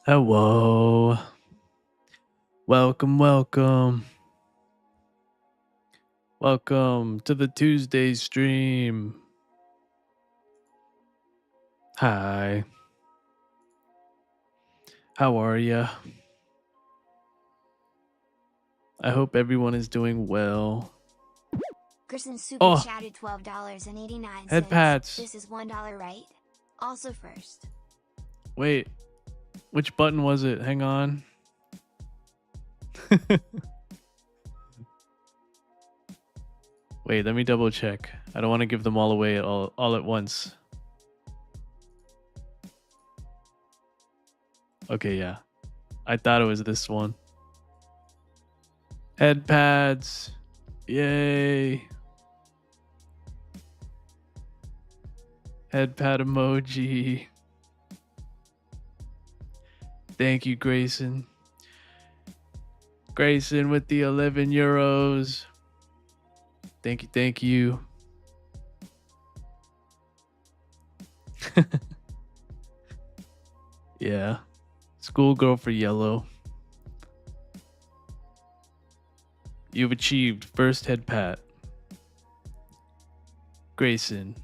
Hello. Welcome. Welcome to the Tuesday stream. Hi. How are ya? I hope everyone is doing well. Gerson super Oh, chatted $12.89. head pats. This is $1, right? Also first. Wait, which button was it? Hang on. Wait, let me double check. I don't want to give them all away all at once. Okay, yeah. I thought it was this one. Head pads. Yay. Head pad emoji. Thank you, Grayson. Grayson with the 11 euros. Thank you. Yeah. Schoolgirl for yellow. You've achieved first head pat. Grayson.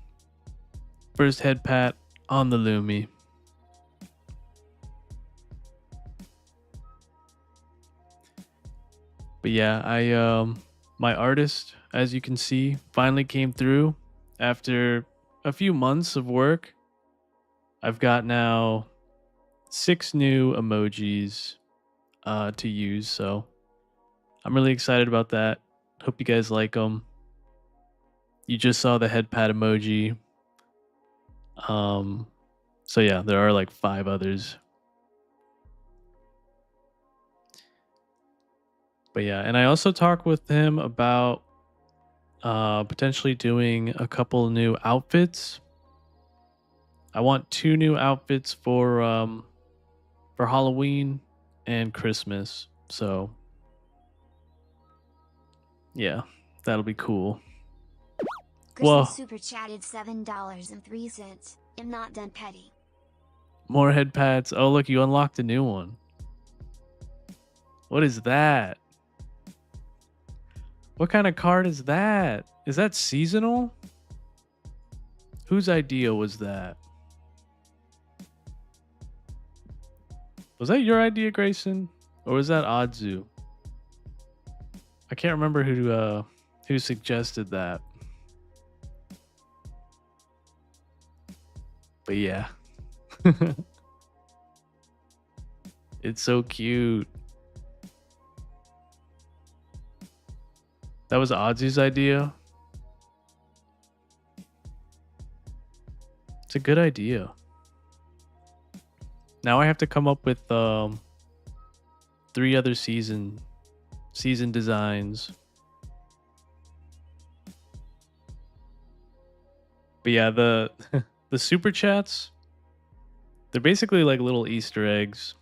First head pat on the Lumi. But yeah, my artist, as you can see, finally came through after a few months of work. I've got now 6 new emojis to use, so I'm really excited about that. Hope you guys like them. You just saw the head pat emoji. So yeah, there are like 5 others. But yeah, and I also talked with him about potentially doing a couple new outfits. I want 2 new outfits for Halloween and Christmas. So yeah, that'll be cool. Gerson Whoa, super chatted $7.03. I'm not done petty. more head pads. Oh, look, you unlocked a new one. What is that? What kind of card is that? Is that seasonal? Whose idea was that? Was that your idea, Grayson? Or was that Odzu? I can't remember who suggested that. But yeah. It's so cute. That was Odzu's idea. It's a good idea. Now I have to come up with 3 other season designs. But yeah, the the super chats, they're basically like little Easter eggs.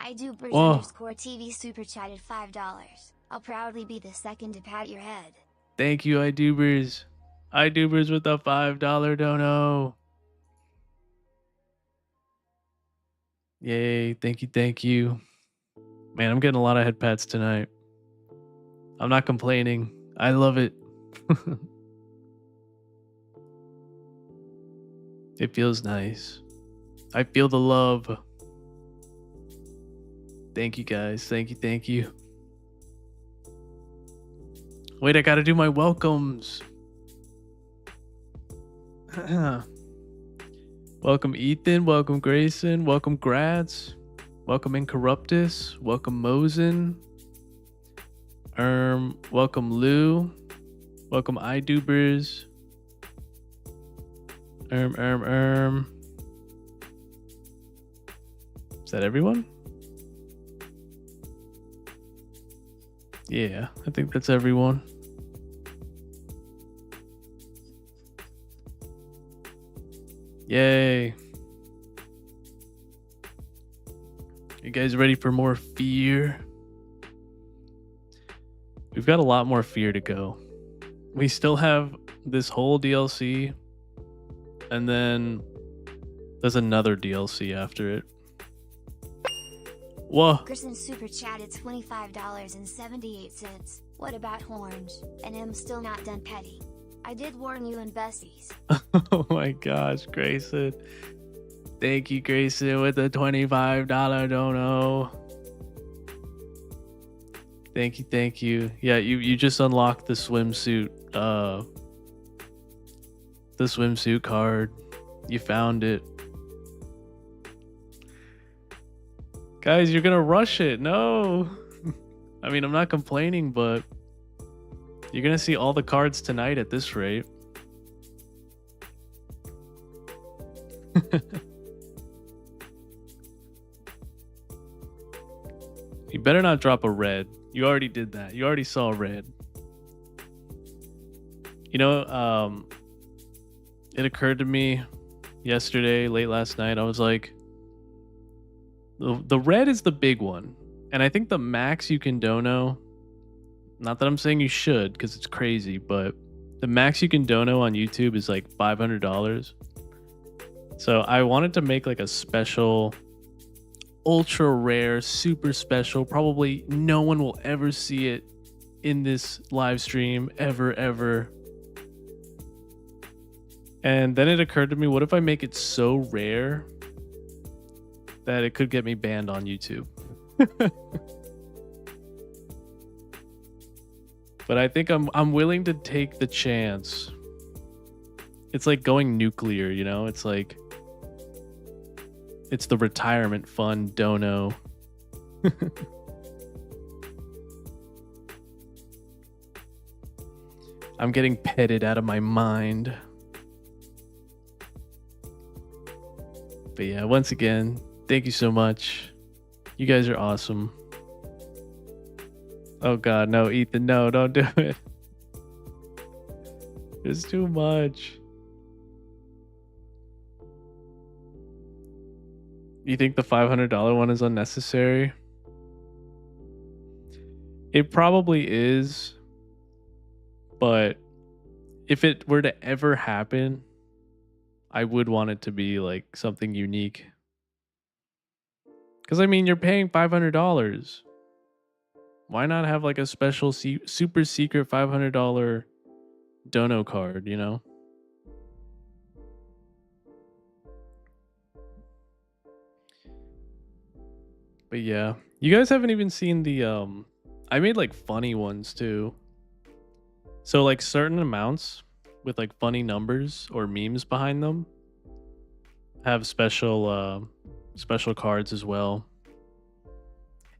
I do Bridge Whoa, underscore TV super chatted $5. I'll proudly be the second to pat your head. thank you, iDubers. iDubers with a $5 dono. Yay, thank you. Man, I'm getting a lot of head pats tonight. I'm not complaining. I love it. It feels nice. I feel the love. Thank you guys. Thank you. Wait, I gotta do my welcomes. Welcome Ethan, welcome Grayson, welcome Grads, welcome Incorruptus, welcome Mosen, welcome Lou, welcome iDubers, Is that everyone? Yeah, I think that's everyone. Yay. You guys ready for more F.E.A.R? We've got a lot more F.E.A.R to go. We still have this whole DLC, and then There's another DLC after it. Whoa. Gerson super chatted $25.78. What about horns? And I'm still not done petty. I did warn you and Bessies. Oh my gosh, Grayson. Thank you, Grayson, with the $25 dono. Thank you, thank you. Yeah, you just unlocked the swimsuit card. You found it. Guys, you're gonna rush it. No. I mean, I'm not complaining, but you're gonna see all the cards tonight at this rate. You better not drop a red. You already did that. You already saw red. You know, it occurred to me yesterday, late last night. I was like, the red is the big one. And I think the max you can dono, not that I'm saying you should, because it's crazy, but the max you can dono on YouTube is like $500. So I wanted to make like a special, ultra rare, super special. Probably no one will ever see it in this live stream ever. And then it occurred to me, what if I make it so rare that it could get me banned on YouTube? But I think I'm willing to take the chance. It's like going nuclear, you know? It's like it's the retirement fund dono. I'm getting petted out of my mind. But yeah, once again, thank you so much. You guys are awesome. Oh god, no, Ethan, no, don't do it. It's too much. You think the $500 one is unnecessary? It probably is. But if it were to ever happen, I would want it to be like something unique. Because I mean, you're paying $500. Why not have like a special super secret $500 dono card, you know? But yeah, you guys haven't even seen the I made like funny ones too. So like certain amounts with like funny numbers or memes behind them have special cards as well.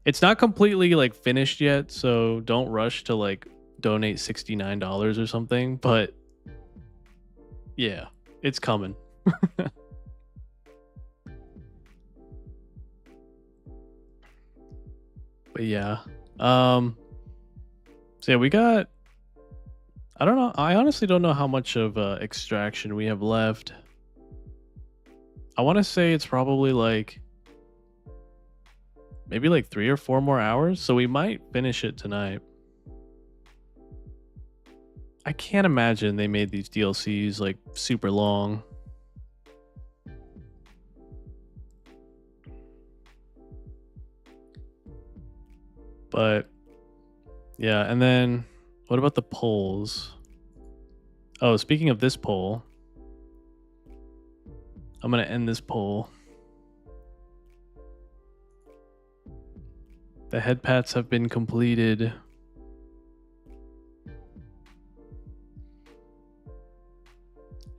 It's not completely like finished yet, so don't rush to like donate $69 or something, but yeah, it's coming. But yeah. So yeah, we got, I don't know, I honestly don't know how much of extraction we have left. I want to say it's probably like maybe like 3 or 4 more hours, so we might finish it tonight. I can't imagine they made these DLCs like super long. But yeah, and then what about the polls? Oh, speaking of this poll, I'm going to end this poll. The head pats have been completed.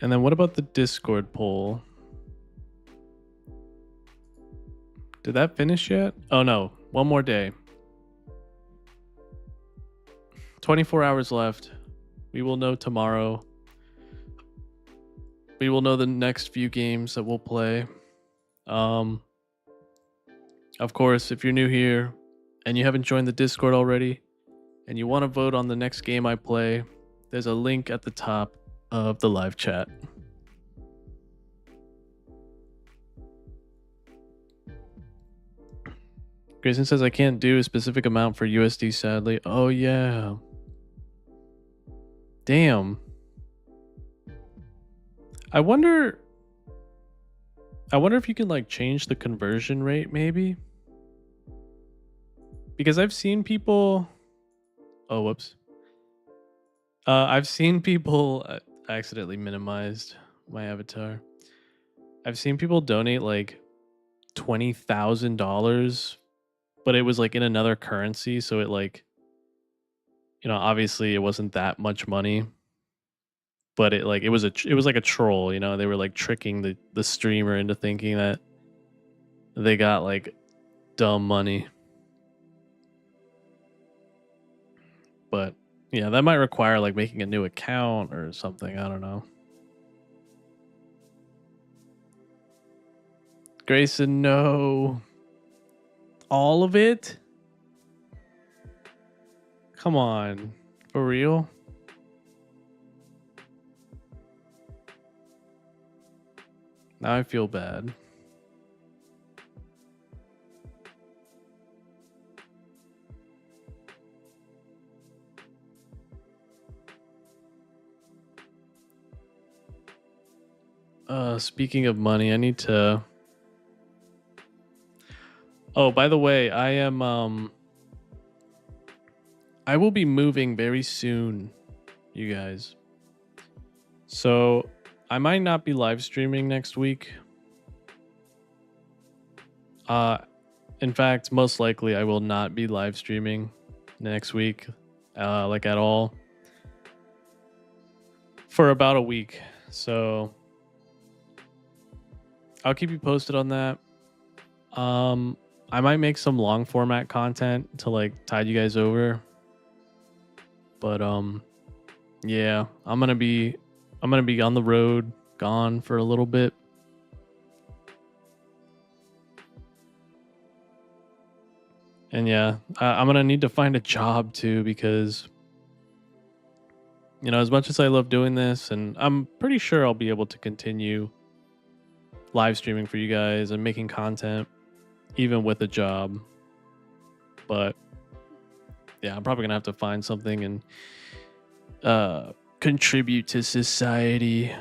And then what about the Discord poll? Did that finish yet? Oh no, one more day. 24 hours left. We will know tomorrow. We will know the next few games that we'll play. Of course, if you're new here and you haven't joined the Discord already and you want to vote on the next game I play, there's a link at the top of the live chat. Grayson says I can't do a specific amount for USD, sadly. Oh yeah. Damn. I wonder I wonder if you can like change the conversion rate maybe, because I've seen people. Oh, whoops. I've seen people. I accidentally minimized my avatar. I've seen people donate like $20,000, but it was like in another currency, so it like, obviously it wasn't that much money, but it like it was like a troll, they were like tricking the streamer into thinking that they got like dumb money. But yeah, that might require like making a new account or something. I don't know. Grayson, no. All of it? Come on. For real? Now I feel bad. Speaking of money, I need to. Oh, by the way, I will be moving very soon, you guys. So I might not be live streaming next week. In fact, most likely I will not be live streaming next week, like at all, for about a week. So I'll keep you posted on that. I might make some long format content to like tide you guys over. But yeah, I'm gonna be on the road, gone for a little bit. And yeah, I'm gonna need to find a job too, because as much as I love doing this, and I'm pretty sure I'll be able to continue live streaming for you guys and making content even with a job. But yeah, I'm probably gonna have to find something and contribute to society.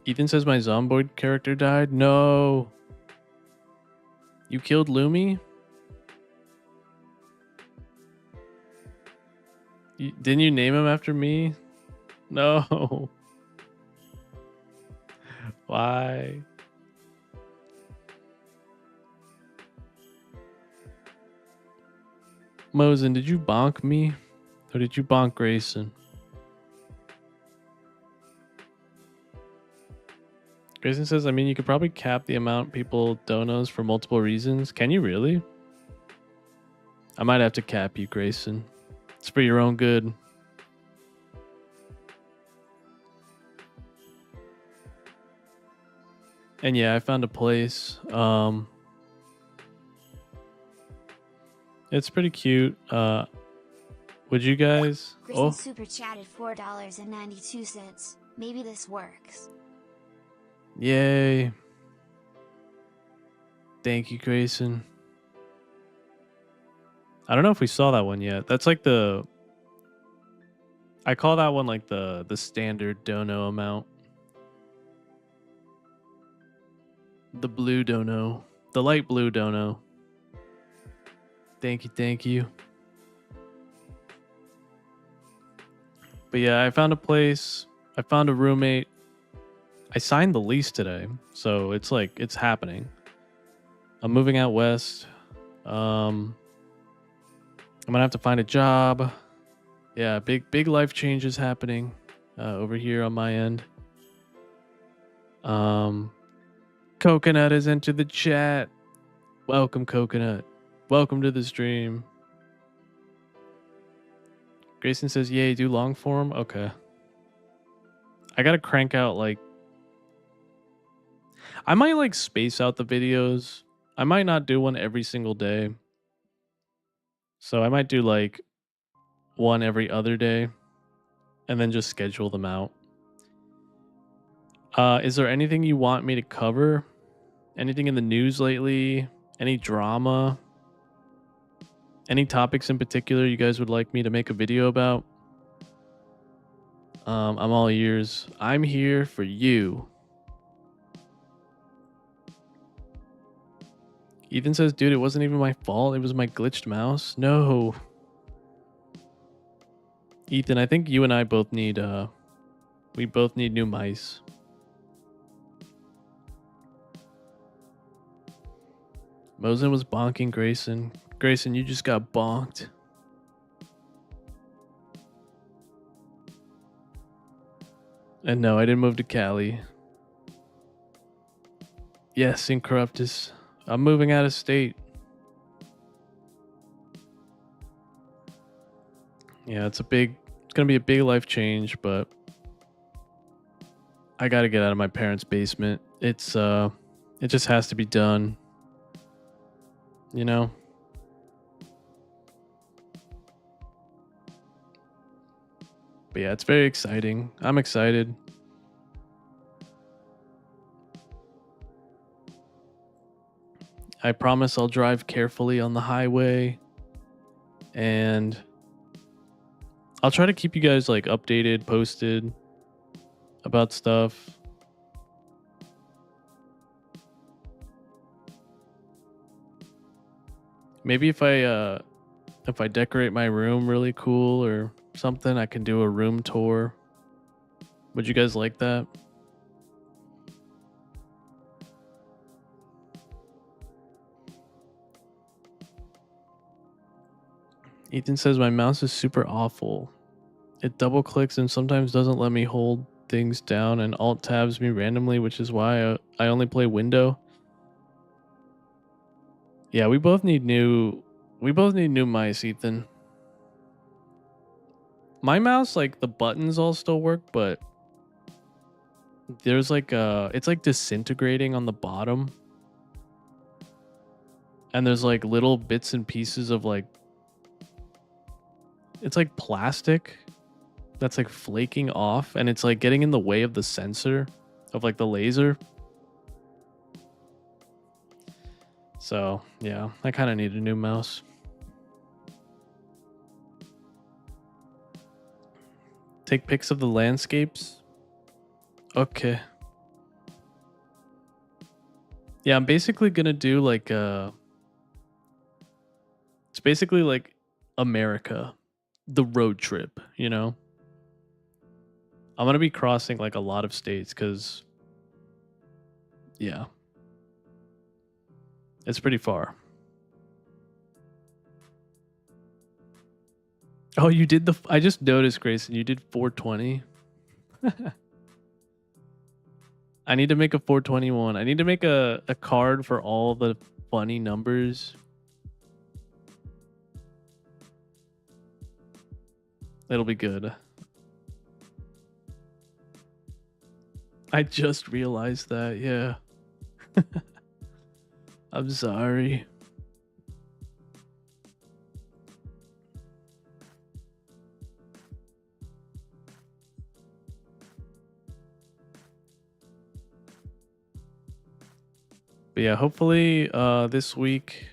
Ethan says my Zomboid character died. No. You killed Lumi? Didn't you name him after me? No. Why? Mosin, did you bonk me? Or did you bonk Grayson? Grayson says, I mean, you could probably cap the amount people donos for multiple reasons. Can you really? I might have to cap you, Grayson. It's for your own good. And yeah, I found a place. It's pretty cute. Would you guys? Grayson super chatted $4.92. Maybe this works. Yay. Thank you, Grayson. I don't know if we saw that one yet. That's like I call that one like the standard dono amount. The blue dono. The light blue dono. Thank you, thank you. But yeah, I found a place. I found a roommate. I signed the lease today, so it's like it's happening. I'm moving out west. I'm gonna have to find a job. Yeah, big life changes happening over here on my end. Coconut has entered the chat. Welcome, Coconut. Welcome to the stream. Grayson says, yay, do long form? Okay. I gotta crank out like... I might like space out the videos. I might not do one every single day. So I might do like one every other day and then just schedule them out. Is there anything you want me to cover? Anything in the news lately? Any drama? Any topics in particular you guys would like me to make a video about? I'm all ears. I'm here for you. Ethan says, dude, it wasn't even my fault. It was my glitched mouse. No. Ethan, I think you and I both need we both need new mice. Mosen was bonking Grayson. Grayson, you just got bonked. And no, I didn't move to Cali. Yes, Incorruptus. I'm moving out of state. Yeah, it's gonna be a big life change, but I gotta get out of my parents' basement. It just has to be done. You know? But yeah, it's very exciting. I'm excited. I promise I'll drive carefully on the highway, and I'll try to keep you guys like updated, posted about stuff. Maybe if I decorate my room really cool or something, I can do a room tour. Would you guys like that? Ethan says my mouse is super awful. It double clicks and sometimes doesn't let me hold things down and alt tabs me randomly, which is why I only play window. Yeah, we both need new mice, Ethan. My mouse, like the buttons all still work, but there's like it's like disintegrating on the bottom. And there's like little bits and pieces of like it's like plastic that's like flaking off, and it's like getting in the way of the sensor of like the laser. So yeah, I kind of need a new mouse. Take pics of the landscapes. Okay. Yeah, I'm basically gonna do like it's basically like America, the road trip, you know? I'm gonna be crossing like a lot of states because yeah. It's pretty far. Oh, you did I just noticed, Grayson, you did 420. I need to make a 421. I need to make a card for all the funny numbers. It'll be good. I just realized that, yeah. I'm sorry. But yeah, hopefully this week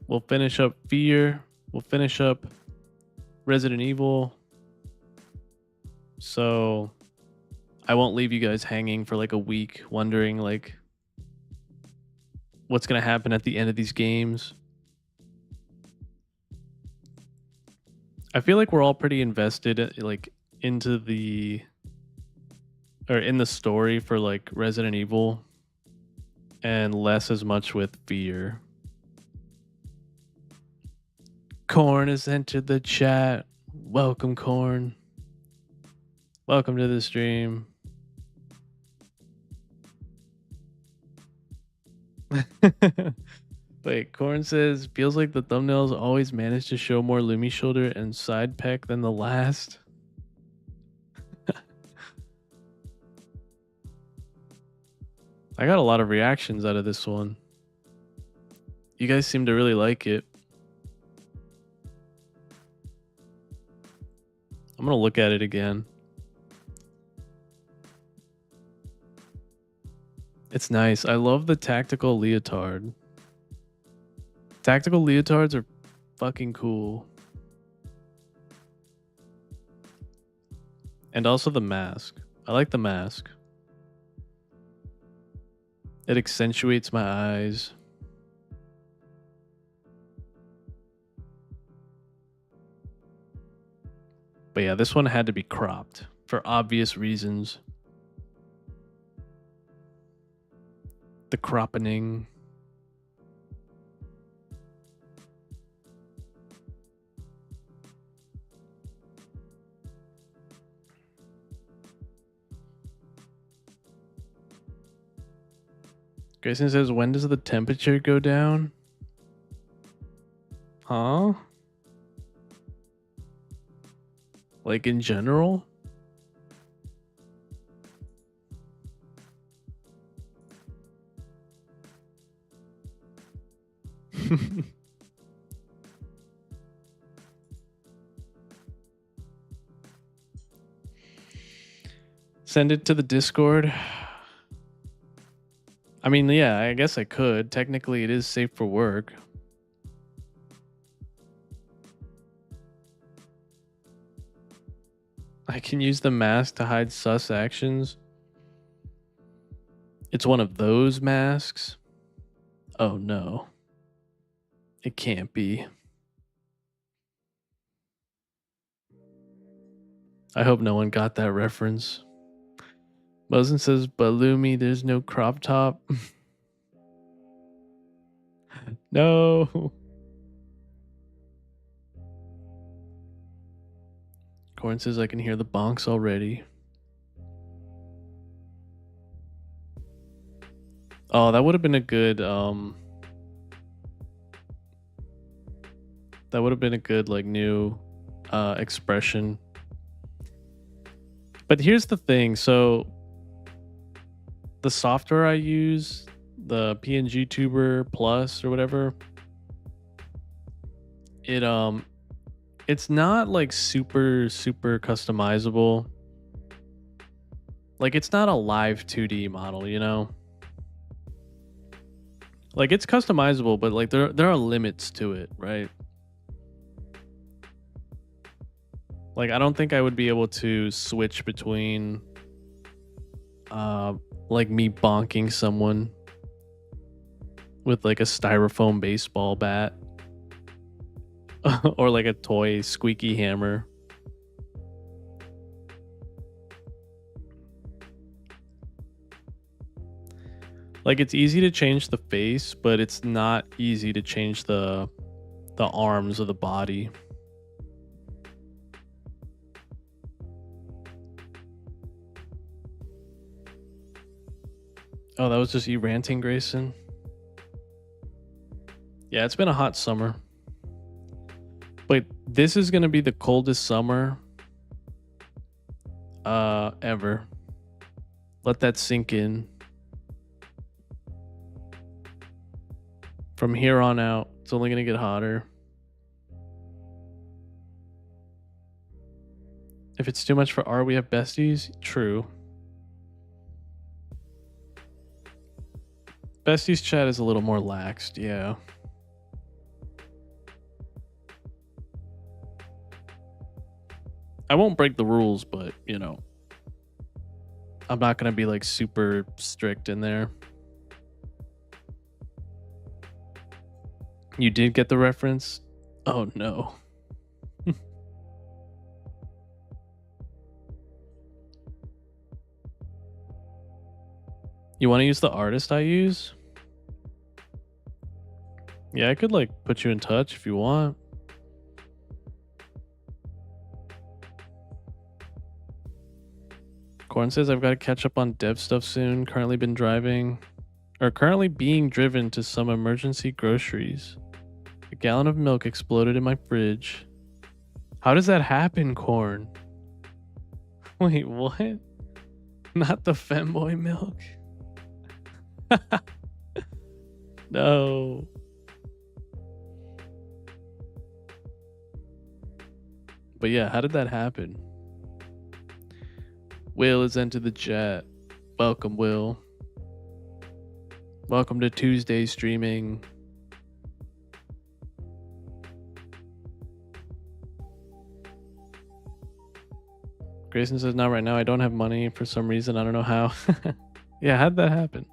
we'll finish up F.E.A.R. We'll finish up Resident Evil. So I won't leave you guys hanging for like a week wondering like what's going to happen at the end of these games. I feel like we're all pretty invested like into the or in the story for like Resident Evil and less as much with F.E.A.R. Corn has entered the chat. Welcome, Corn. Welcome to the stream. Wait, Corn says, feels like the thumbnails always manage to show more Lumi shoulder and side pec than the last. I got a lot of reactions out of this one. You guys seem to really like it. I'm gonna look at it again. It's nice. I love the tactical leotard. Tactical leotards are fucking cool. And also the mask. I like the mask. It accentuates my eyes. But yeah, this one had to be cropped for obvious reasons. The cropping. Grayson says, when does the temperature go down? Huh? Like in general? Send it to the Discord. I mean, yeah, I guess I could. Technically, it is safe for work. I can use the mask to hide sus actions. It's one of those masks. Oh no. It can't be. I hope no one got that reference. Mosin says, but Lumi, there's no crop top. No. Corn says, I can hear the bonks already. Oh, that would have been a good, that would have been a good, like, new expression. But here's the thing. So the software I use, the PNG Tuber Plus or whatever, it's not like super customizable. Like it's not a live 2D model, you know? Like it's customizable, but like there are limits to it, right? Like I don't think I would be able to switch between like me bonking someone with like a styrofoam baseball bat or like a toy squeaky hammer. Like it's easy to change the face, but it's not easy to change the arms of the body. Oh, that was just you ranting, Grayson? Yeah, it's been a hot summer. But this is going to be the coldest summer ever. Let that sink in. From here on out, it's only going to get hotter. If it's too much for R, we have besties. True. Besties chat is a little more laxed, yeah. I won't break the rules, but, you know, I'm not going to be like super strict in there. You did get the reference? Oh no. You want to use the artist I use? Yeah, I could like put you in touch if you want. Corn says I've got to catch up on dev stuff soon. Currently being driven to some emergency groceries. A gallon of milk exploded in my fridge. How does that happen, Corn? Wait, what? Not the femboy milk? No. But yeah, how did that happen? Will has entered the chat. Welcome, Will. Welcome to Tuesday streaming. Grayson says, not right now. I don't have money for some reason. I don't know how. Yeah, how'd that happen?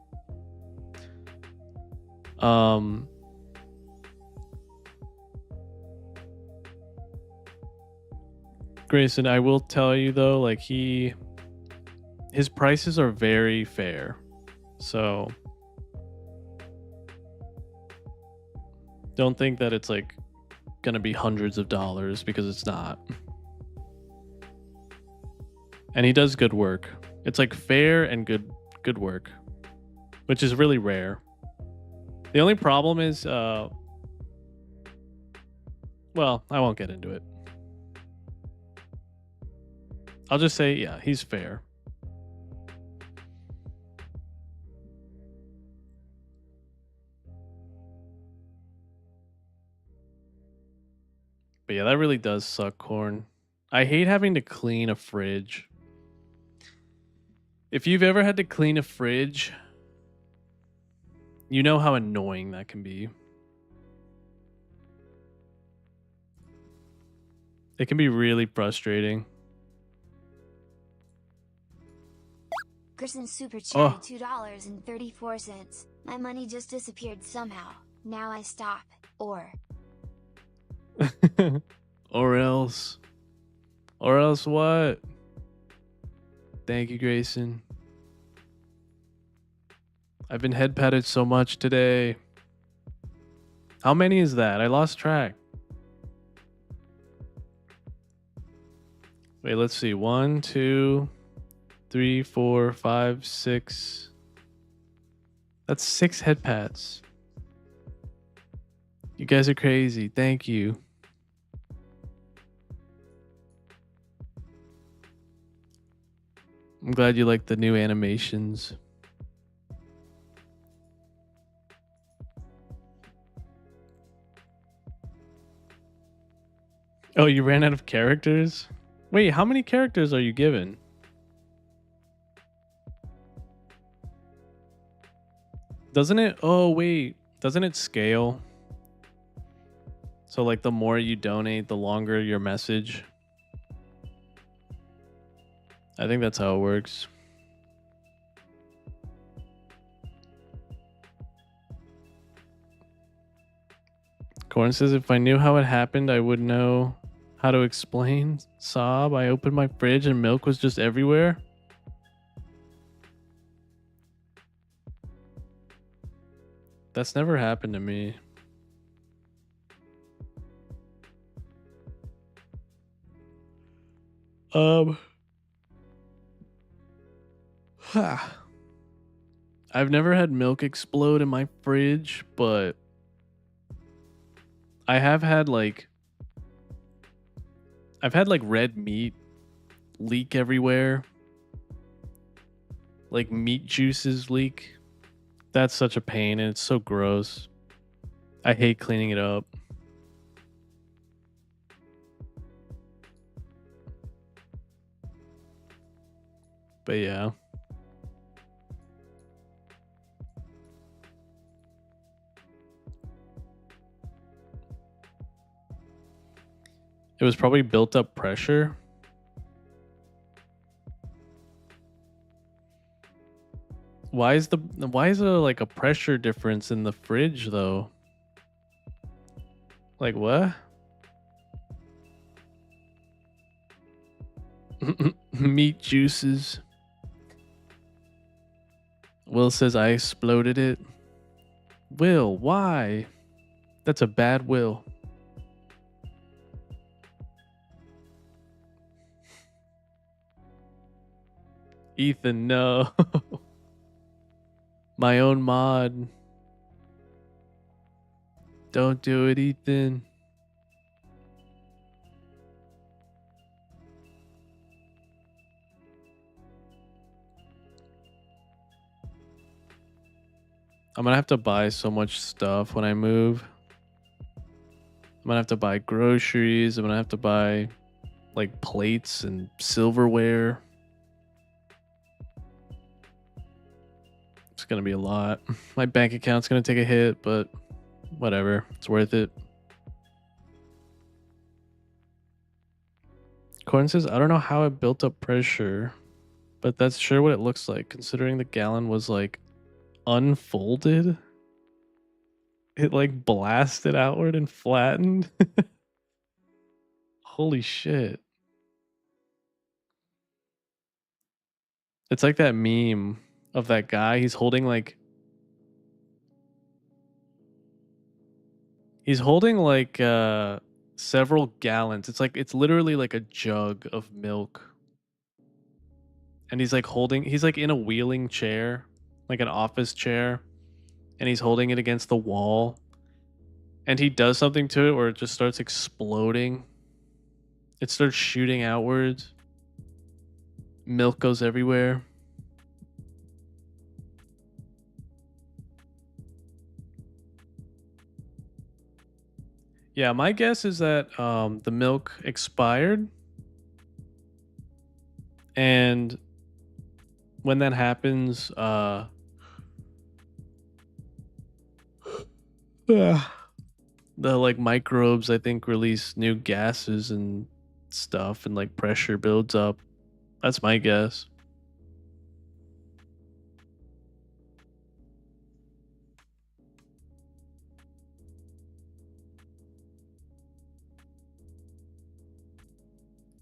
Grayson, I will tell you though, like his prices are very fair. So don't think that it's like gonna be hundreds of dollars, because it's not. And he does good work. It's like fair and good work, which is really rare. The only problem is well, I won't get into it. I'll just say, yeah, he's fair. But yeah, that really does suck, Corn. I hate having to clean a fridge. If you've ever had to clean a fridge, you know how annoying that can be. It can be really frustrating. Gerson super Oh. chatted $2.34. My money just disappeared somehow. Now I stop. Or Or else. Or else what? Thank you, Grayson. I've been head patted so much today. How many is that? I lost track. Wait, let's see. 1, 2, 3, 4, 5, 6. That's 6 head pats. You guys are crazy. Thank you. I'm glad you like the new animations. Oh, you ran out of characters? Wait, how many characters are you given? Doesn't it? Oh, wait. Doesn't it scale? So, like, the more you donate, the longer your message. I think that's how it works. Corn says, if I knew how it happened, I would know how to explain. Sob, I opened my fridge and milk was just everywhere. That's never happened to me. I've never had milk explode in my fridge, but I have had like I've had like red meat leak everywhere. Like meat juices leak. That's such a pain and it's so gross. I hate cleaning it up. But yeah. It was probably built up pressure. Why is there like a pressure difference in the fridge though? Like what? Meat juices. Will says I exploded it. Will, why? That's a bad will. Ethan, no. My own mod. Don't do it, Ethan. I'm gonna have to buy so much stuff when I move. I'm gonna have to buy groceries. I'm gonna have to buy like plates and silverware. It's gonna be a lot. My bank account's gonna take a hit, but whatever. It's worth it. Corn says, I don't know how it built up pressure, but that's sure what it looks like, considering the gallon was like unfolded. It like blasted outward and flattened. Holy shit. It's like that meme of that guy. He's holding like several gallons. It's literally like a jug of milk. And he's like in a wheeling chair, like an office chair, and he's holding it against the wall. And he does something to it where it just starts exploding. It starts shooting outwards. Milk goes everywhere. Yeah, my guess is that the milk expired, and when that happens, the like microbes I think release new gases and stuff, and like pressure builds up. That's my guess.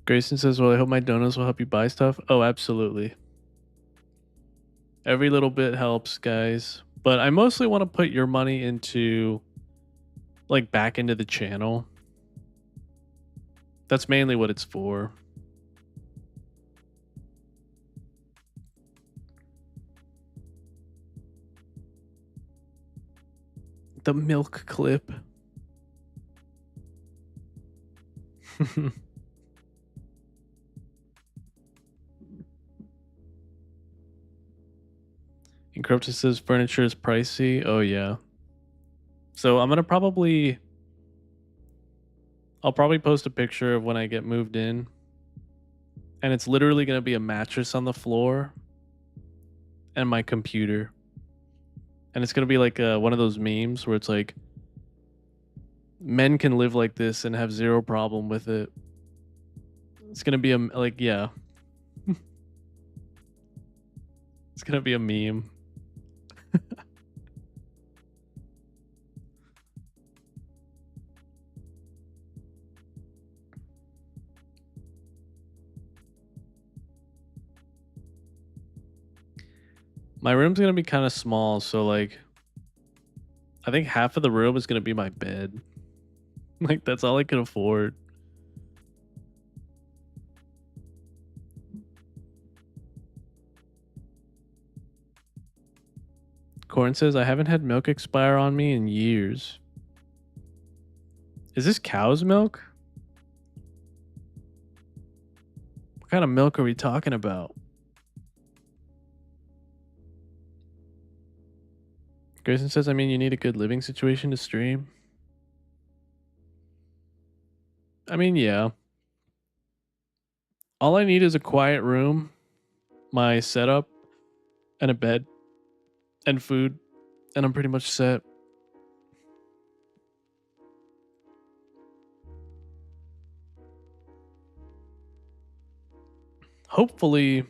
Grayson says, "Well, I hope my donuts will help you buy stuff." Oh, absolutely. Every little bit helps, guys. But I mostly want to put your money into like back into the channel. That's mainly what it's for. The milk clip. Encrypted says furniture is pricey. Oh yeah. So I'll probably post a picture of when I get moved in. And it's literally gonna be a mattress on the floor and my computer. And it's gonna be like one of those memes where it's like men can live like this and have zero problem with it. It's gonna be yeah. It's gonna be a meme. My room's gonna be kind of small, so like I think half of the room is gonna be my bed. Like that's all I can afford. Corn says I haven't had milk expire on me in years. Is this cow's milk? What kind of milk are we talking about? Grayson says, I mean, you need a good living situation to stream. I mean, yeah. All I need is a quiet room, my setup, and a bed, and food, and I'm pretty much set. Hopefully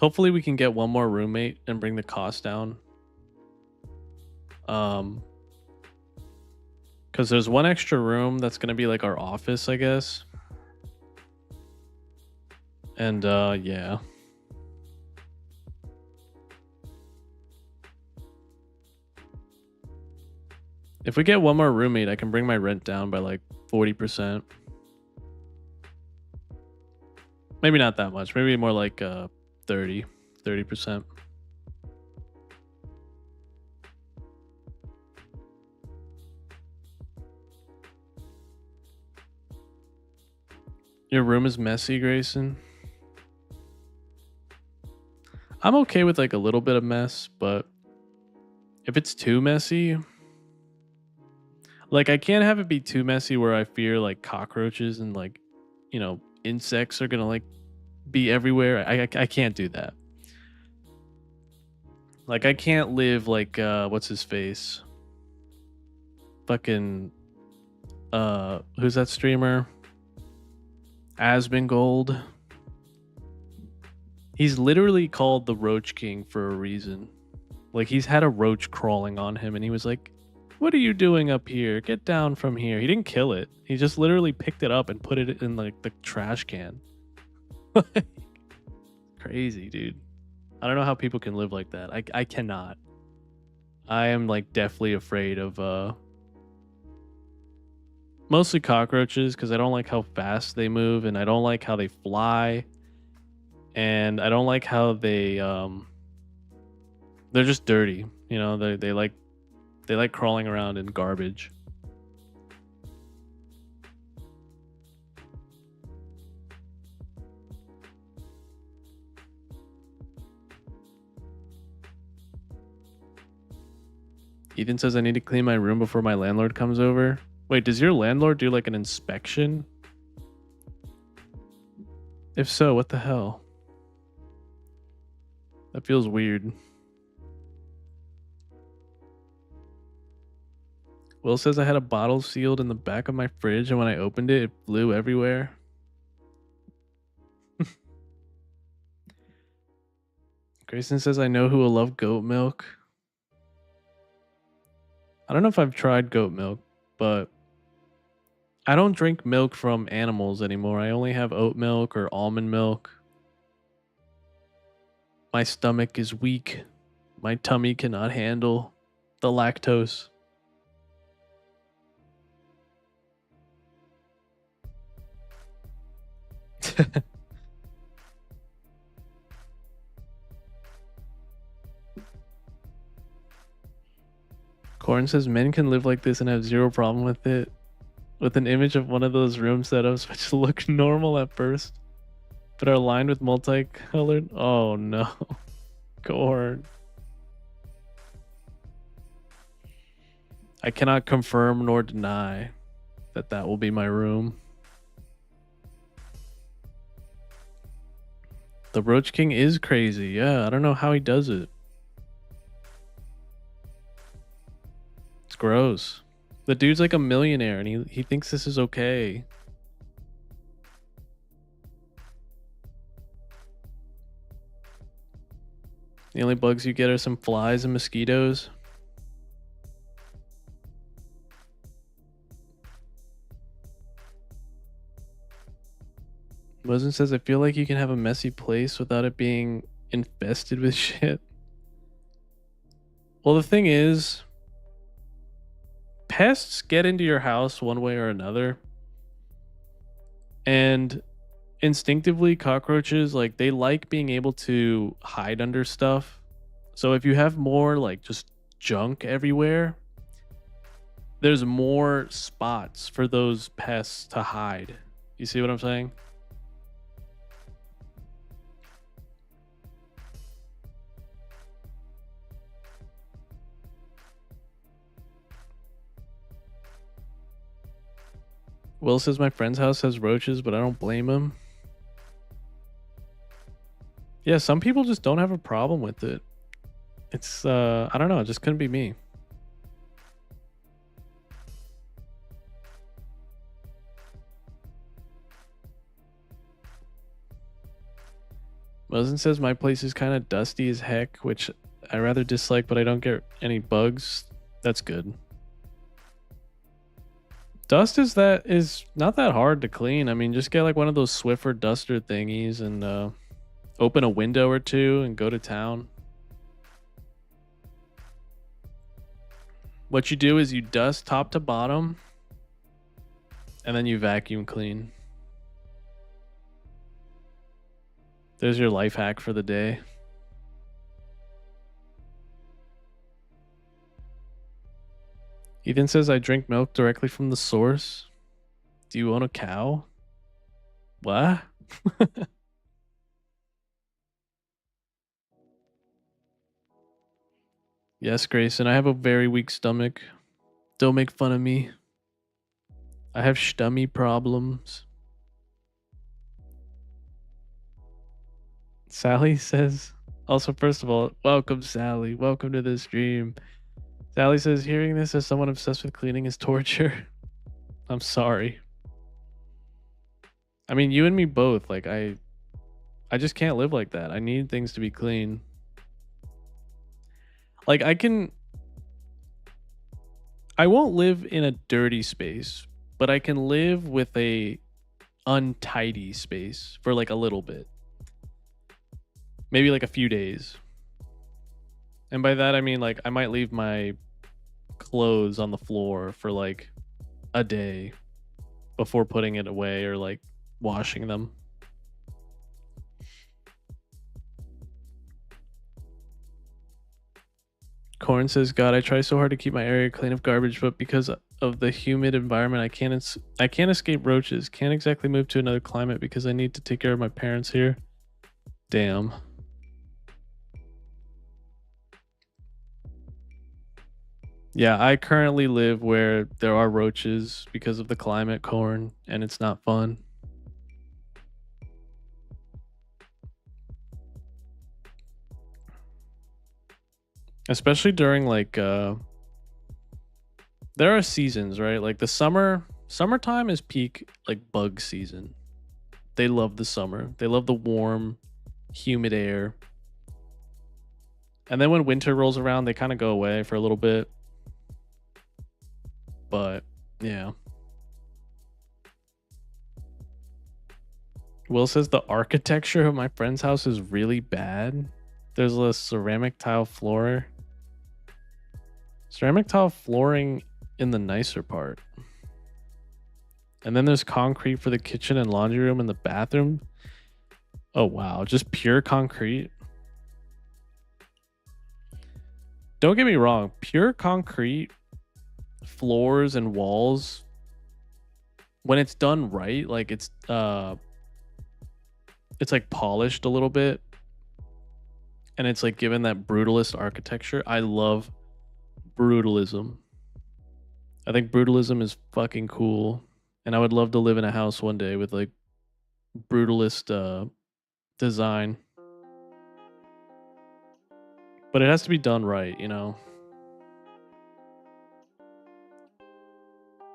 we can get one more roommate and bring the cost down. Because there's one extra room that's gonna be like our office, I guess. And yeah. If we get one more roommate, I can bring my rent down by like 40%. Maybe not that much. Maybe more like 30%. Your room is messy, Grayson. I'm okay with like a little bit of mess, but if it's too messy, like I can't have it be too messy where I fear like cockroaches and like, you know, insects are gonna like be everywhere. I can't do that. Like I can't live like what's his face? Fucking who's that streamer? Asmongold. He's literally called the Roach King for a reason. Like he's had a roach crawling on him and he was like, "What are you doing up here? Get down from here." He didn't kill it. He just literally picked it up and put it in like the trash can. Crazy, dude. I don't know how people can live like that. I cannot. I am like deathly afraid of mostly cockroaches because I don't like how fast they move and I don't like how they fly and I don't like how they're just dirty. You know, they like crawling around in garbage. Ethan says I need to clean my room before my landlord comes over. Wait, does your landlord do like an inspection? If so, what the hell? That feels weird. Will says I had a bottle sealed in the back of my fridge and when I opened it, it flew everywhere. Grayson says I know who will love goat milk. I don't know if I've tried goat milk, but I don't drink milk from animals anymore. I only have oat milk or almond milk. My stomach is weak. My tummy cannot handle the lactose. Corn says men can live like this and have zero problem with it. With an image of one of those room setups which look normal at first, but are lined with multicolored. Oh no. Corn. I cannot confirm nor deny that that will be my room. The Roach King is crazy. Yeah, I don't know how he does it. It's gross. The dude's like a millionaire and he thinks this is okay. The only bugs you get are some flies and mosquitoes. Mosin says, I feel like you can have a messy place without it being infested with shit. Well, the thing is, pests get into your house one way or another. And instinctively, cockroaches, like, they like being able to hide under stuff. So if you have more, like, just junk everywhere, there's more spots for those pests to hide. You see what I'm saying? Will says my friend's house has roaches, but I don't blame him. Yeah, some people just don't have a problem with it. It's I don't know, it just couldn't be me. Mosin says my place is kind of dusty as heck, which I rather dislike, but I don't get any bugs. That's good. Dust is not that hard to clean. I mean, just get like one of those Swiffer duster thingies and open a window or two and go to town. What you do is you dust top to bottom and then you vacuum clean. There's your life hack for the day. Ethan says I drink milk directly from the source. Do you own a cow? What? Yes, Grayson, I have a very weak stomach. Don't make fun of me. I have stomach problems. Sally says, also, first of all, welcome, Sally. Welcome to the stream. Sally says, hearing this as someone obsessed with cleaning is torture. I'm sorry. I mean, you and me both. Like, I just can't live like that. I need things to be clean. Like, I won't live in a dirty space, but I can live with a untidy space for like a little bit. maybe like a few days. And by that I mean like I might leave my clothes on the floor for like a day before putting it away or like washing them. Corn says, "God, I try so hard to keep my area clean of garbage, but because of the humid environment, I can't escape roaches. Can't exactly move to another climate because I need to take care of my parents here. Damn." Yeah, I currently live where there are roaches because of the climate, Corn, and it's not fun. Especially during like there are seasons, right? Like the summertime is peak like bug season. They love the summer. They love the warm, humid air. And then when winter rolls around, they kind of go away for a little bit. But yeah. Will says the architecture of my friend's house is really bad. There's a ceramic tile floor. Ceramic tile flooring in the nicer part. And then there's concrete for the kitchen and laundry room and the bathroom. Oh wow, just pure concrete. Don't get me wrong, pure concrete floors and walls, when it's done right, like it's like polished a little bit and it's like given that brutalist architecture. I love brutalism. I think brutalism is fucking cool, and I would love to live in a house one day with like brutalist design. But it has to be done right, you know.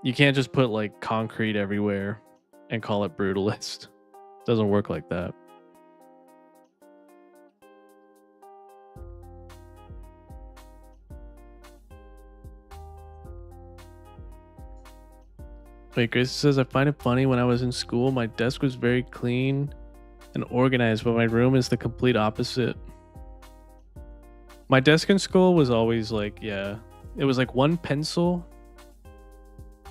You can't just put like concrete everywhere and call it brutalist. Doesn't work like that. Wait, Grace says, I find it funny when I was in school, my desk was very clean and organized, but my room is the complete opposite. My desk in school was always like, yeah, it was like one pencil,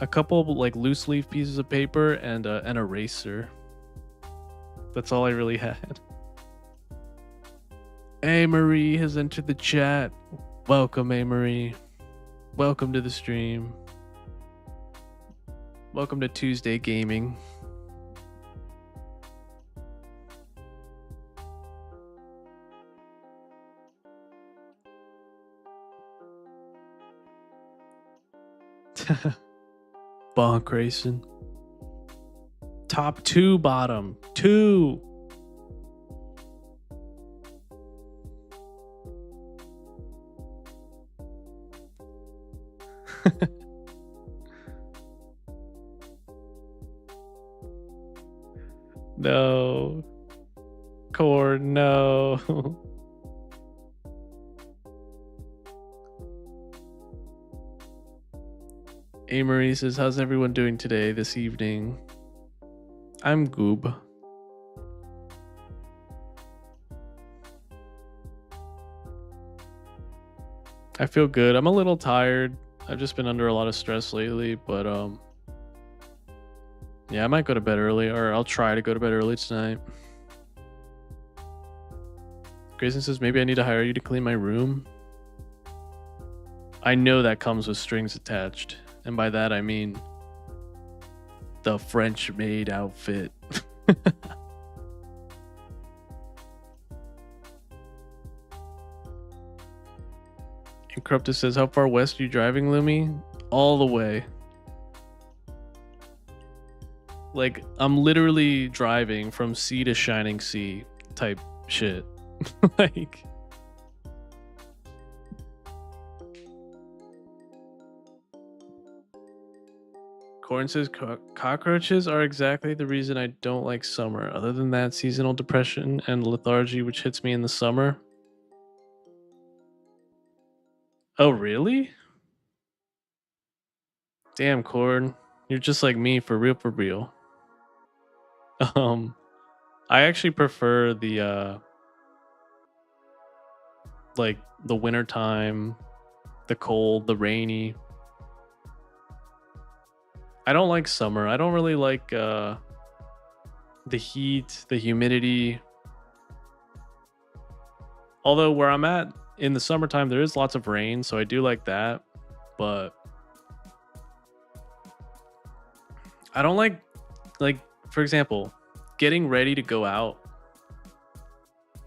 a couple like loose leaf pieces of paper, and an eraser. That's all I really had. A Marie has entered the chat. Welcome, A Marie. Welcome to the stream. Welcome to Tuesday Gaming. Bonk racing. Top 2, bottom 2. No. Corn, no. Amory says, how's everyone doing today, this evening? I'm goob. I feel good. I'm a little tired. I've just been under a lot of stress lately, but yeah, I might go to bed early, or I'll try to go to bed early tonight. Grayson says, maybe I need to hire you to clean my room. I know that comes with strings attached, and by that I mean the French maid outfit. Encryptus says, how far west are you driving, Lumi? All the way. Like, I'm literally driving from sea to shining sea type shit. Like, Corn says, cockroaches are exactly the reason I don't like summer. Other than that, seasonal depression and lethargy, which hits me in the summer. Oh, really? Damn, Corn. You're just like me, for real, for real. I actually prefer the like the winter time, the cold, the rainy. I don't like summer. I don't really like the heat, the humidity. Although where I'm at in the summertime, there is lots of rain, so I do like that. But I don't like for example, getting ready to go out,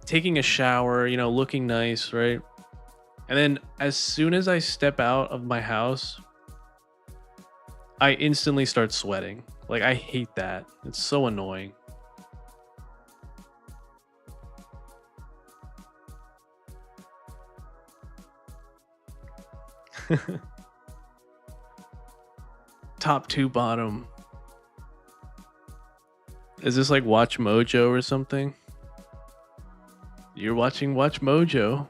taking a shower, looking nice, right? And then as soon as I step out of my house, I instantly start sweating. Like I hate that. It's so annoying. Top two bottom. Is this like Watch Mojo or something? You're watching Watch Mojo.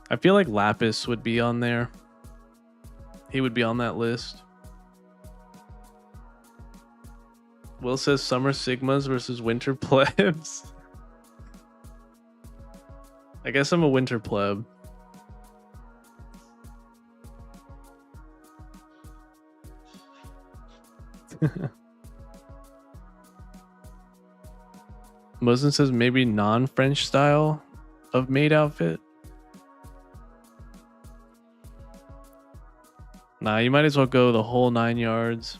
I feel like Lapis would be on there. He would be on that list. Will says summer sigmas versus winter plebs. I guess I'm a winter pleb. Mosin says maybe non-French style of maid outfit. Nah, you might as well go the whole 9 yards.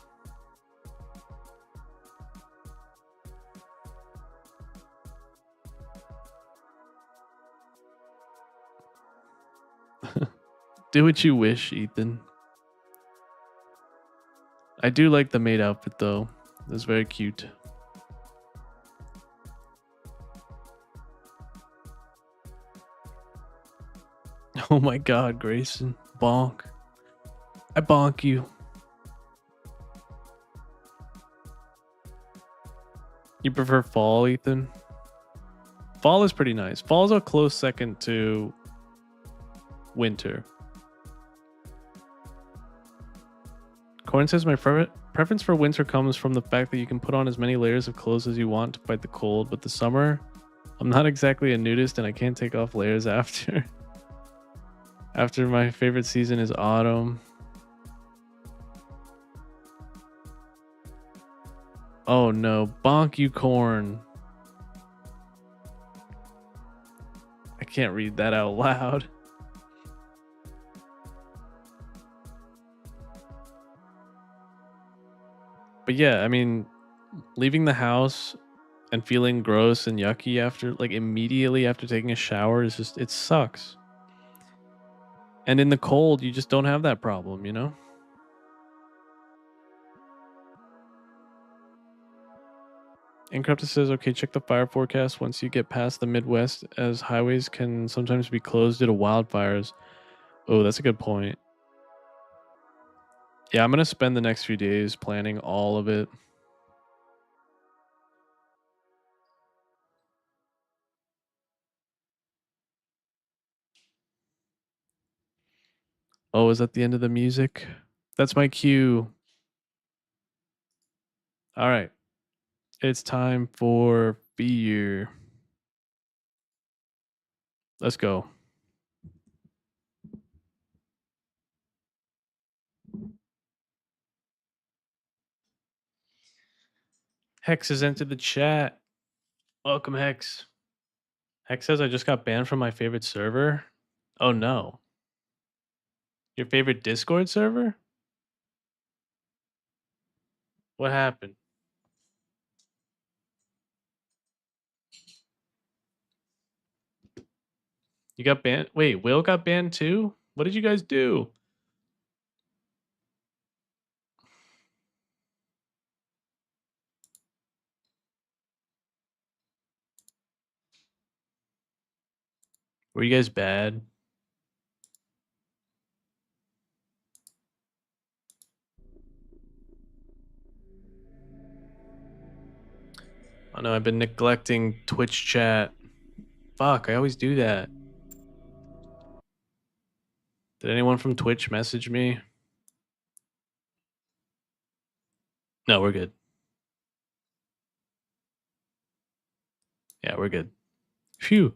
Do what you wish, Ethan. I do like the maid outfit though. It's very cute. Oh my god, Grayson. Bonk. I bonk you. You prefer fall, Ethan? Fall is pretty nice. Fall is a close second to winter. Corn says my preference for winter comes from the fact that you can put on as many layers of clothes as you want to fight the cold, but the summer, I'm not exactly a nudist and I can't take off layers after. After my favorite season is autumn. Oh no, bonk you corn. I can't read that out loud. But yeah, I mean, leaving the house and feeling gross and yucky after, like immediately after taking a shower is just, it sucks. And in the cold, you just don't have that problem, you know? Encrypted says, okay, check the fire forecast once you get past the Midwest, as highways can sometimes be closed due to wildfires. Oh, that's a good point. Yeah, I'm going to spend the next few days planning all of it. Oh, is that the end of the music? That's my cue. All right. It's time for F.E.A.R. Let's go. Hex has entered the chat. Welcome, Hex. Hex says I just got banned from my favorite server. Oh no. Your favorite Discord server? What happened? You got banned? Wait, Will got banned too? What did you guys do? Were you guys bad? Oh no, I've been neglecting Twitch chat. Fuck, I always do that. Did anyone from Twitch message me? No, we're good. Yeah, we're good. Phew.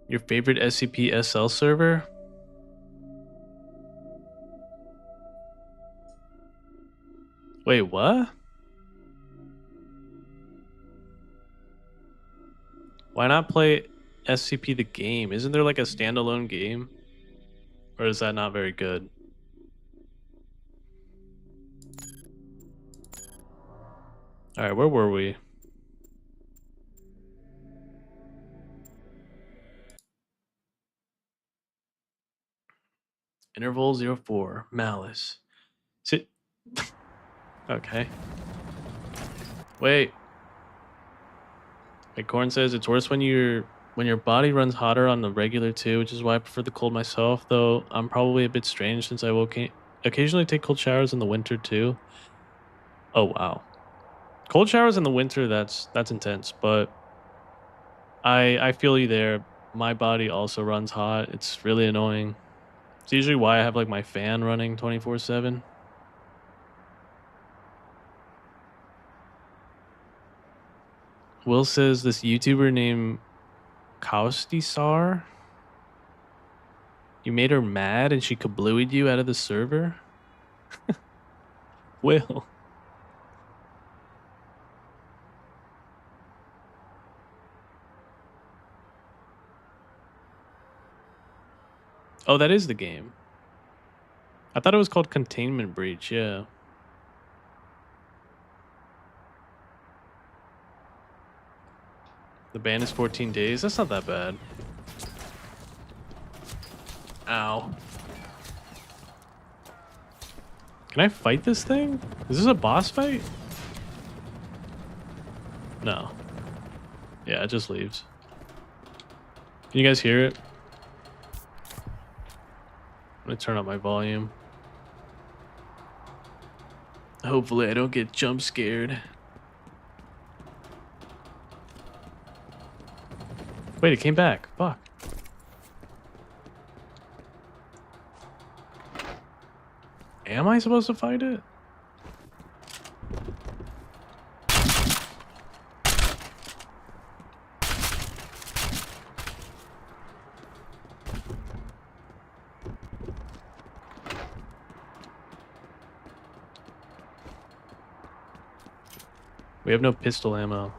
Your favorite SCP SL server? Wait, what? Why not play SCP the game? Isn't there like a standalone game? Or is that not very good? Alright, where were we? Interval 04. Malice. Sit. Okay. Wait. Corn says it's worse when your body runs hotter on the regular too, which is why I prefer the cold myself, though I'm probably a bit strange since I will occasionally take cold showers in the winter too. Oh wow. Cold showers in the winter, that's intense, but I feel you there. My body also runs hot. It's really annoying. It's usually why I have like my fan running 24/7. Will says this YouTuber named Kaustisar, you made her mad and she kablooied you out of the server? Will. Oh, that is the game. I thought it was called Containment Breach, yeah. The ban is 14 days. That's not that bad. Ow. Can I fight this thing? Is this a boss fight? No. Yeah, it just leaves. Can you guys hear it? I'm gonna turn up my volume. Hopefully I don't get jump scared. Wait, it came back. Fuck. Am I supposed to fight it? We have no pistol ammo.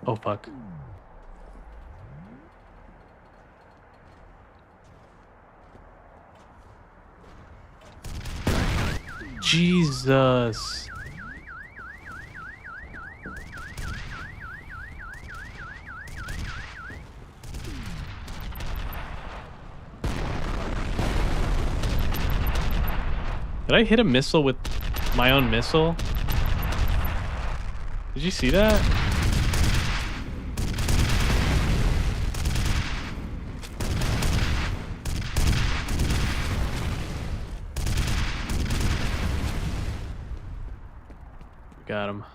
Oh, fuck. Jesus. Did I hit a missile with my own missile? Did you see that? Got him.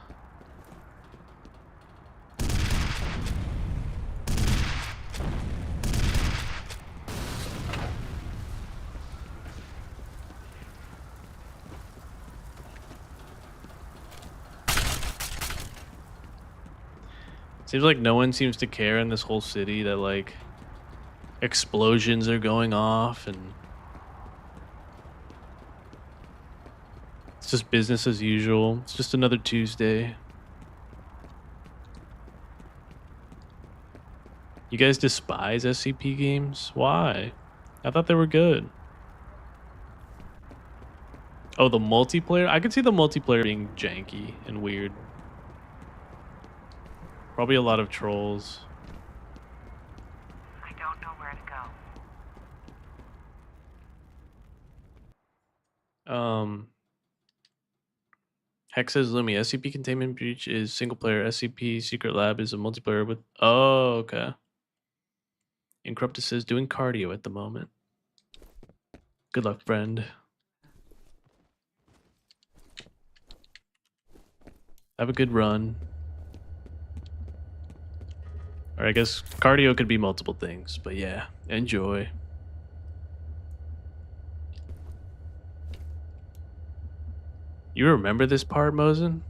Seems like no one seems to care in this whole city that like explosions are going off and it's just business as usual. It's just another Tuesday. You guys despise SCP games? Why? I thought they were good. Oh, the multiplayer? I could see the multiplayer being janky and weird. Probably a lot of trolls. I don't know where to go. Hex says Lumi, SCP Containment Breach is single player. SCP Secret Lab is a multiplayer with. Oh, okay. Incorrupted says doing cardio at the moment. Good luck, friend. Have a good run. Or I guess cardio could be multiple things, but yeah, enjoy. You remember this part, Mosen?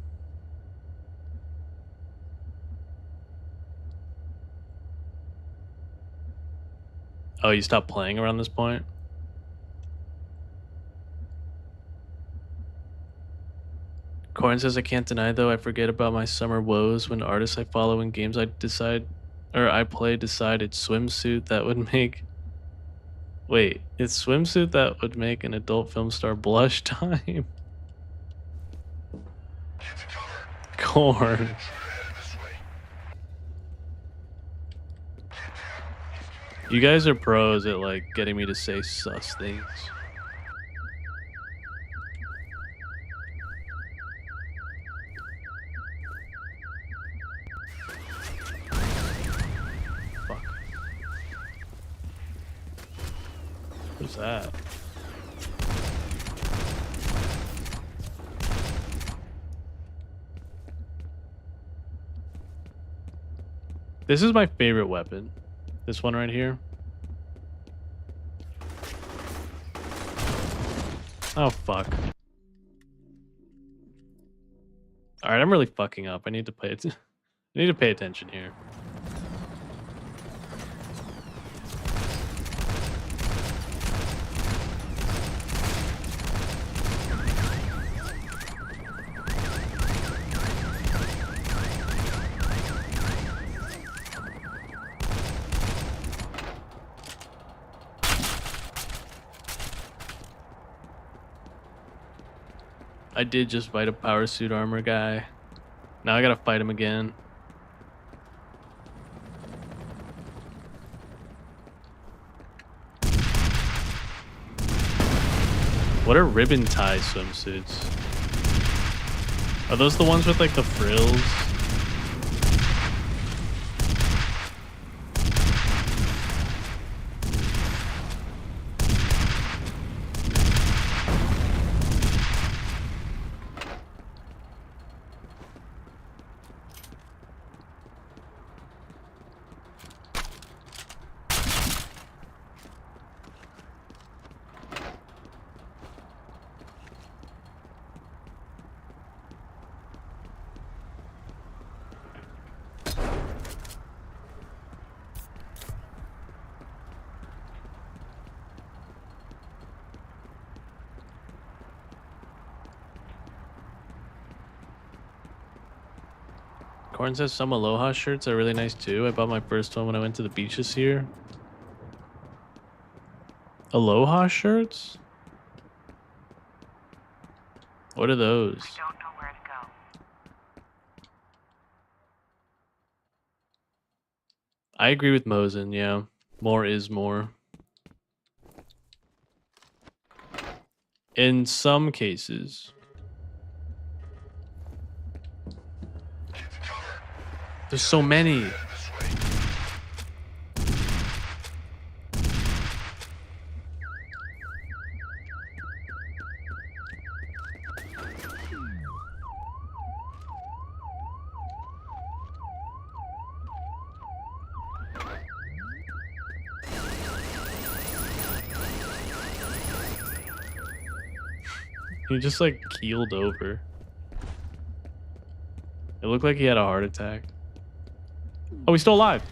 Oh, you stopped playing around this point? Corin says, I can't deny though, I forget about my summer woes when artists I follow in games I play decide it's swimsuit that would make. Wait, it's swimsuit that would make an adult film star blush time. Corn. You guys are pros at like getting me to say sus things. Fuck. What's that? This is my favorite weapon. This one right here. Oh, fuck. Alright, I'm really fucking up. I need to I need to pay attention here. I did just fight a power suit armor guy. Now I gotta fight him again. What are ribbon tie swimsuits? Are those the ones with like the frills? Corn says some Aloha shirts are really nice too. I bought my first one when I went to the beach this year. Aloha shirts? What are those? I don't know where to go. I agree with Mosen, yeah. More is more. In some cases. There's so many. He just like keeled over. It looked like he had a heart attack. Oh, he's still alive.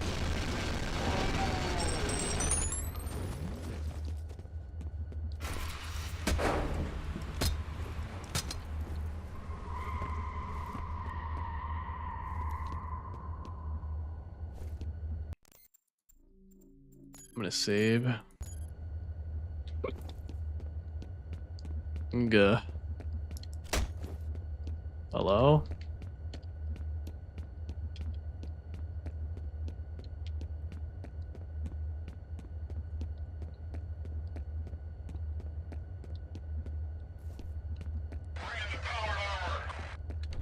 I'm gonna save. Nga. Hello?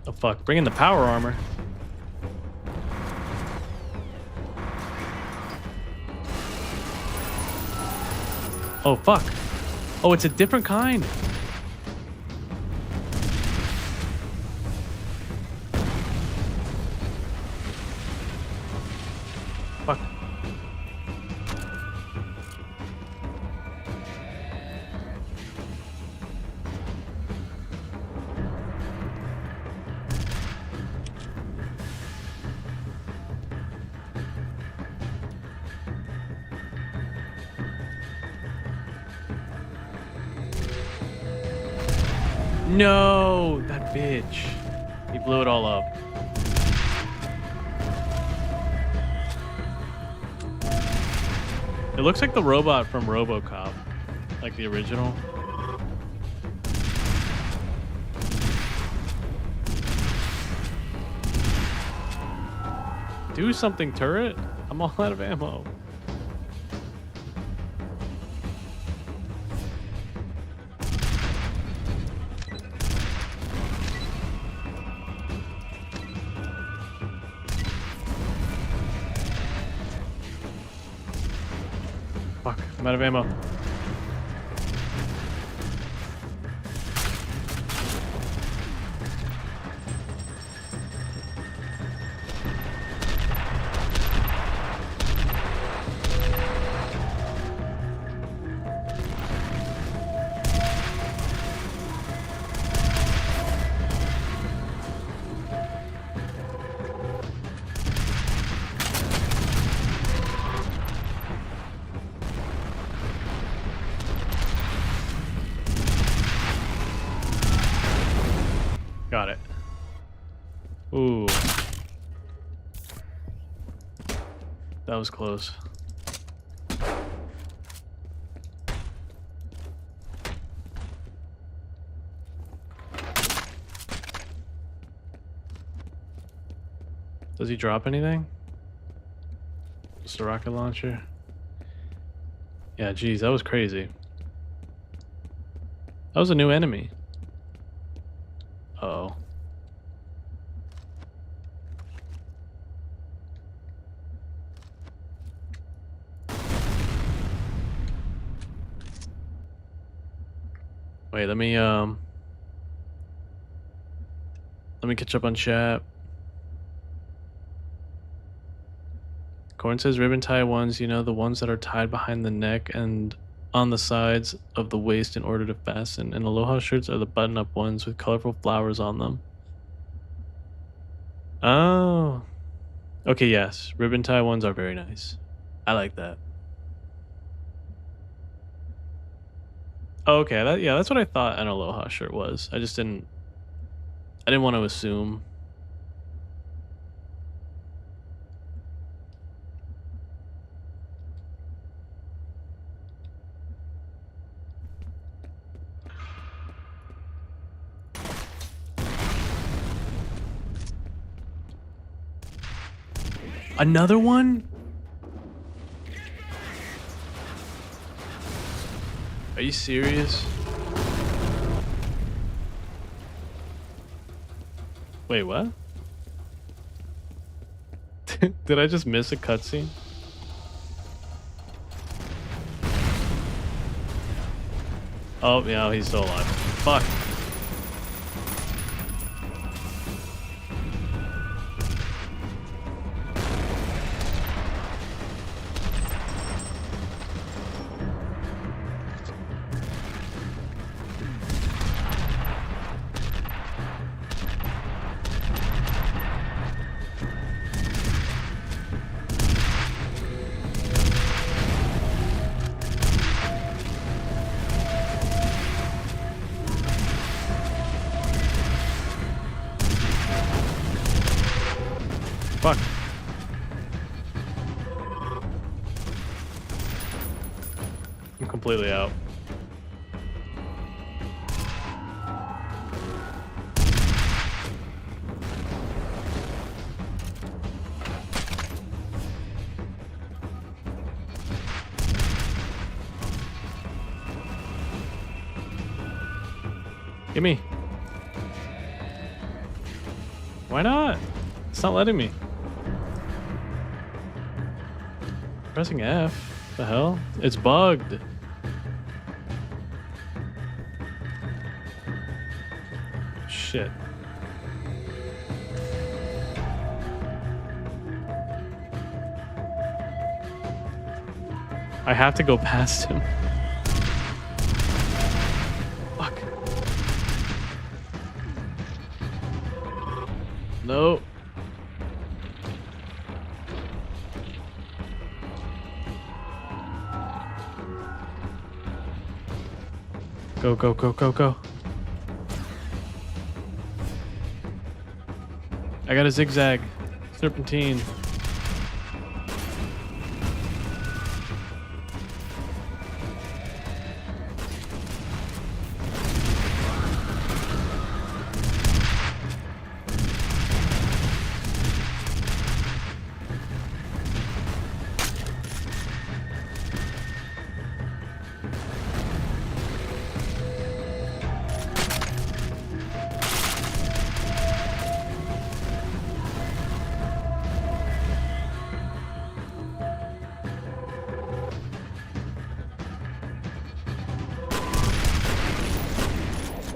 Oh fuck, bring in the power armor. Oh fuck. Oh, it's a different kind. No, that bitch. He blew it all up. It looks like the robot from RoboCop, like the original. Do something, turret. I'm all out of ammo. Fuck, I'm out of ammo. Got it. Ooh. That was close. Does he drop anything? Just a rocket launcher? Yeah, geez, that was crazy. That was a new enemy. Uh-oh. Wait, let me catch up on chat. Corn says ribbon tie ones, you know, the ones that are tied behind the neck and on the sides of the waist in order to fasten. And aloha shirts are the button-up ones with colorful flowers on them. Oh. Okay, yes. Ribbon tie ones are very nice. I like that. Okay, yeah, that's what I thought an aloha shirt was. I didn't want to assume. Another one? Are you serious? Wait, what? Did I just miss a cutscene? Oh, yeah, he's still alive. Fuck. Fuck. I'm completely out. Gimme. Why not? It's not letting me. Pressing F. The hell? It's bugged. Shit. I have to go past him. Fuck. No. Go, go, go, go, go. I got a zigzag serpentine.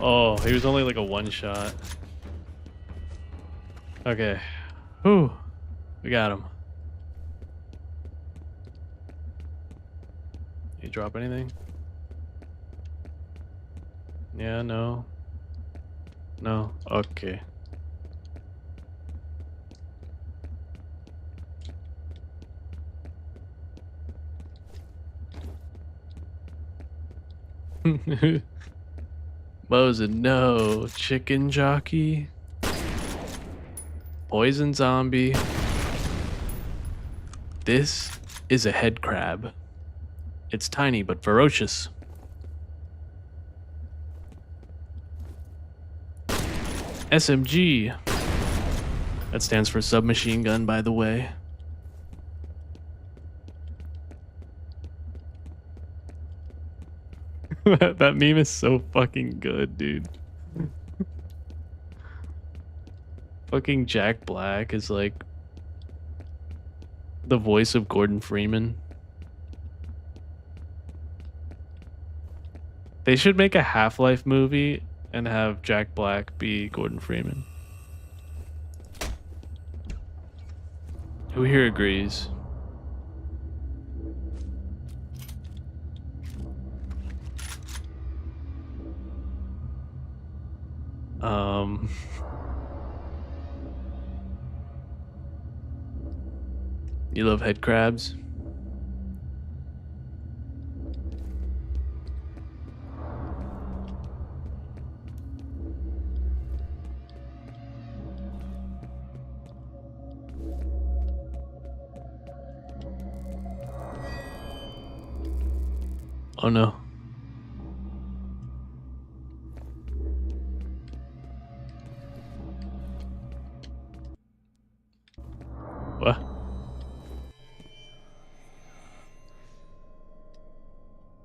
Oh, he was only like a one shot. Okay. Whew. We got him. You drop anything? Yeah, no. No. Okay. Mo's a no. Chicken jockey. Poison zombie. This is a head crab. It's tiny but ferocious. SMG. That stands for submachine gun, by the way. That meme is so fucking good, dude. Fucking Jack Black is like the voice of Gordon Freeman. They should make a Half-Life movie and have Jack Black be Gordon Freeman. Who here agrees? You love head crabs? Oh no. What?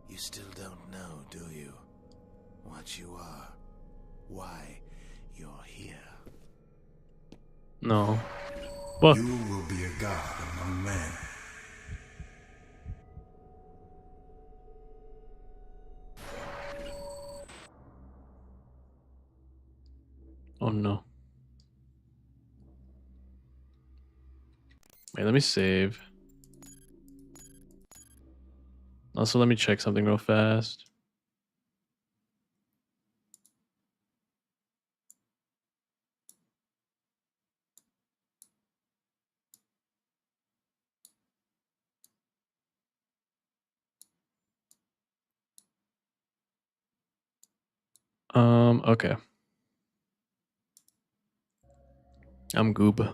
You still don't know, do you? What you are. Why you're here. No. What? You will be a god among men. Oh no. Wait, let me save. Also, let me check something real fast. Okay. I'm goob.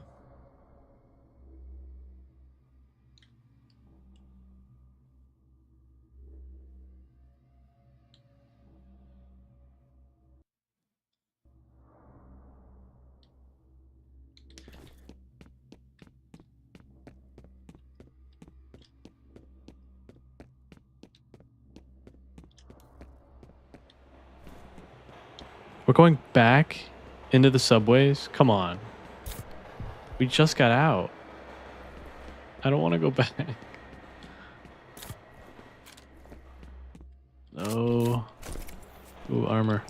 We're going back into the subways? Come on. We just got out. I don't want to go back. No. Ooh, armor.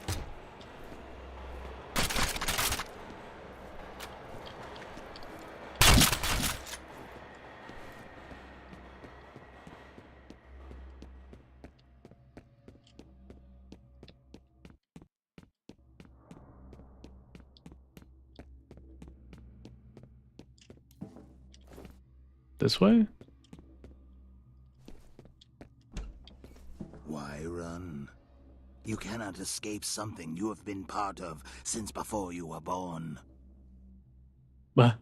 This way? Why run? You cannot escape something you have been part of since before you were born. But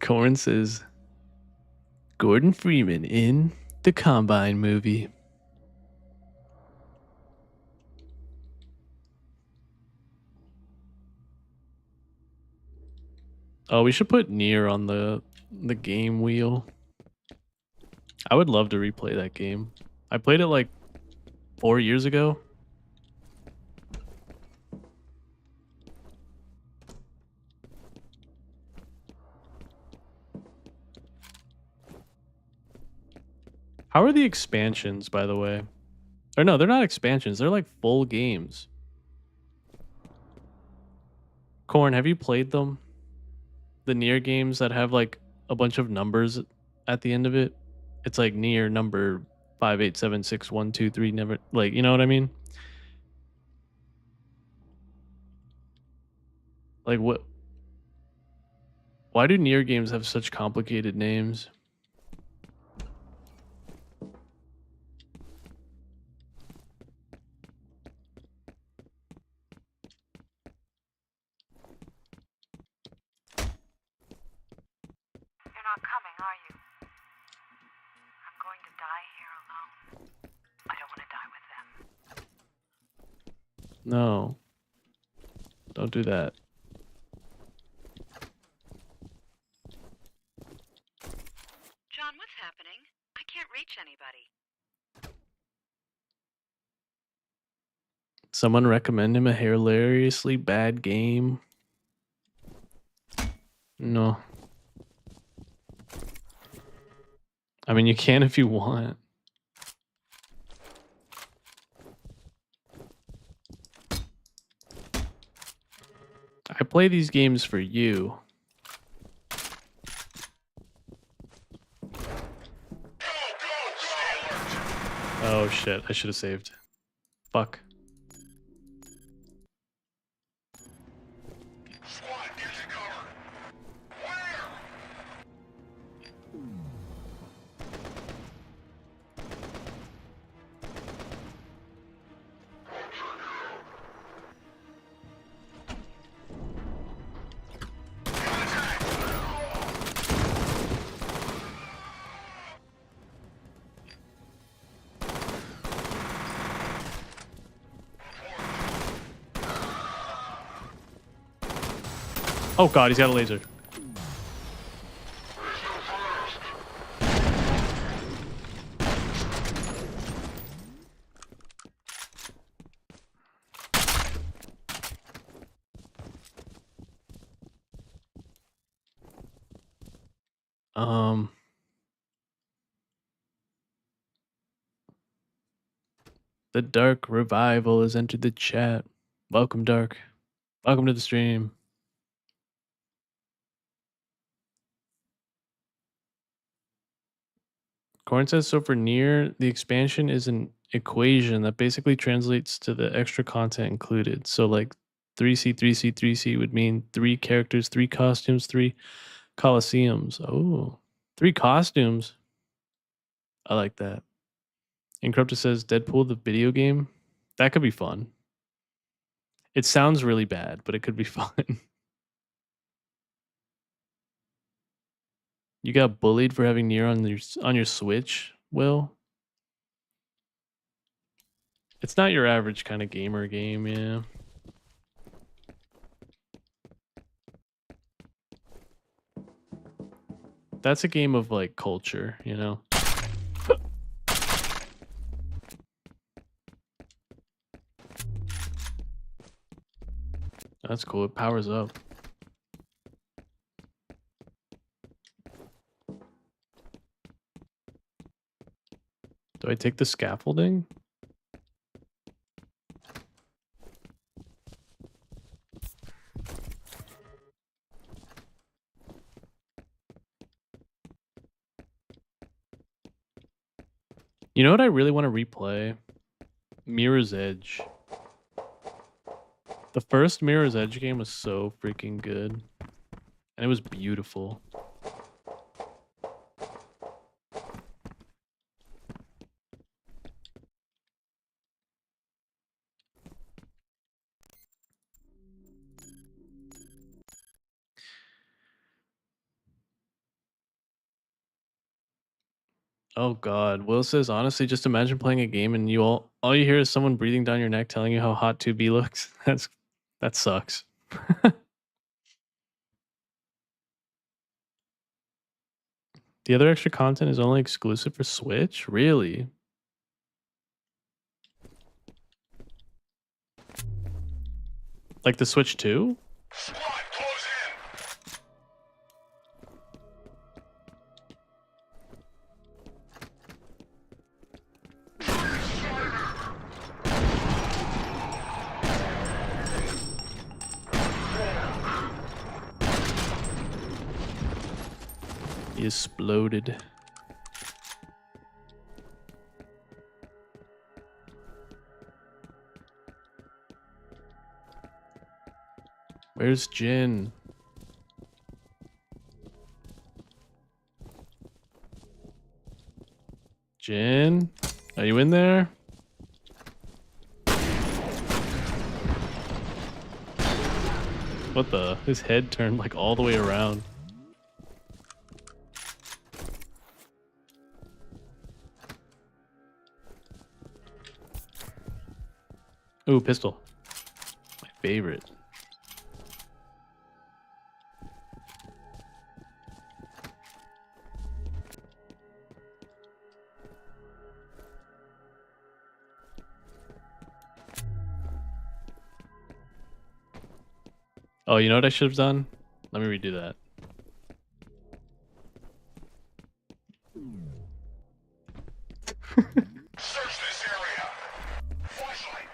Corn says Gordon Freeman in the Combine movie. Oh, we should put Nier on the game wheel. I would love to replay that game. I played it like 4 years ago. How are the expansions, by the way? Or no, they're not expansions. They're like full games. Corn, have you played them? The Nier games that have like a bunch of numbers at the end of it? It's like Nier number 5876123 never, like, you know what I mean? Like what, why do Nier games have such complicated names? You're not coming, are you? I'm going to die here alone. I don't want to die with them. No. Don't do that. John, what's happening? I can't reach anybody. Someone recommend him a hilariously bad game? No. I mean, you can if you want. I play these games for you. Oh shit, I should have saved. Fuck. Oh god, he's got a laser. The Dark Revival has entered the chat. Welcome, Dark. Welcome to the stream. Corn says, so for Nier, the expansion is an equation that basically translates to the extra content included. So like 3C, 3C, 3C would mean 3 characters, 3 costumes, 3 Colosseums. Oh, 3 costumes. I like that. Encrypted says Deadpool the video game. That could be fun. It sounds really bad, but it could be fun. You got bullied for having Nier on your Switch, Will? It's not your average kind of gamer game, yeah. That's a game of like culture, you know. That's cool. It powers up. Do I take the scaffolding? You know what I really want to replay? Mirror's Edge. The first Mirror's Edge game was so freaking good. And it was beautiful. Oh God. Will says, honestly, just imagine playing a game and all you hear is someone breathing down your neck telling you how hot 2B looks. That sucks. The other extra content is only exclusive for Switch? Really? Like the Switch 2? Squad, close He exploded. Where's Jin? Jin? Are you in there? What the? His head turned like all the way around. Ooh, pistol. My favorite. Oh, you know what I should have done? Let me redo that. Search this area. Flashlight.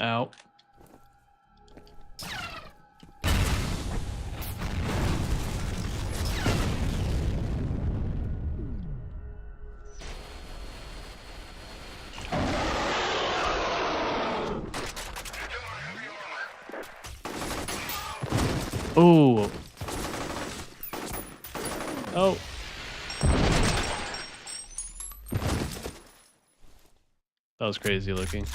Ow. Oh. Oh. That was crazy looking.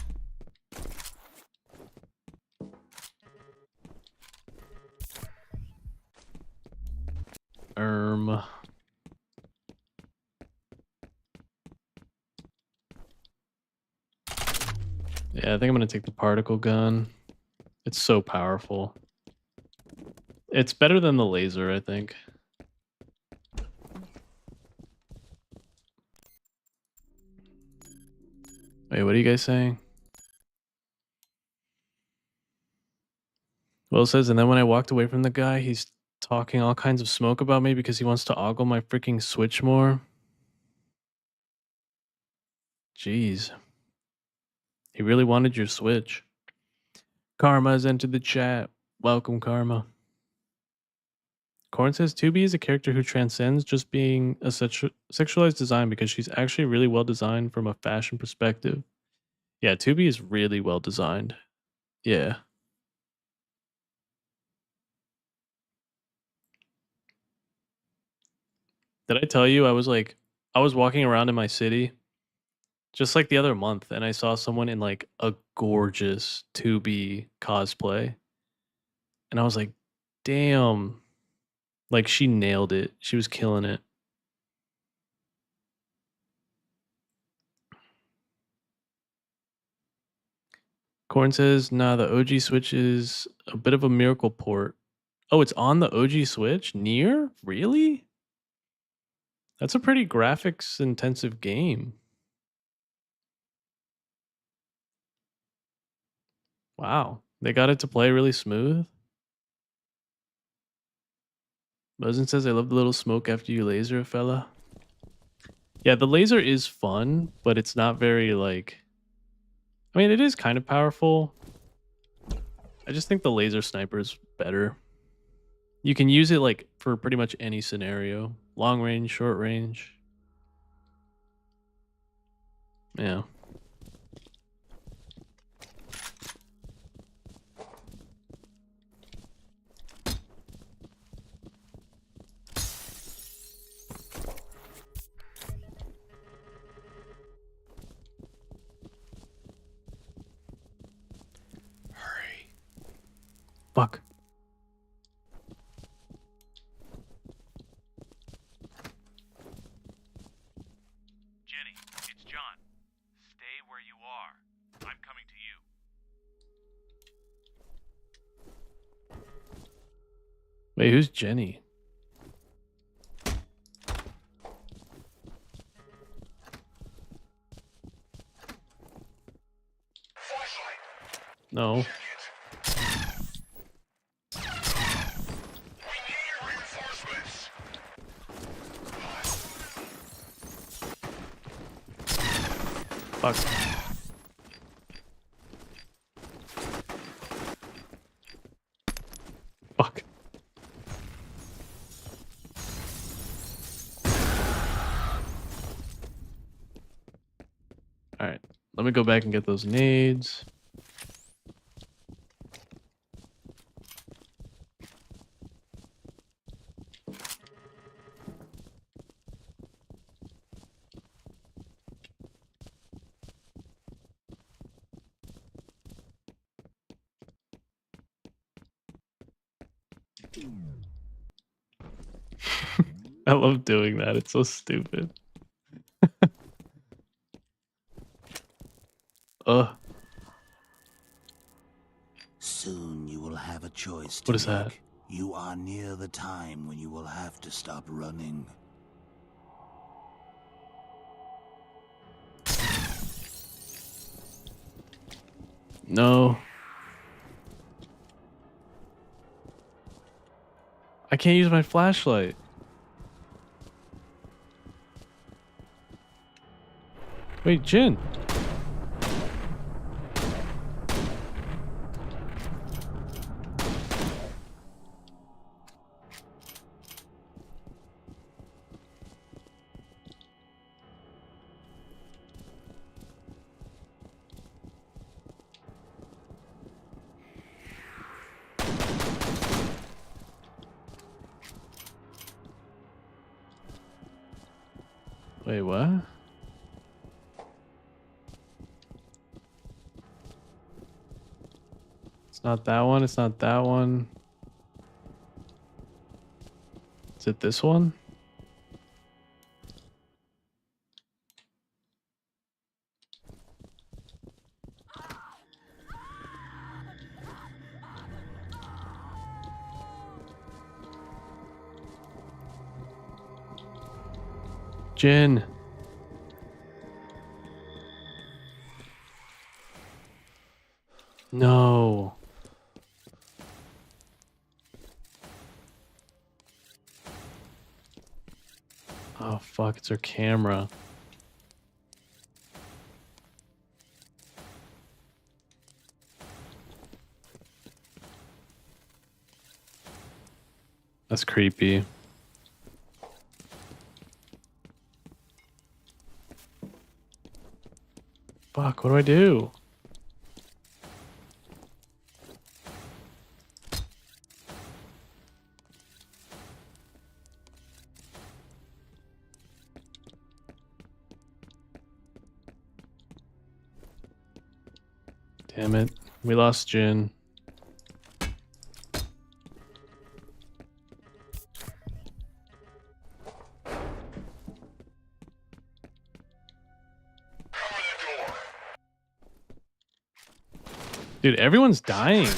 Yeah, I think I'm gonna take the particle gun. It's so powerful. It's better than the laser, I think. Wait, what are you guys saying? Will says, and then when I walked away from the guy, he's talking all kinds of smoke about me because he wants to ogle my freaking Switch more. Jeez. He really wanted your Switch. Karma has entered the chat. Welcome, Karma. Corn says 2B is a character who transcends just being a sexualized design because she's actually really well designed from a fashion perspective. Yeah, 2B is really well designed. Yeah. Did I tell you I was walking around in my city just like the other month and I saw someone in like a gorgeous 2B cosplay and I was like, "Damn." Like she nailed it. She was killing it. Corn says, "Nah, the OG Switch is a bit of a miracle port." Oh, it's on the OG Switch? Near? Really? That's a pretty graphics intensive game. Wow. They got it to play really smooth. Mosin says, I love the little smoke after you laser, fella. Yeah, the laser is fun, but it's not very like... I mean, it is kind of powerful. I just think the laser sniper is better. You can use it like for pretty much any scenario. Long range, short range. Yeah. Fuck. Jenny, it's John. Stay where you are. I'm coming to you. Wait, who's Jenny? No. Fuck. Fuck. Alright. Let me go back and get those nades. I love doing that. It's so stupid. Ugh. Soon you will have a choice to What is make. that? You are near the time when you will have to stop running. No. I can't use my flashlight. Wait, Jin. Wait, what? It's not that one. It's not that one. Is it this one? Jin. No. Oh, fuck. It's her camera. That's creepy. Fuck, what do I do? Damn it. We lost Jin. Dude, everyone's dying.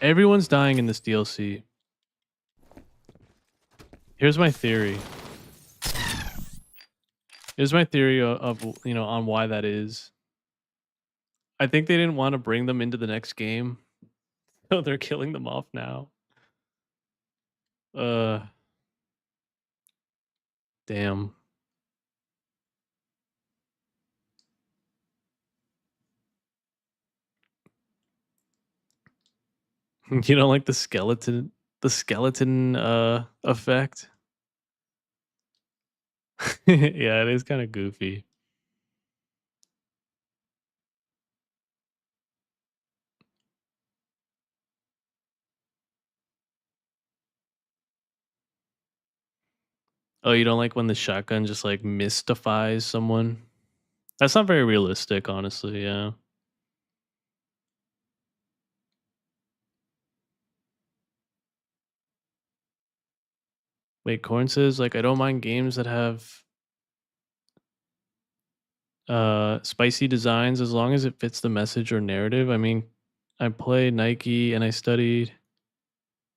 Everyone's dying in this DLC. Here's my theory. Here's my theory of you know, on why that is. I think they didn't want to bring them into the next game. So they're killing them off now. Damn. You don't like the skeleton effect? Yeah, it is kind of goofy. Oh, you don't like when the shotgun just like mystifies someone? That's not very realistic, honestly. Yeah. Wait, Corn says like I don't mind games that have spicy designs as long as it fits the message or narrative. I mean, I play Nike and I studied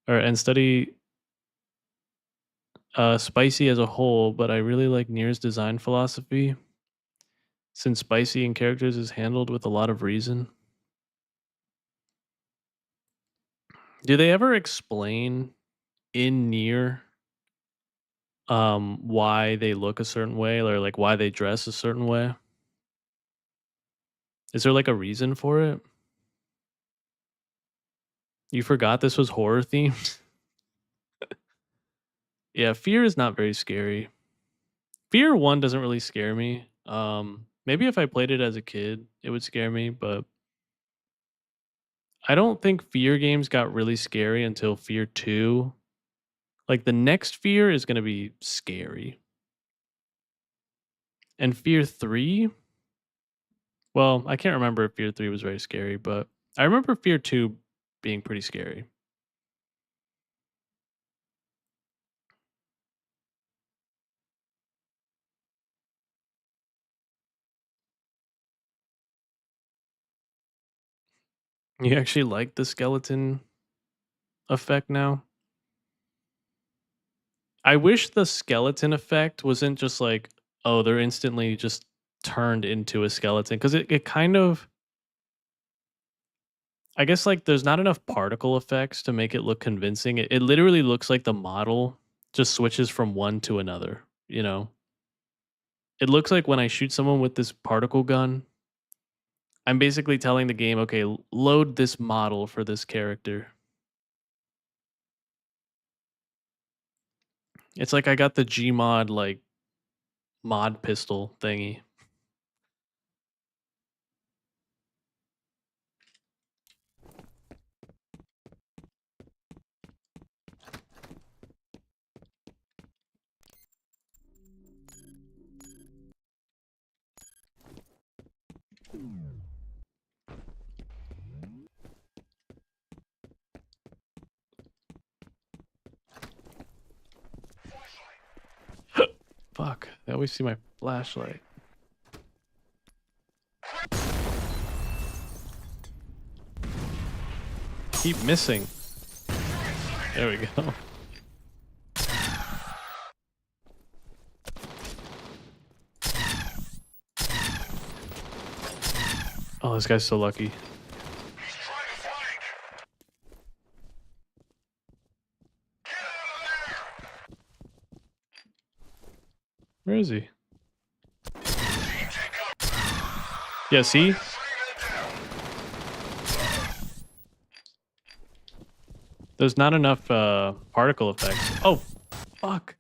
and study spicy as a whole, but I really like Nier's design philosophy since spicy in characters is handled with a lot of reason. Do they ever explain in Nier why they look a certain way or like why they dress a certain way? Is there like a reason for it? You forgot this was horror themed? Yeah, fear is not very scary. Fear 1 doesn't really scare me. Maybe if I played it as a kid, it would scare me, but I don't think Fear games got really scary until Fear 2. Like the next Fear is going to be scary. And Fear 3, well, I can't remember if Fear 3 was very scary, but I remember Fear 2 being pretty scary. You actually like the skeleton effect now? I wish the skeleton effect wasn't just like, oh, they're instantly just turned into a skeleton because it kind of, I guess, like there's not enough particle effects to make it look convincing. It literally looks like the model just switches from one to another, you know? It looks like when I shoot someone with this particle gun, I'm basically telling the game, okay, load this model for this character. It's like I got the Gmod like mod pistol thingy. Fuck, I always see my flashlight. Keep missing. There we go. Oh, this guy's so lucky. Where is he? Yeah, see? There's not enough particle effects. Oh, fuck.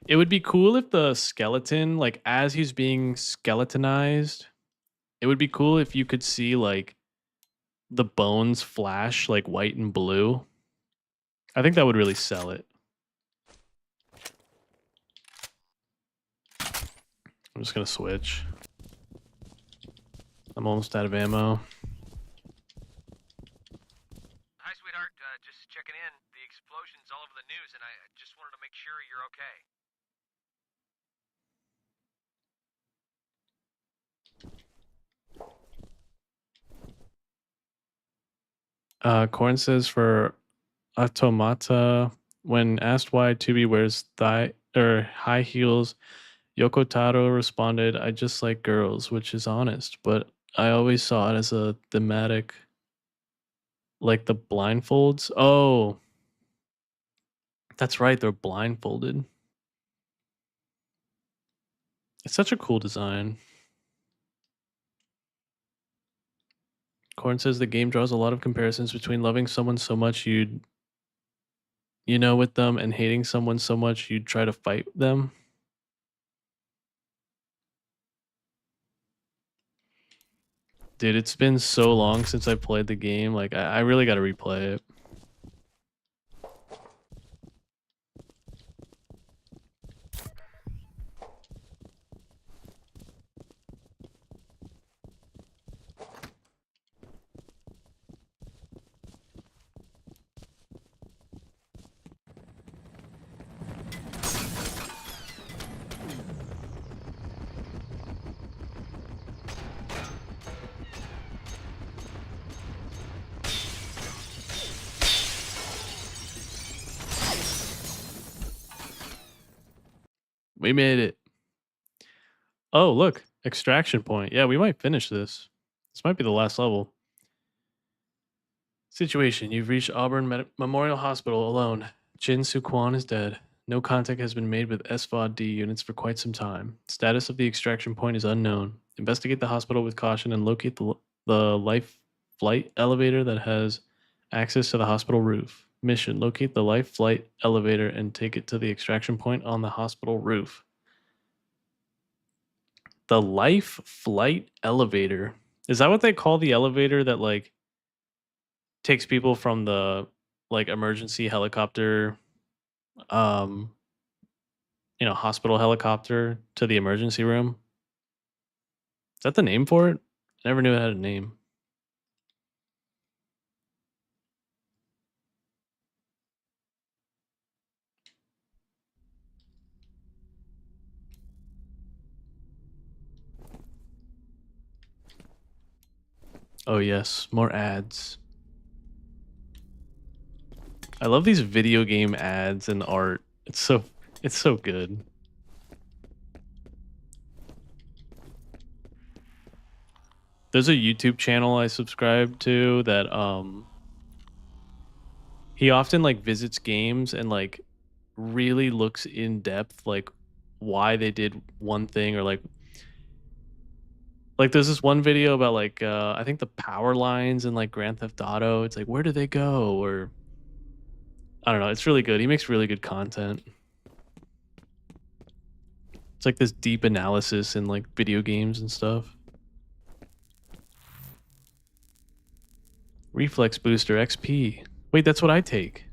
It would be cool if the skeleton, like as he's being skeletonized, it would be cool if you could see like the bones flash like white and blue. I think that would really sell it. I'm just gonna switch. I'm almost out of ammo. Hi, sweetheart. Just checking in. The explosion's all over the news, and I just wanted to make sure you're okay. Corn says for Automata, when asked why Tubi wears thigh or high heels, Yoko Taro responded, I just like girls, which is honest, but I always saw it as a thematic, like the blindfolds. Oh, that's right, they're blindfolded. It's such a cool design. Corn says the game draws a lot of comparisons between loving someone so much you know with them and hating someone so much you'd try to fight them. Dude, it's been so long since I played the game. Like I really got to replay it. We made it. Oh, look. Extraction point. Yeah, we might finish this. This might be the last level. Situation. You've reached Auburn Memorial Hospital alone. Jin Soo Kwon is dead. No contact has been made with S.V.A.R units for quite some time. Status of the extraction point is unknown. Investigate the hospital with caution and locate the life flight elevator that has access to the hospital roof. Mission. Locate the life flight elevator and take it to the extraction point on the hospital roof. The life flight elevator. Is that what they call the elevator that like takes people from the like emergency helicopter um hospital helicopter to the emergency room? Is that the name for it? I never knew it had a name. Oh yes, more ads. I love these video game ads and art. It's so good. There's a YouTube channel I subscribe to that he often like visits games and like really looks in depth like why they did one thing or like there's this one video about like I think the power lines in like Grand Theft Auto. It's like where do they go? Or I don't know. It's really good. He makes really good content. It's like this deep analysis in like video games and stuff. Reflex booster XP. Wait, that's what I take.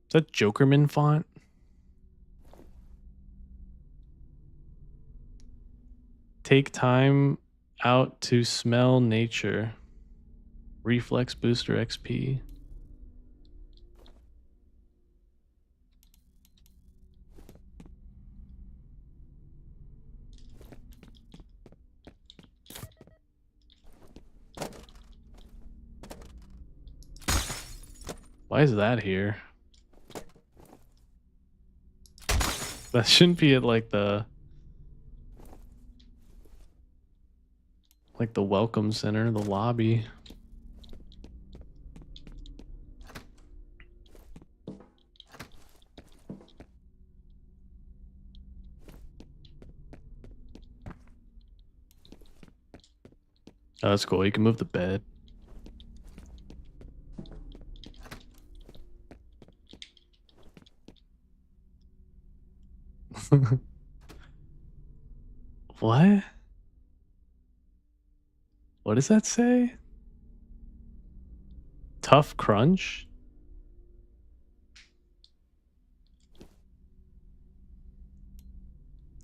Is that Jokerman font? Take time out to smell nature. Reflex booster XP. Why is that here? That shouldn't be at like the welcome center, the lobby. Oh, that's cool. You can move the bed. What? What does that say? Tough crunch?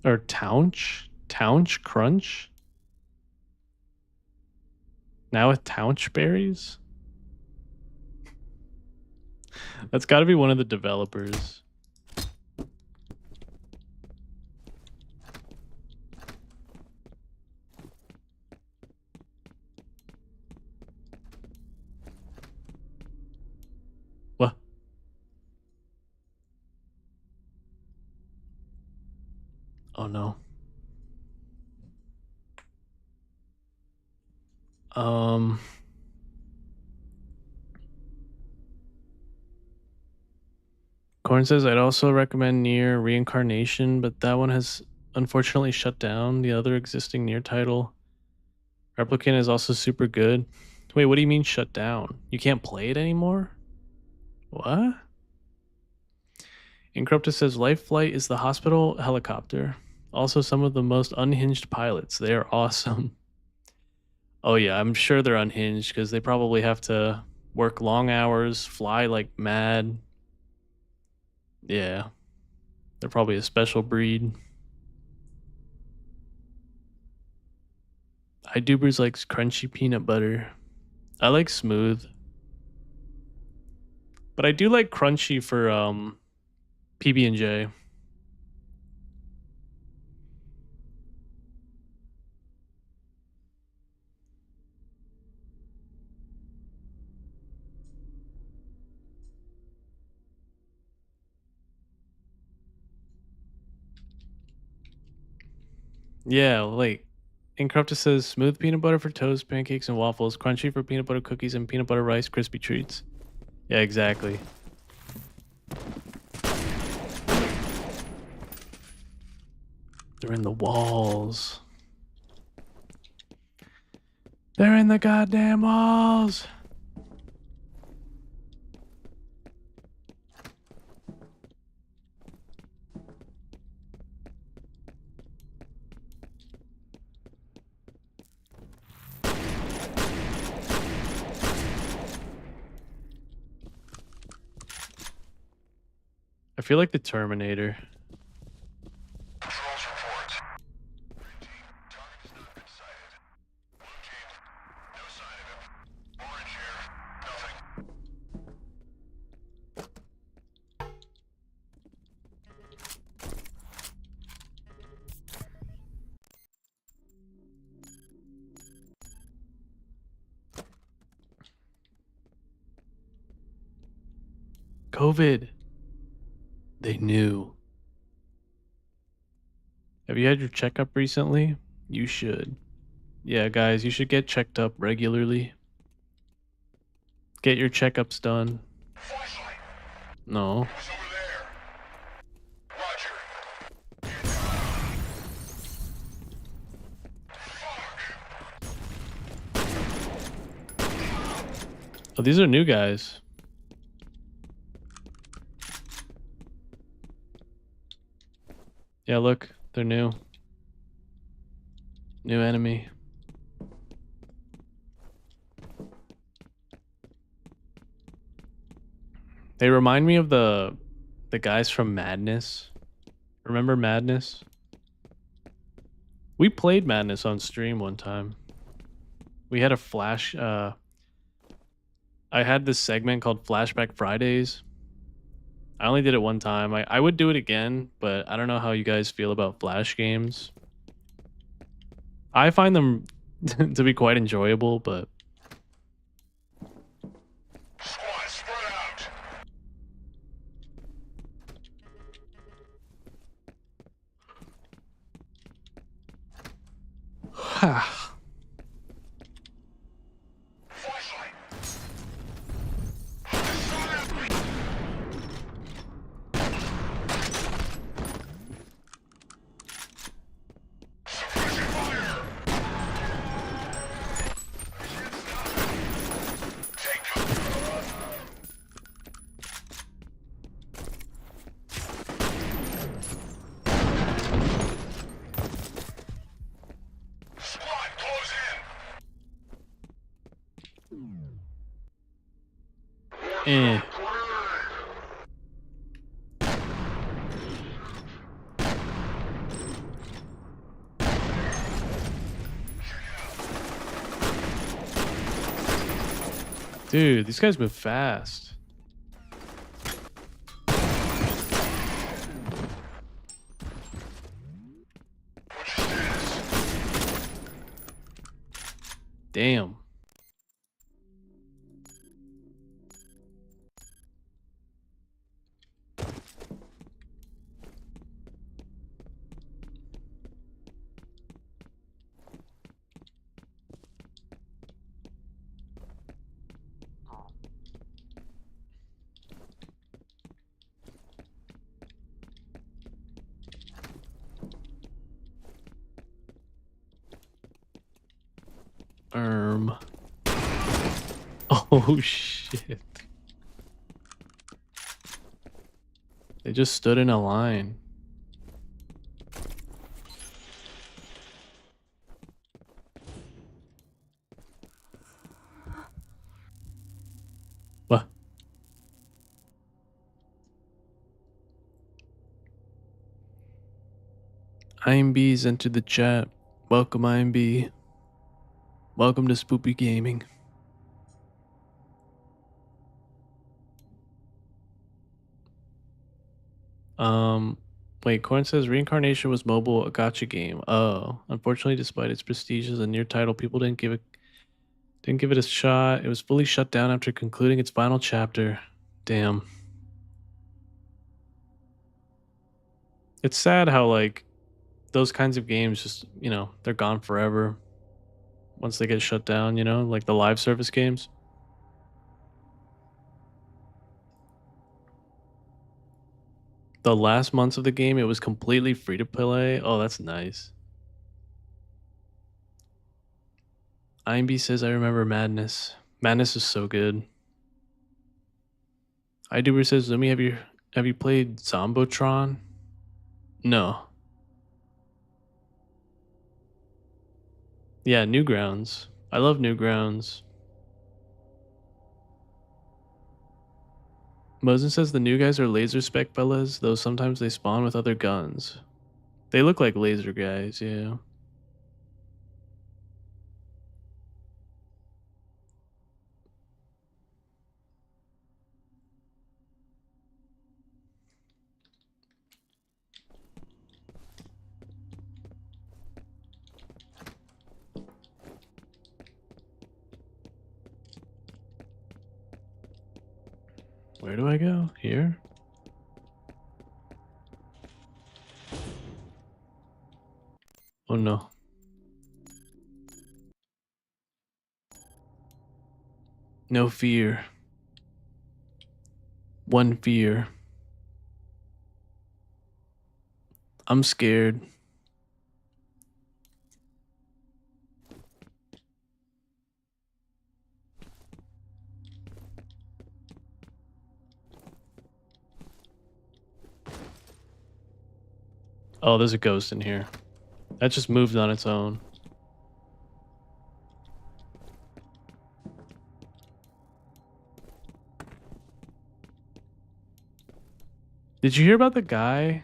Or Townch? Townch crunch? Now with Townch berries? That's got to be one of the developers. What? Oh no. Um Corn says I'd also recommend Near Reincarnation, but that one has unfortunately shut down. The other existing Near title, Replicant, is also super good. Wait, what do you mean shut down? You can't play it anymore? What? Encryptus says Life Flight is the hospital helicopter. Also some of the most unhinged pilots. They are awesome. Oh yeah, I'm sure they're unhinged because they probably have to work long hours, fly like mad. Yeah. They're probably a special breed. iDubers likes crunchy peanut butter. I like smooth. But I do like crunchy for PB&J. Yeah, like Incorrupted says smooth peanut butter for toast, pancakes, and waffles, crunchy for peanut butter cookies and peanut butter rice crispy treats. Yeah, exactly. They're in the walls. They're in the goddamn walls. I feel like the Terminator. Controls report. Red team, target has not been sighted. Located. No sign of him. Orange here. Nothing. COVID. They knew. Have you had your checkup recently? You should. Yeah, guys, you should get checked up regularly. Get your checkups done. Flashlight. No. It was over there. Roger. Oh, these are new guys. Yeah, look, they're new. New enemy. They remind me of the guys from Madness. Remember Madness? We played Madness on stream one time. We had a flash I had this segment called Flashback Fridays. I only did it one time. I would do it again, but I don't know how you guys feel about flash games. I find them to be quite enjoyable, but Squad, spread out. Flashlight. Suppression fire. Take cover. Squad, close in. eh. Dude, these guys move fast. What's your status? Damn. Oh shit. They just stood in a line. What? IMB's entered the chat. Welcome, IMB. Welcome to Spoopy Gaming. Wait, Corn says Reincarnation was mobile, a gotcha game. Oh, unfortunately, despite its prestige as a near title, people didn't give it a shot. It was fully shut down after concluding its final chapter. Damn. It's sad how like those kinds of games just, they're gone forever once they get shut down, like the live service games. The last months of the game, it was completely free to play. Oh, that's nice. IMB says, I remember Madness. Madness is so good. iDuber says, Lumi, have you played Zombotron? No. Yeah, Newgrounds. I love Newgrounds. Mosin says the new guys are laser spec fellas, though sometimes they spawn with other guns. They look like laser guys, yeah. Where do I go? Here? Oh no. No fear. One fear. I'm scared. Oh, there's a ghost in here. That just moved on its own. Did you hear about the guy?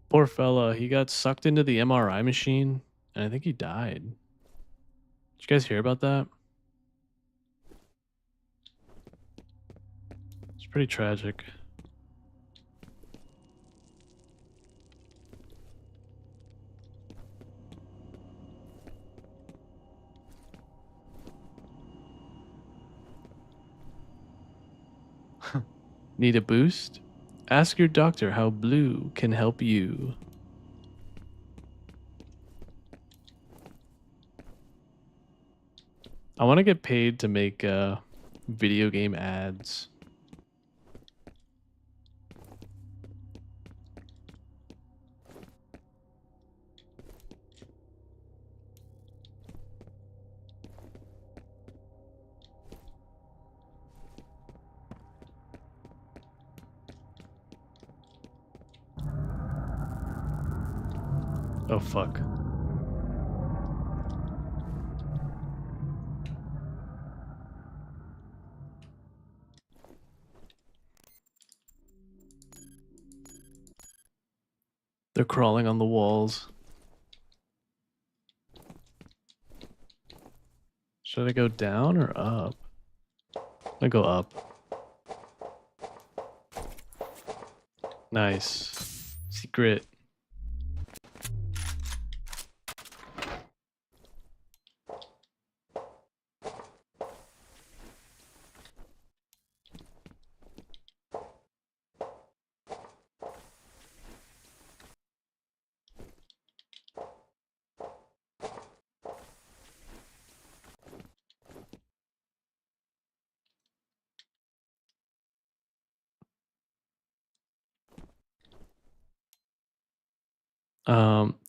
Poor fella, he got sucked into the MRI machine, and I think he died. Did you guys hear about that? It's pretty tragic. Need a boost? Ask your doctor how blue can help you. I want to get paid to make video game ads. Oh fuck. They're crawling on the walls. Should I go down or up? I go up. Nice. Secret.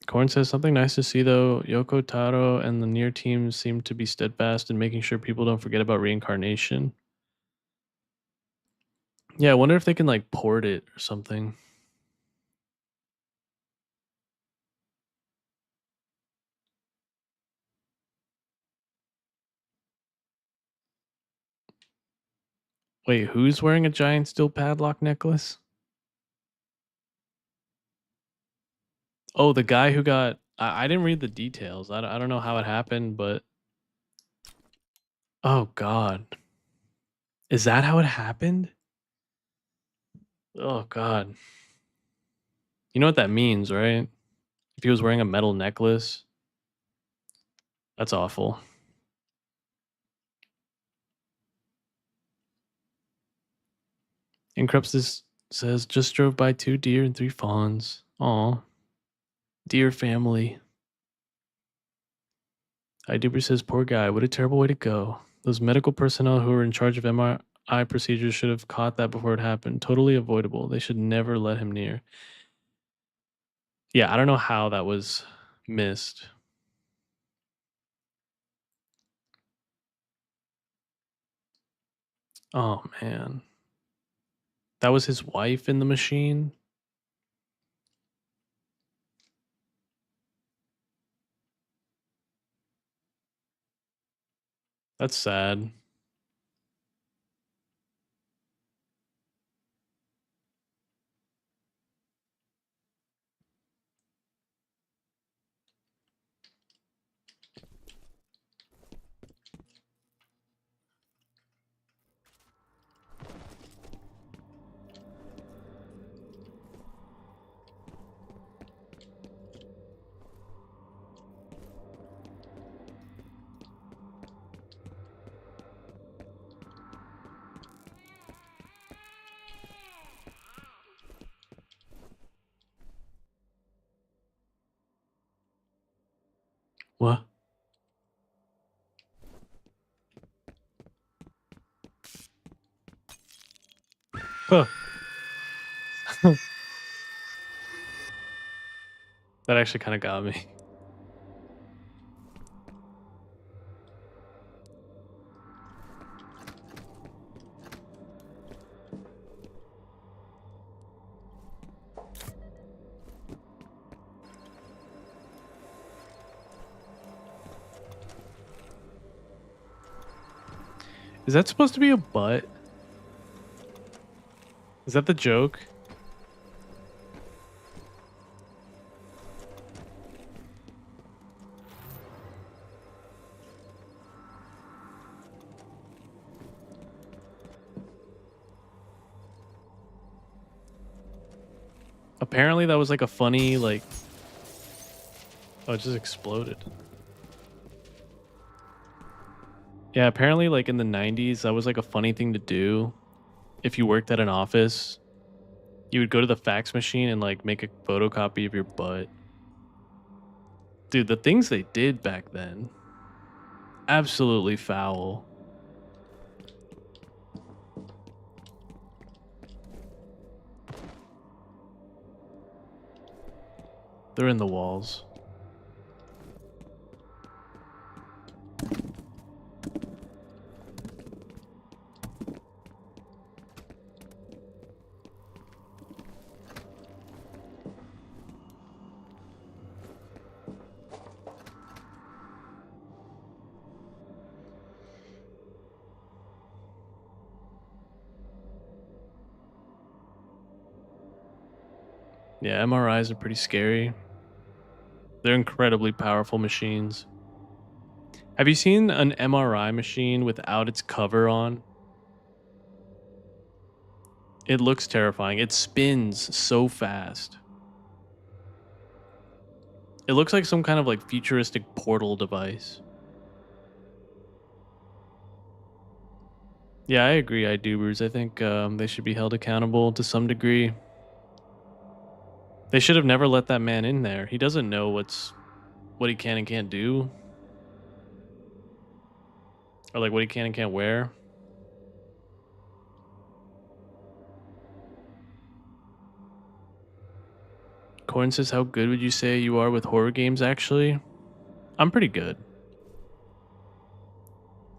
Corn says something nice to see though. Yoko Taro and the near team seem to be steadfast in making sure people don't forget about reincarnation. Yeah, I wonder if they can like port it or something. Wait, who's wearing a giant steel padlock necklace? Oh, the guy who got. I didn't read the details. I don't know how it happened, but. Oh, God. Is that how it happened? Oh, God. You know what that means, right? If he was wearing a metal necklace, that's awful. Incruptus says, just drove by 2 deer and 3 fawns. Aw. Dear family. iDuper says, poor guy, what a terrible way to go. Those medical personnel who were in charge of MRI procedures should have caught that before it happened. Totally avoidable. They should never let him near. Yeah, I don't know how that was missed. Oh, man. That was his wife in the machine? That's sad. What? Huh. That actually kind of got me. Is that supposed to be a butt? Is that the joke? Apparently that was like a funny, like... Oh, it just exploded. Yeah, apparently like in the 90s, that was like a funny thing to do. If you worked at an office, you would go to the fax machine and like make a photocopy of your butt. Dude, the things they did back then. Absolutely foul. They're in the walls. Yeah, MRIs are pretty scary. They're incredibly powerful machines. Have you seen an MRI machine without its cover on? It looks terrifying. It spins so fast. It looks like some kind of like futuristic portal device. Yeah, I agree, iDubers. I think they should be held accountable to some degree. They should have never let that man in there. He doesn't know what he can and can't do. Or like what he can and can't wear. Corn says, how good would you say you are with horror games actually? I'm pretty good.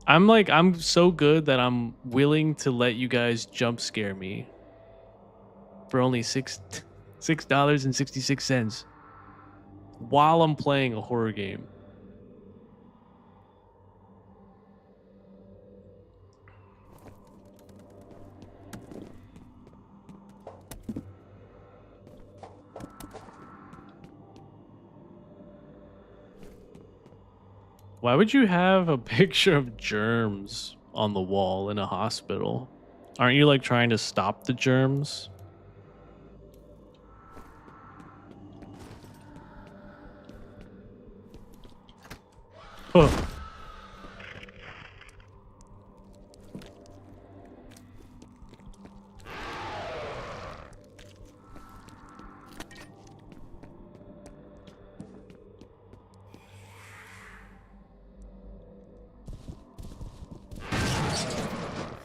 I'm so good that I'm willing to let you guys jump scare me for only $6.66 while I'm playing a horror game. Why would you have a picture of germs on the wall in a hospital? Aren't you like trying to stop the germs? Huh.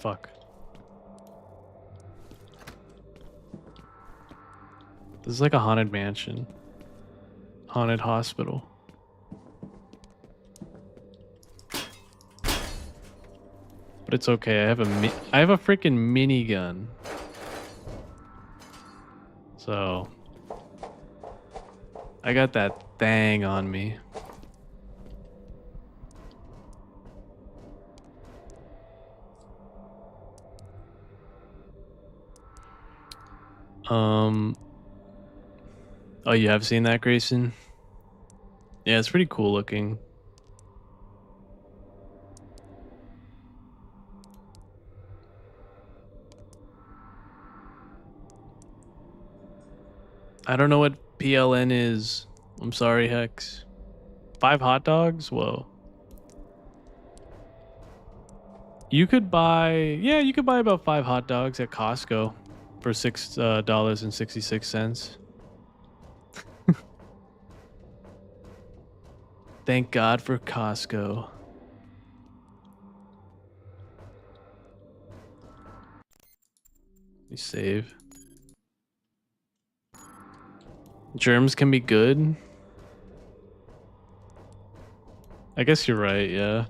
fuck. This is like a haunted mansion. Haunted hospital. But it's okay. I have a freaking minigun. So I got that thing on me. Oh, you have seen that, Grayson? Yeah, it's pretty cool looking. I don't know what PLN is. I'm sorry, Hex. 5 hot dogs? Whoa. You could buy about 5 hot dogs at Costco for $6.66. Thank God for Costco. Let me save. Germs can be good. I guess you're right, yeah.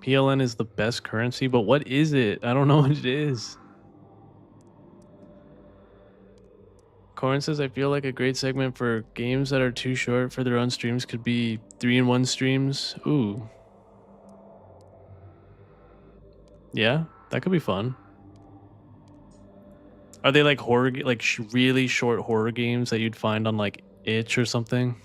PLN is the best currency, but what is it? I don't know what it is. Corin says, I feel like a great segment for games that are too short for their own streams could be 3-in-1 streams. Ooh. Yeah, that could be fun. Are they like horror, like really short horror games that you'd find on like Itch or something?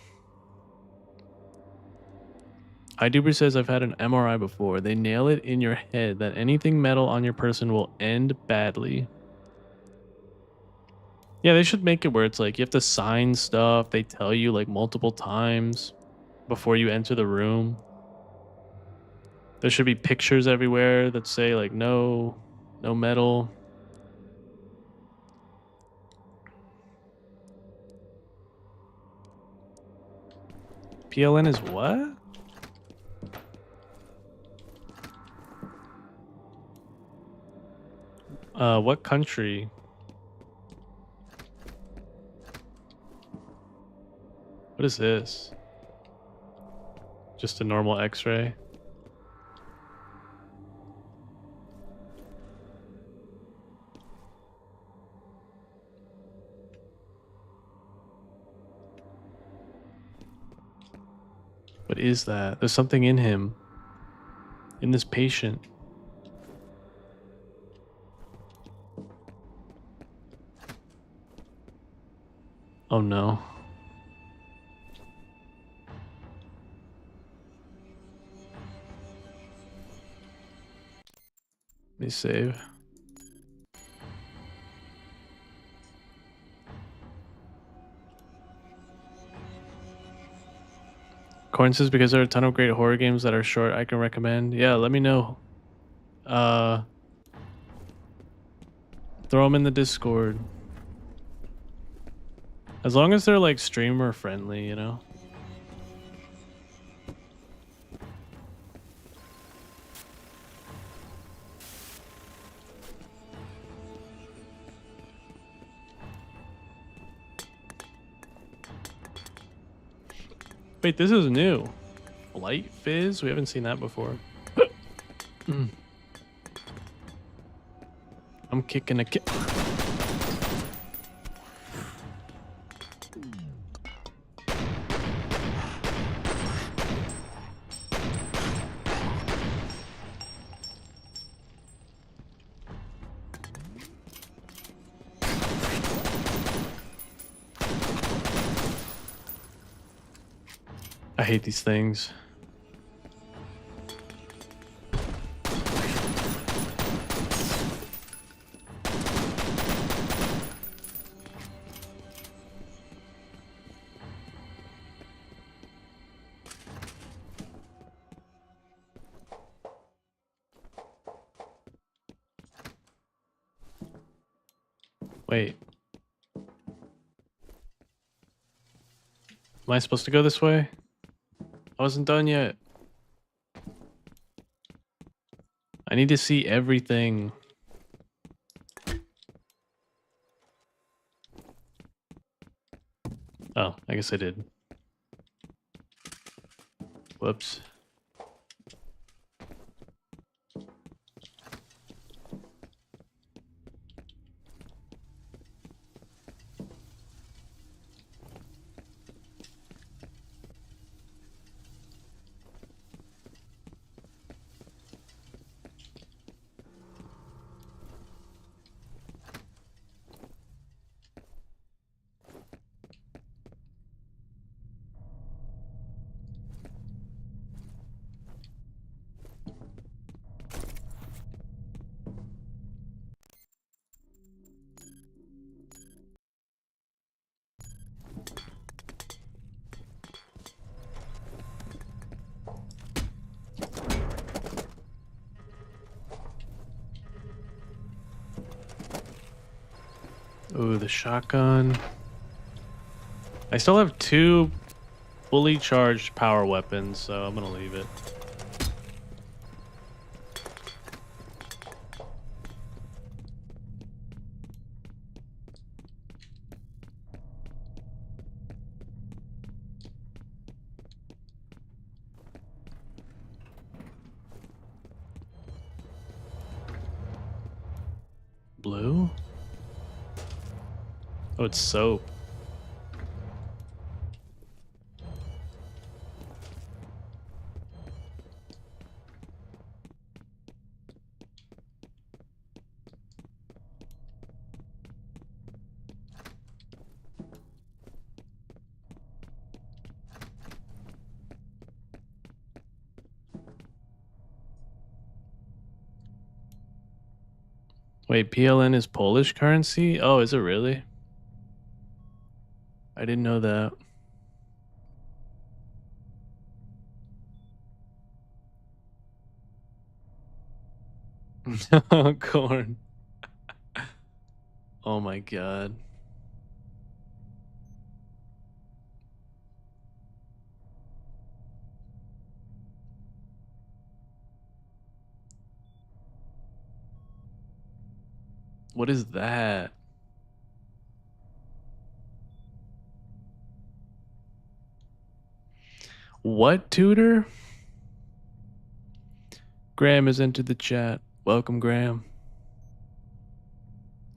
iDuber says, I've had an MRI before. They nail it in your head that anything metal on your person will end badly. Yeah, they should make it where it's like you have to sign stuff. They tell you like multiple times before you enter the room. There should be pictures everywhere that say like no metal. PLN is what? What country? What is this? Just a normal X-ray? What is that? There's something in him. In this patient. Oh no. Let me save. Corn says, because there are a ton of great horror games that are short, I can recommend. Yeah, let me know. Throw them in the Discord. As long as they're like streamer friendly, you know? Wait, this is new. Light fizz? We haven't seen that before. I'm kicking a kick. I hate these things. Wait. Am I supposed to go this way? I wasn't done yet. I need to see everything. Oh, I guess I did. Whoops. Ooh, the shotgun. I still have 2 fully charged power weapons, so I'm gonna leave it. Blue? Oh, it's soap. Wait, PLN is Polish currency? Oh, is it really? I didn't know that. Corn. Oh my god. What is that? What tutor? Graham has entered the chat. Welcome, Graham.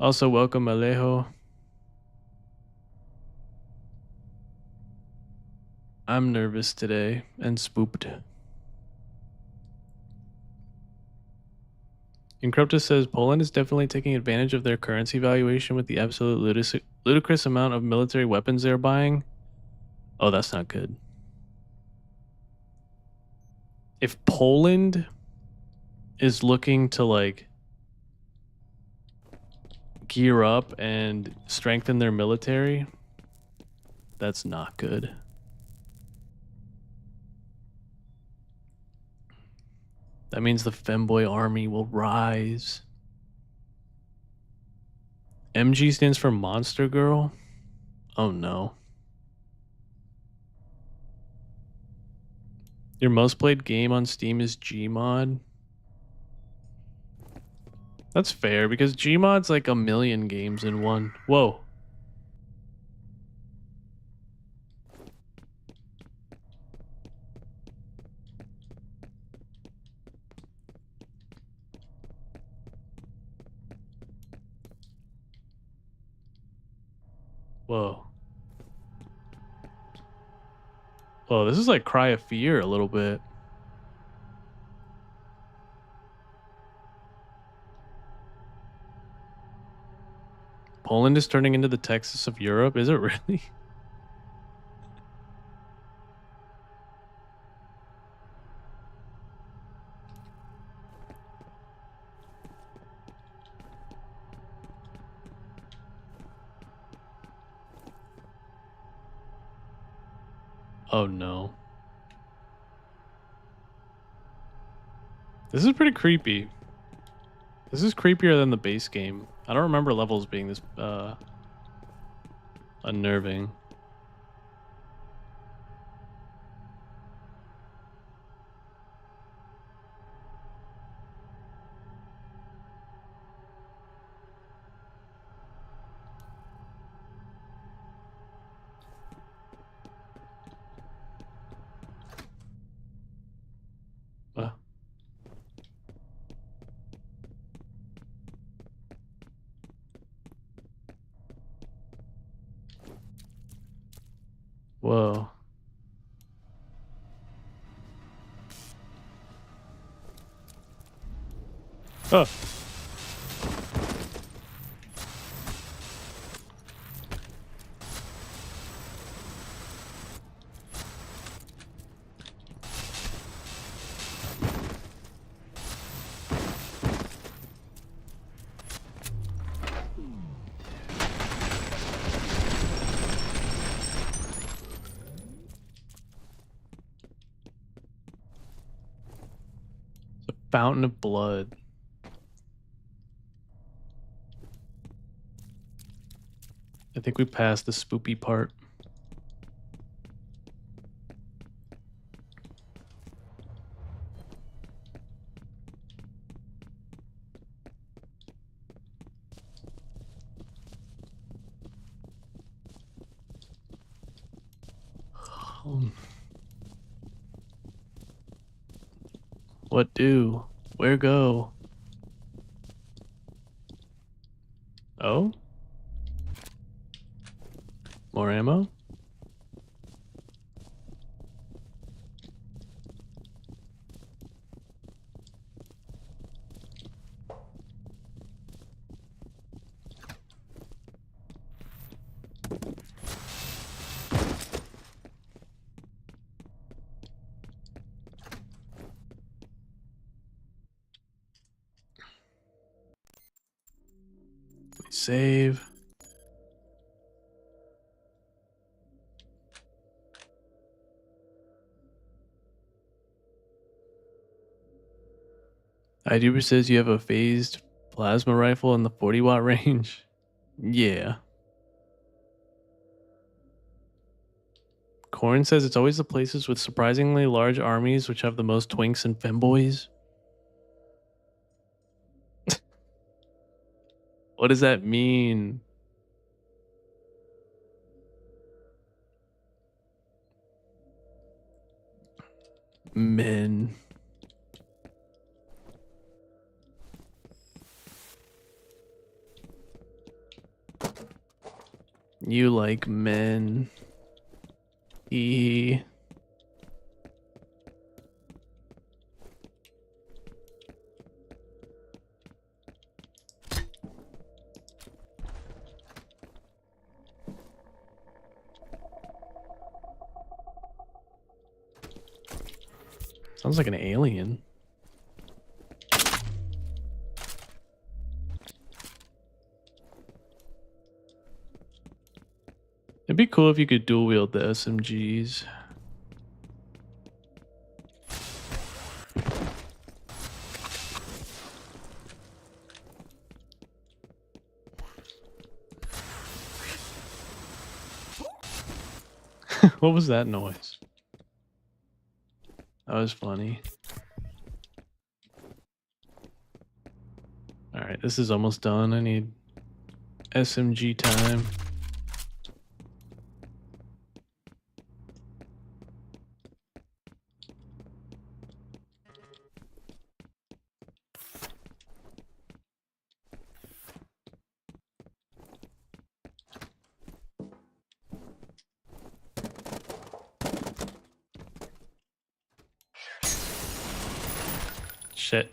Also, welcome, Alejo. I'm nervous today and spooked. Encryptus says Poland is definitely taking advantage of their currency valuation with the absolute ludicrous amount of military weapons they're buying. Oh, that's not good. If Poland is looking to like gear up and strengthen their military, that's not good. That means the femboy army will rise. MG stands for Monster Girl? Oh no. Your most played game on Steam is Gmod? That's fair because Gmod's like a million games in one. Whoa. Whoa. Whoa, this is like Cry of Fear a little bit. Poland is turning into the Texas of Europe? Is it really? Oh no. This is pretty creepy. This is creepier than the base game. I don't remember levels being this unnerving. Uh, whoa. Oh. It's a fountain of blood. I think we passed the spoopy part. What do? Where go? Oh? More ammo? Save. IDuber says you have a phased plasma rifle in the 40-watt range. Yeah. Corn says it's always the places with surprisingly large armies which have the most twinks and femboys. What does that mean? Men. You like men. E. Sounds like an alien. It'd be cool if you could dual wield the SMGs. What was that noise? That was funny. Alright, this is almost done. I need SMG time. Shit.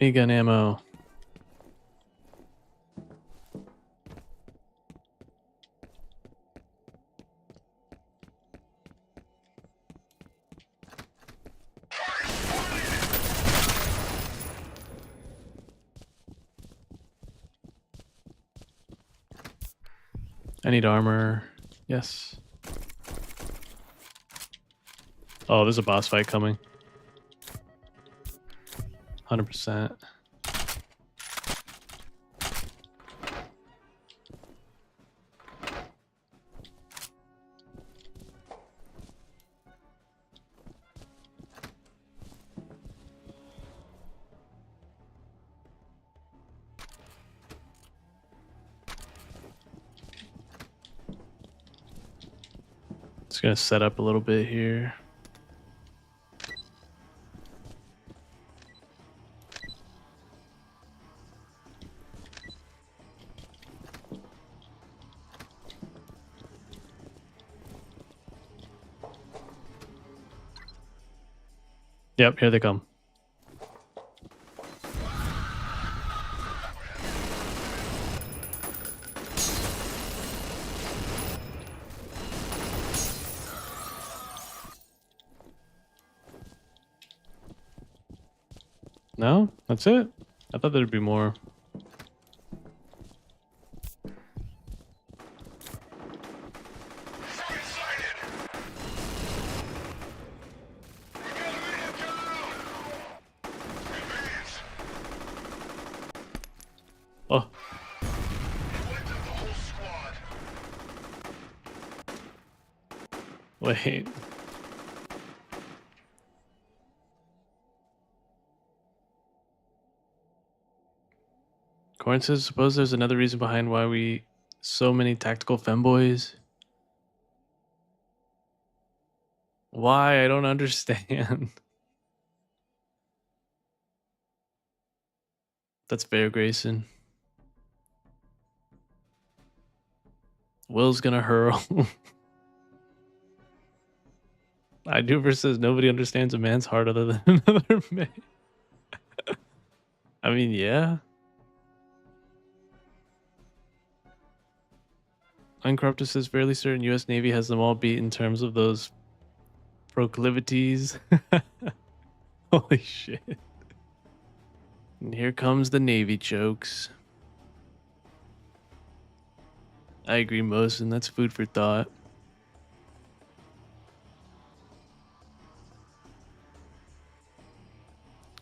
Minigun ammo. I need armor. Yes. Oh, there's a boss fight coming. 100%. Just gonna set up a little bit here. Yep, here they come. No? That's it? I thought there'd be more. Oh. Wait. Corn says, suppose there's another reason behind why we so many tactical femboys. Why? I don't understand. That's fair, Grayson. Will's gonna hurl. I do versus nobody understands a man's heart other than another man. I mean, yeah. Uncorrupted says fairly certain US Navy has them all beat in terms of those proclivities. Holy shit. And here comes the Navy jokes. I agree, Mosin. That's food for thought.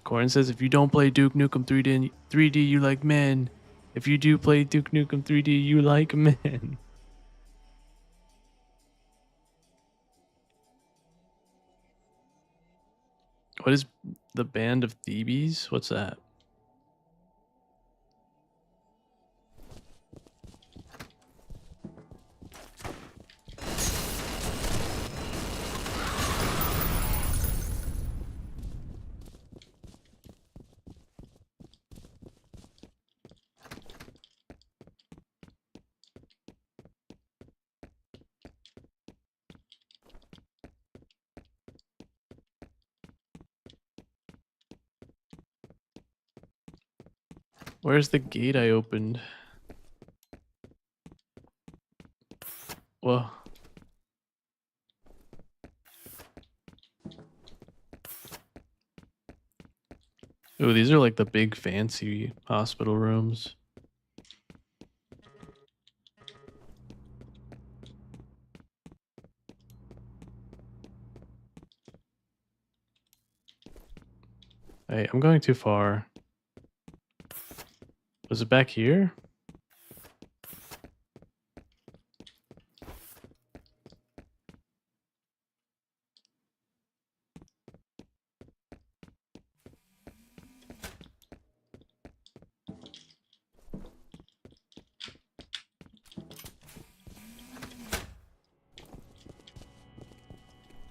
Corn says, if you don't play Duke Nukem 3D, you like men. If you do play Duke Nukem 3D, you like men. What is the Band of Thebes? What's that? Where's the gate I opened? Whoa. Ooh, these are like the big fancy hospital rooms. Hey, I'm going too far. Was it back here?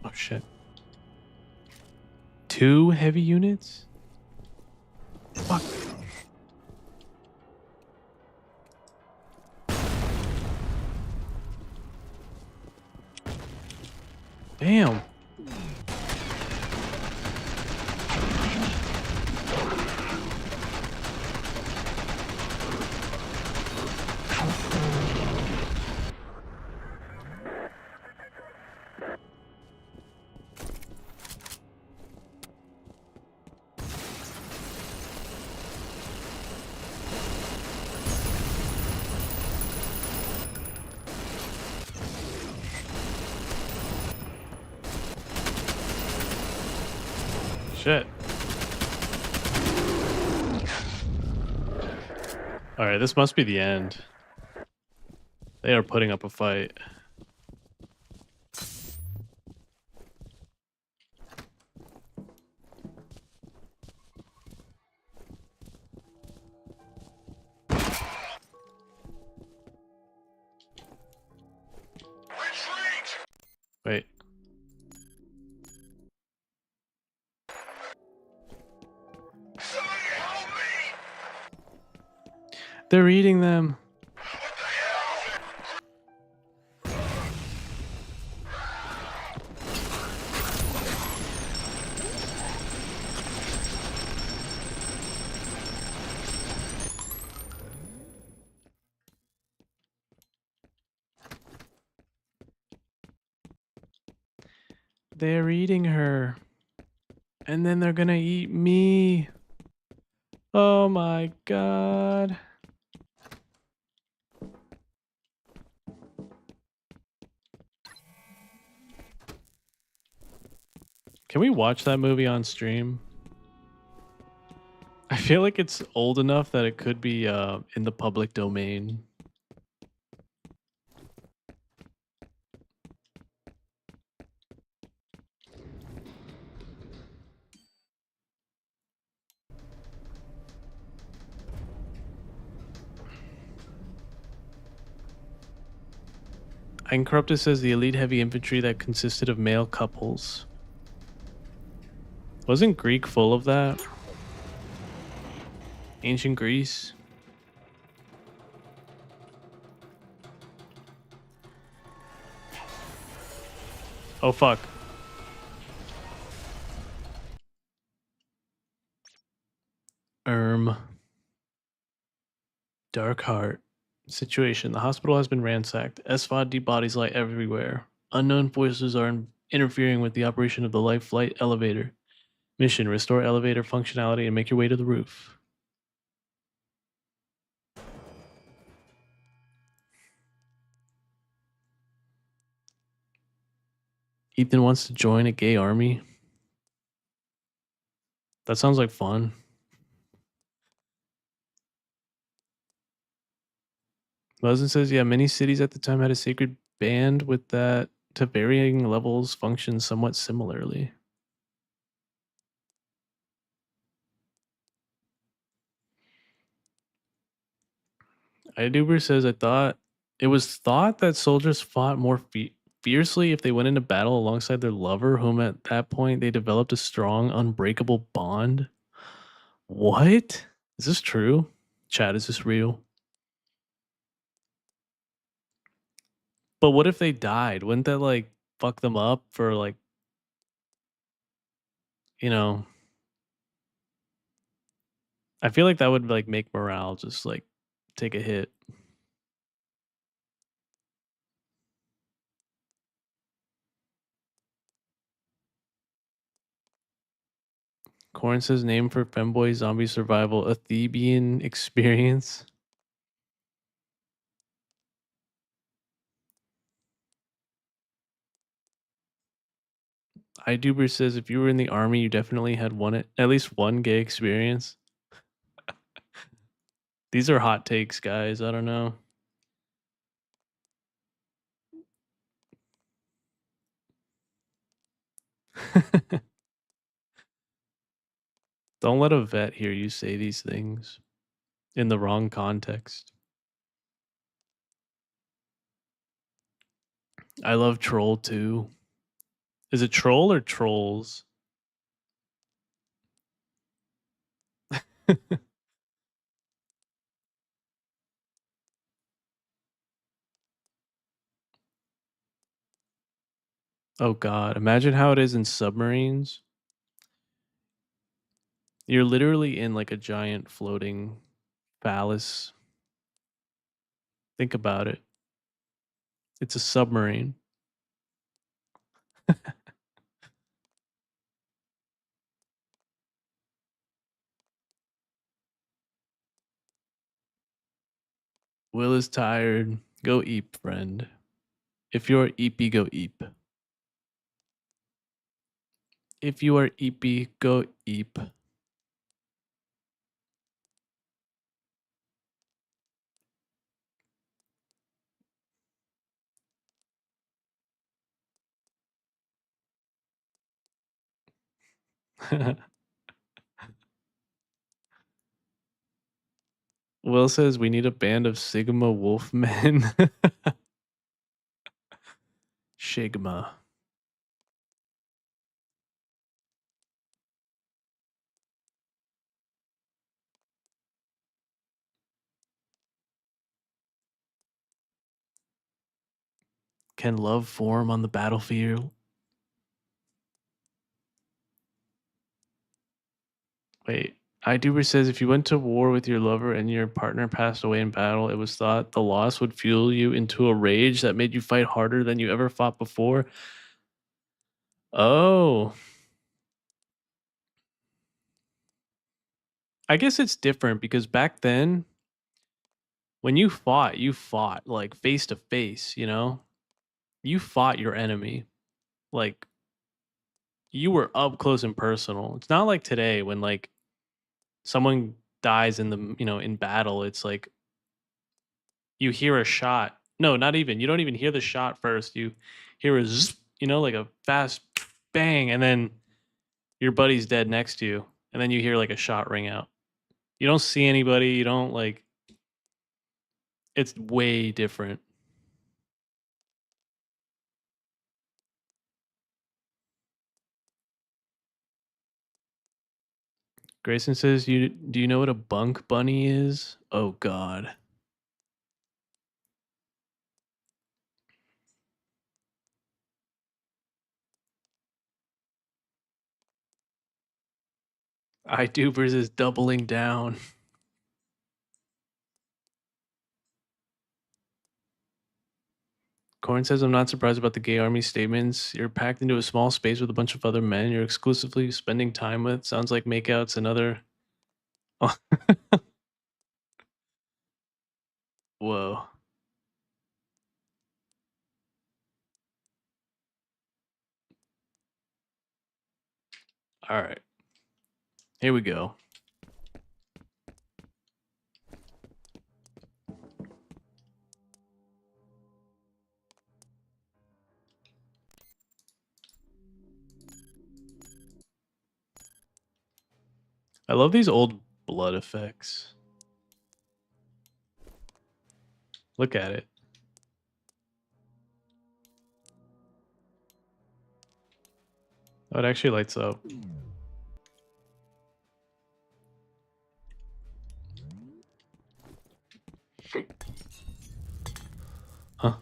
Oh shit. 2 heavy units? Fuck. Damn. Shit. Alright, this must be the end. They are putting up a fight. Retreat! Wait. Somebody help me! They're eating them. What the hell? They're eating her. And then they're gonna eat me. Oh my god. Can we watch that movie on stream? I feel like it's old enough that it could be in the public domain. Uncorrupted says the elite heavy infantry that consisted of male couples. Wasn't Greek full of that? Ancient Greece? Oh fuck. Dark Heart. Situation. The hospital has been ransacked. S.F.A.R bodies lie everywhere. Unknown forces are interfering with the operation of the life flight elevator. Mission: restore elevator functionality and make your way to the roof. Ethan wants to join a gay army. That sounds like fun. Leslie says, yeah, many cities at the time had a sacred band with that to varying levels function somewhat similarly. Iduber says, it was thought that soldiers fought more fiercely if they went into battle alongside their lover, whom at that point they developed a strong, unbreakable bond. What? Is this true? Chat, is this real? But what if they died? Wouldn't that like fuck them up for like, you know? I feel like that would like make morale just like take a hit. Corn says name for femboy zombie survival, a Theban experience. iDuber says if you were in the army, you definitely had at least one gay experience. These are hot takes, guys. I don't know. Don't let a vet hear you say these things in the wrong context. I love Troll 2. Is it Troll or Trolls? Oh god, imagine how it is in submarines. You're literally in like a giant floating phallus. Think about it. It's a submarine. Will is tired. Go eep, friend. If you're eepy, go eep. If you are eepy, go eep. Will says we need a band of Sigma Wolfmen. Shigma. Can love form on the battlefield? Wait. iDuber says if you went to war with your lover and your partner passed away in battle, it was thought the loss would fuel you into a rage that made you fight harder than you ever fought before. Oh. I guess it's different because back then, when you fought like face to face, you know? You fought your enemy. Like you were up close and personal. It's not like today when like someone dies in the, in battle, it's like you hear a shot. No, not even. You don't even hear the shot first. You hear a zzz, like a fast bang, and then your buddy's dead next to you, and then you hear like a shot ring out. You don't see anybody. You don't like. It's way different. Grayson says, "You do you know what a bunk bunny is?" Oh God. iTubers is doubling down. Corn says, I'm not surprised about the gay army statements. You're packed into a small space with a bunch of other men you're exclusively spending time with. Sounds like makeouts and other. Oh. Whoa. All right. Here we go. I love these old blood effects. Look at it. Oh, it actually lights up. Huh.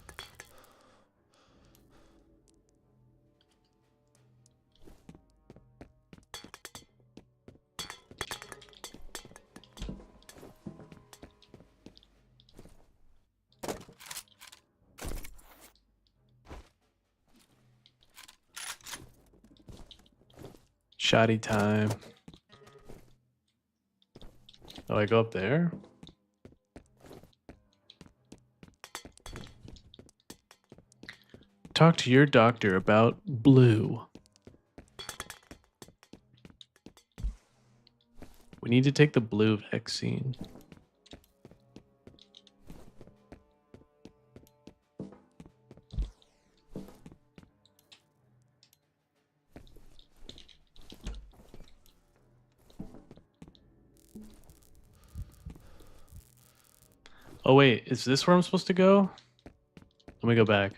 Shoddy time. Oh, I go up there? Talk to your doctor about blue. We need to take the blue vaccine. Oh, wait. Is this where I'm supposed to go? Let me go back.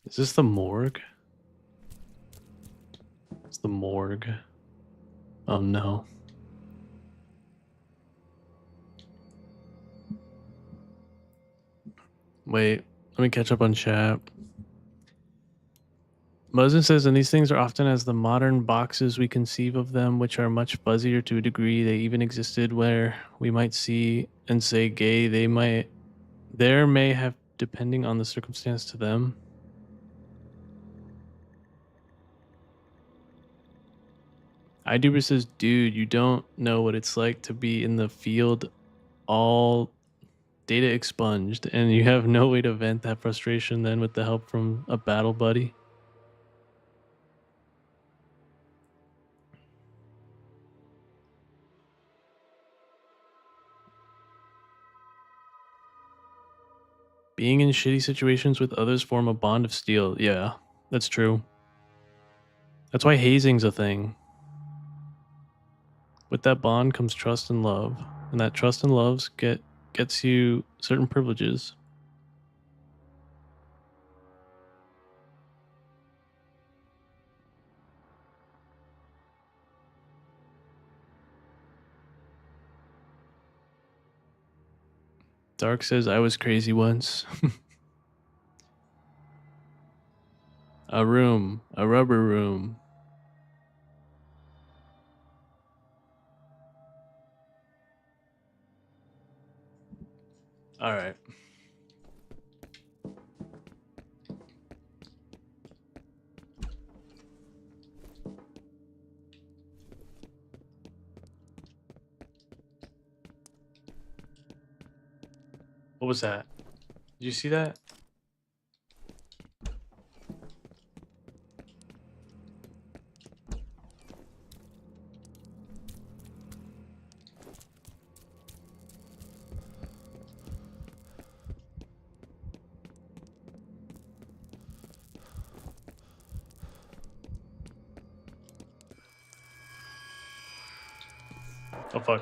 Is this the morgue? It's the morgue. Oh no. Wait, let me catch up on chat. Moses says, and these things are often as the modern boxes we conceive of them, which are much fuzzier to a degree. They even existed where we might see and say gay. There may have, depending on the circumstance to them. iDuber says, dude, you don't know what it's like to be in the field, all data expunged, and you have no way to vent that frustration then with the help from a battle buddy. Being in shitty situations with others form a bond of steel. Yeah, that's true. That's why hazing's a thing. With that bond comes trust and love, and that trust and love gets you certain privileges. Dark says, I was crazy once. A rubber room. All right. What was that? Did you see that? Oh fuck.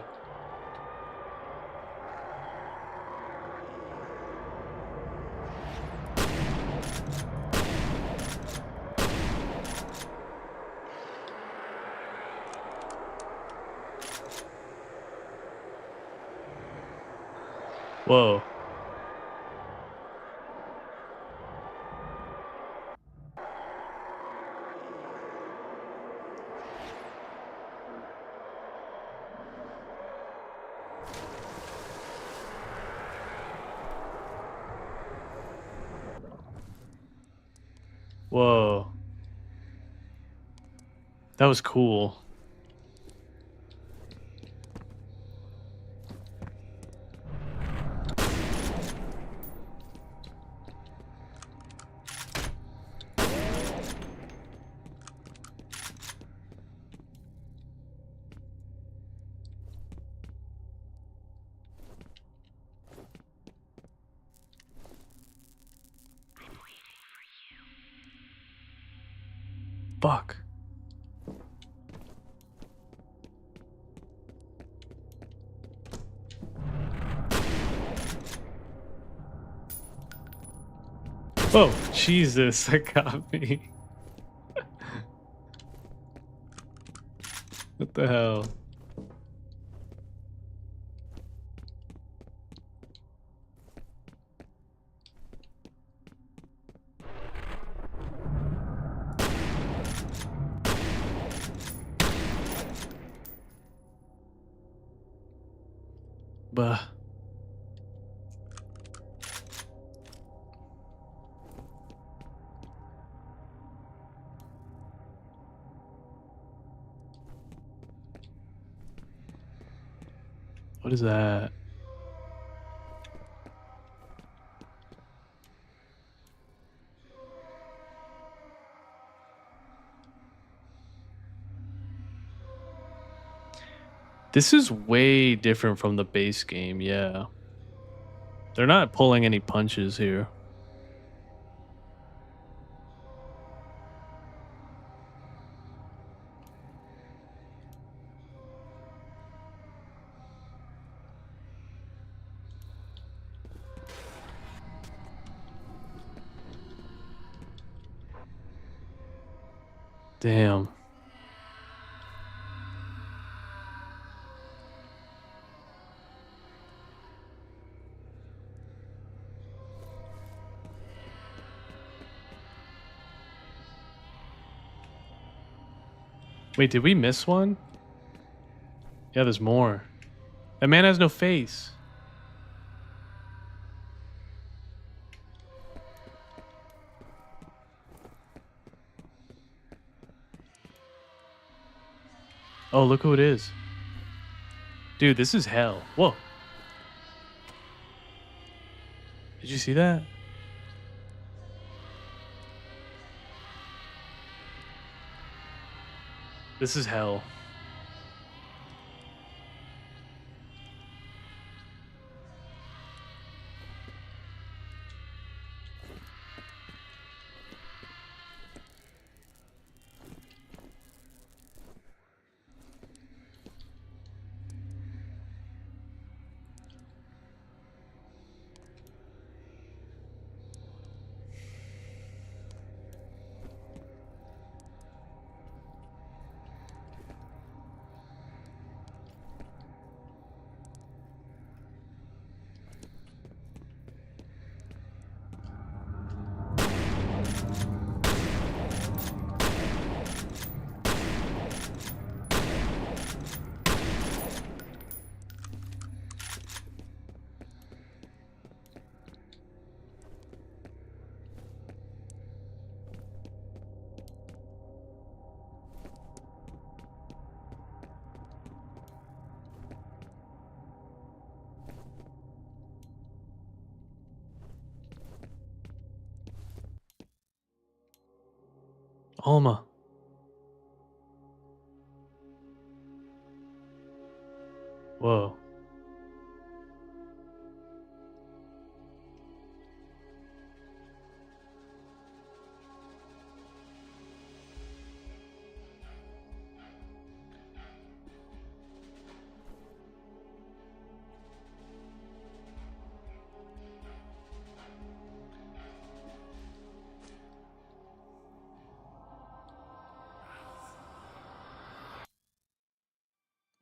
Whoa. Whoa. That was cool. Fuck. Whoa, Jesus, that got me. What the hell? Bah. What is that? This is way different from the base game, yeah. They're not pulling any punches here. Damn. Wait, did we miss one? Yeah, there's more. That man has no face. Oh, look who it is. Dude, this is hell. Whoa. Did you see that? This is hell. Alma. Whoa.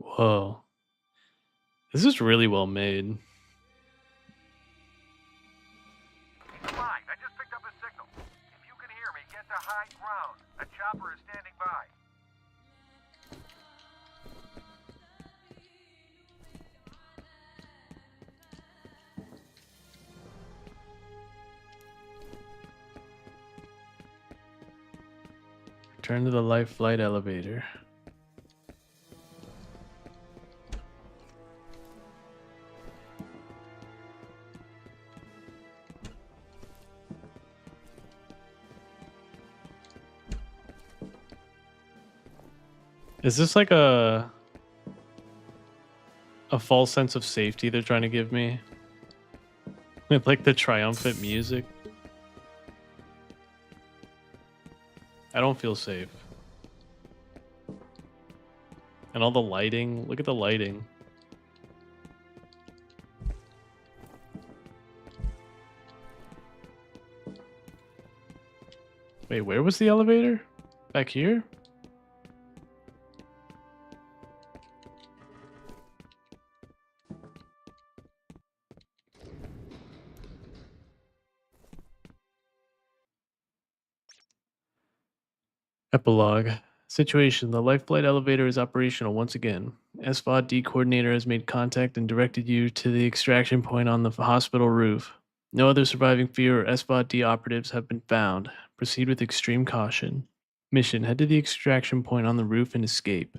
Whoa. This is really well made. Fine, I just picked up a signal. If you can hear me, get to high ground. A chopper is standing by. Return to the life flight elevator. Is this like a false sense of safety they're trying to give me? With like the triumphant music? I don't feel safe. And all the lighting, look at the lighting. Wait, where was the elevator? Back here? Epilogue. Situation. The life flight elevator is operational once again. S.V.A.R. coordinator has made contact and directed you to the extraction point on the hospital roof. No other surviving F.E.A.R. or S.V.A.R. operatives have been found. Proceed with extreme caution. Mission. Head to the extraction point on the roof and escape.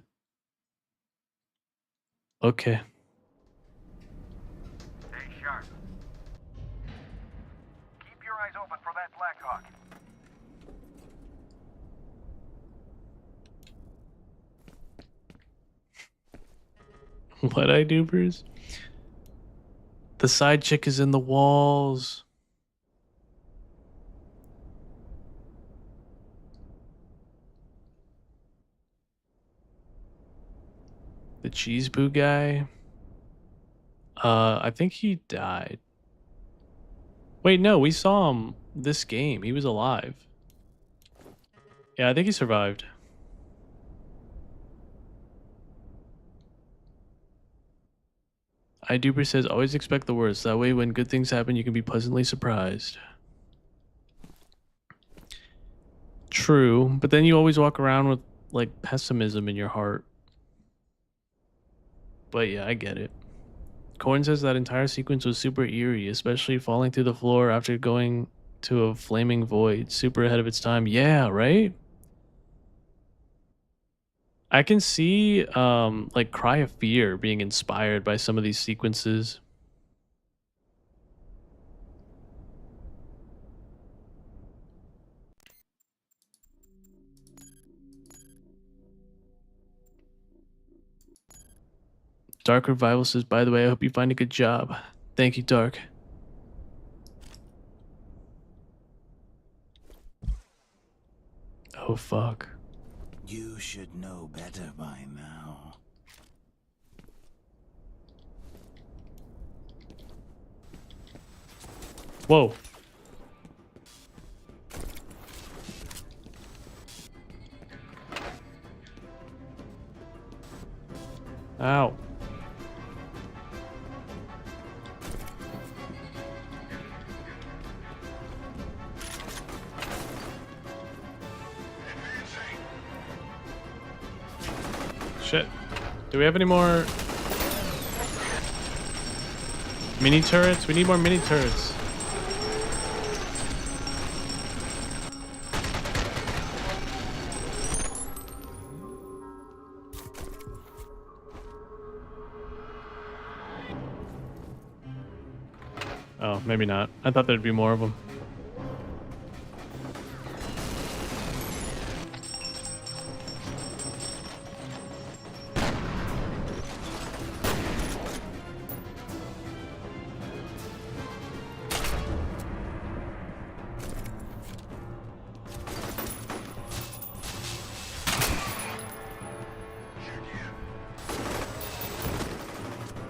Okay. Stay sharp. Keep your eyes open for that Blackhawk. What I do, Bruce? The side chick is in the walls. The cheese boo guy. I think he died. Wait, no, we saw him this game. He was alive. Yeah, I think he survived. iDuper says always expect the worst. That way when good things happen you can be pleasantly surprised. True, but then you always walk around with like pessimism in your heart. But yeah, I get it. Corn says that entire sequence was super eerie, especially falling through the floor after going to a flaming void. Super ahead of its time. Yeah, right? I can see like Cry of Fear being inspired by some of these sequences. Dark Revival says, by the way, I hope you find a good job. Thank you, Dark. Oh, fuck. You should know better by now. Whoa. Ow. Shit. Do we have any more mini turrets? We need more mini turrets. Oh, maybe not. I thought there'd be more of them.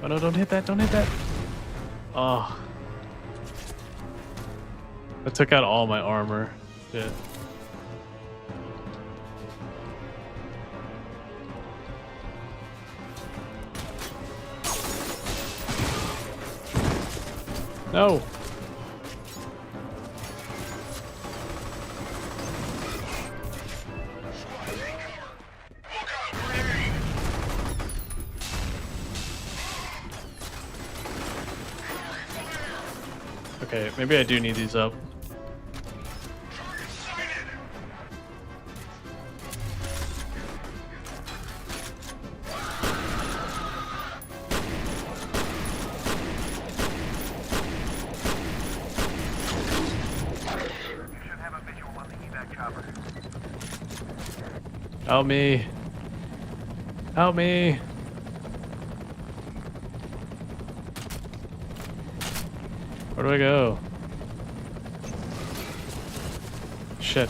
Oh no, don't hit that, don't hit that. Oh. I took out all my armor. Shit. No. Okay, maybe I do need these up. Help me. Help me. Where do I go? Shit.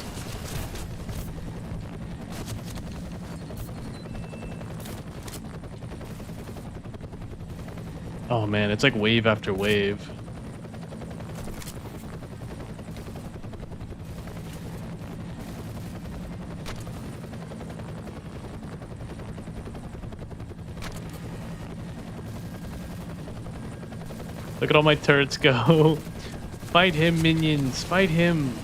Oh man, it's like wave after wave. Look at all my turrets go. Fight him, minions. Fight him.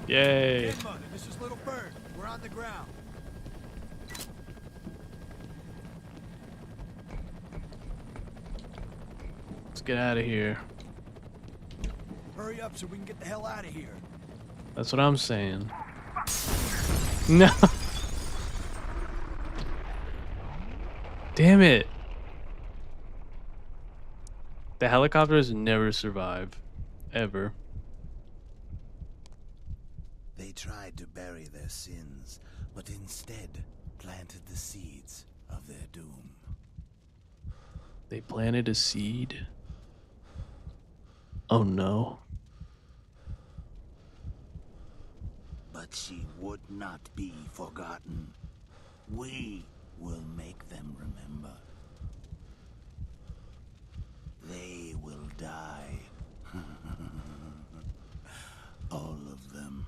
Yay. This is Little Bird. We're on the ground. Let's get out of here. Hurry up so we can get the hell out of here. That's what I'm saying. No. Damn it. The helicopters never survive. Ever. They tried to bury their sins, but instead planted the seeds of their doom. They planted a seed. Oh no. But she would not be forgotten. We will make them remember. They will die. All of them.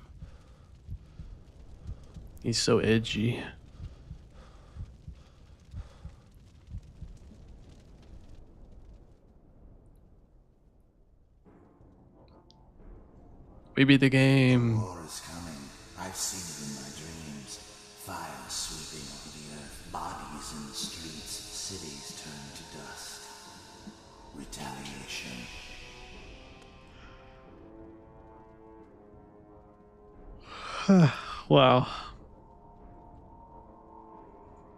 He's so edgy. We beat the game. War is coming. I've seen it in my dreams. Fire sweeping over the earth, bodies in the streets, cities turned to dust. Retaliation. Wow.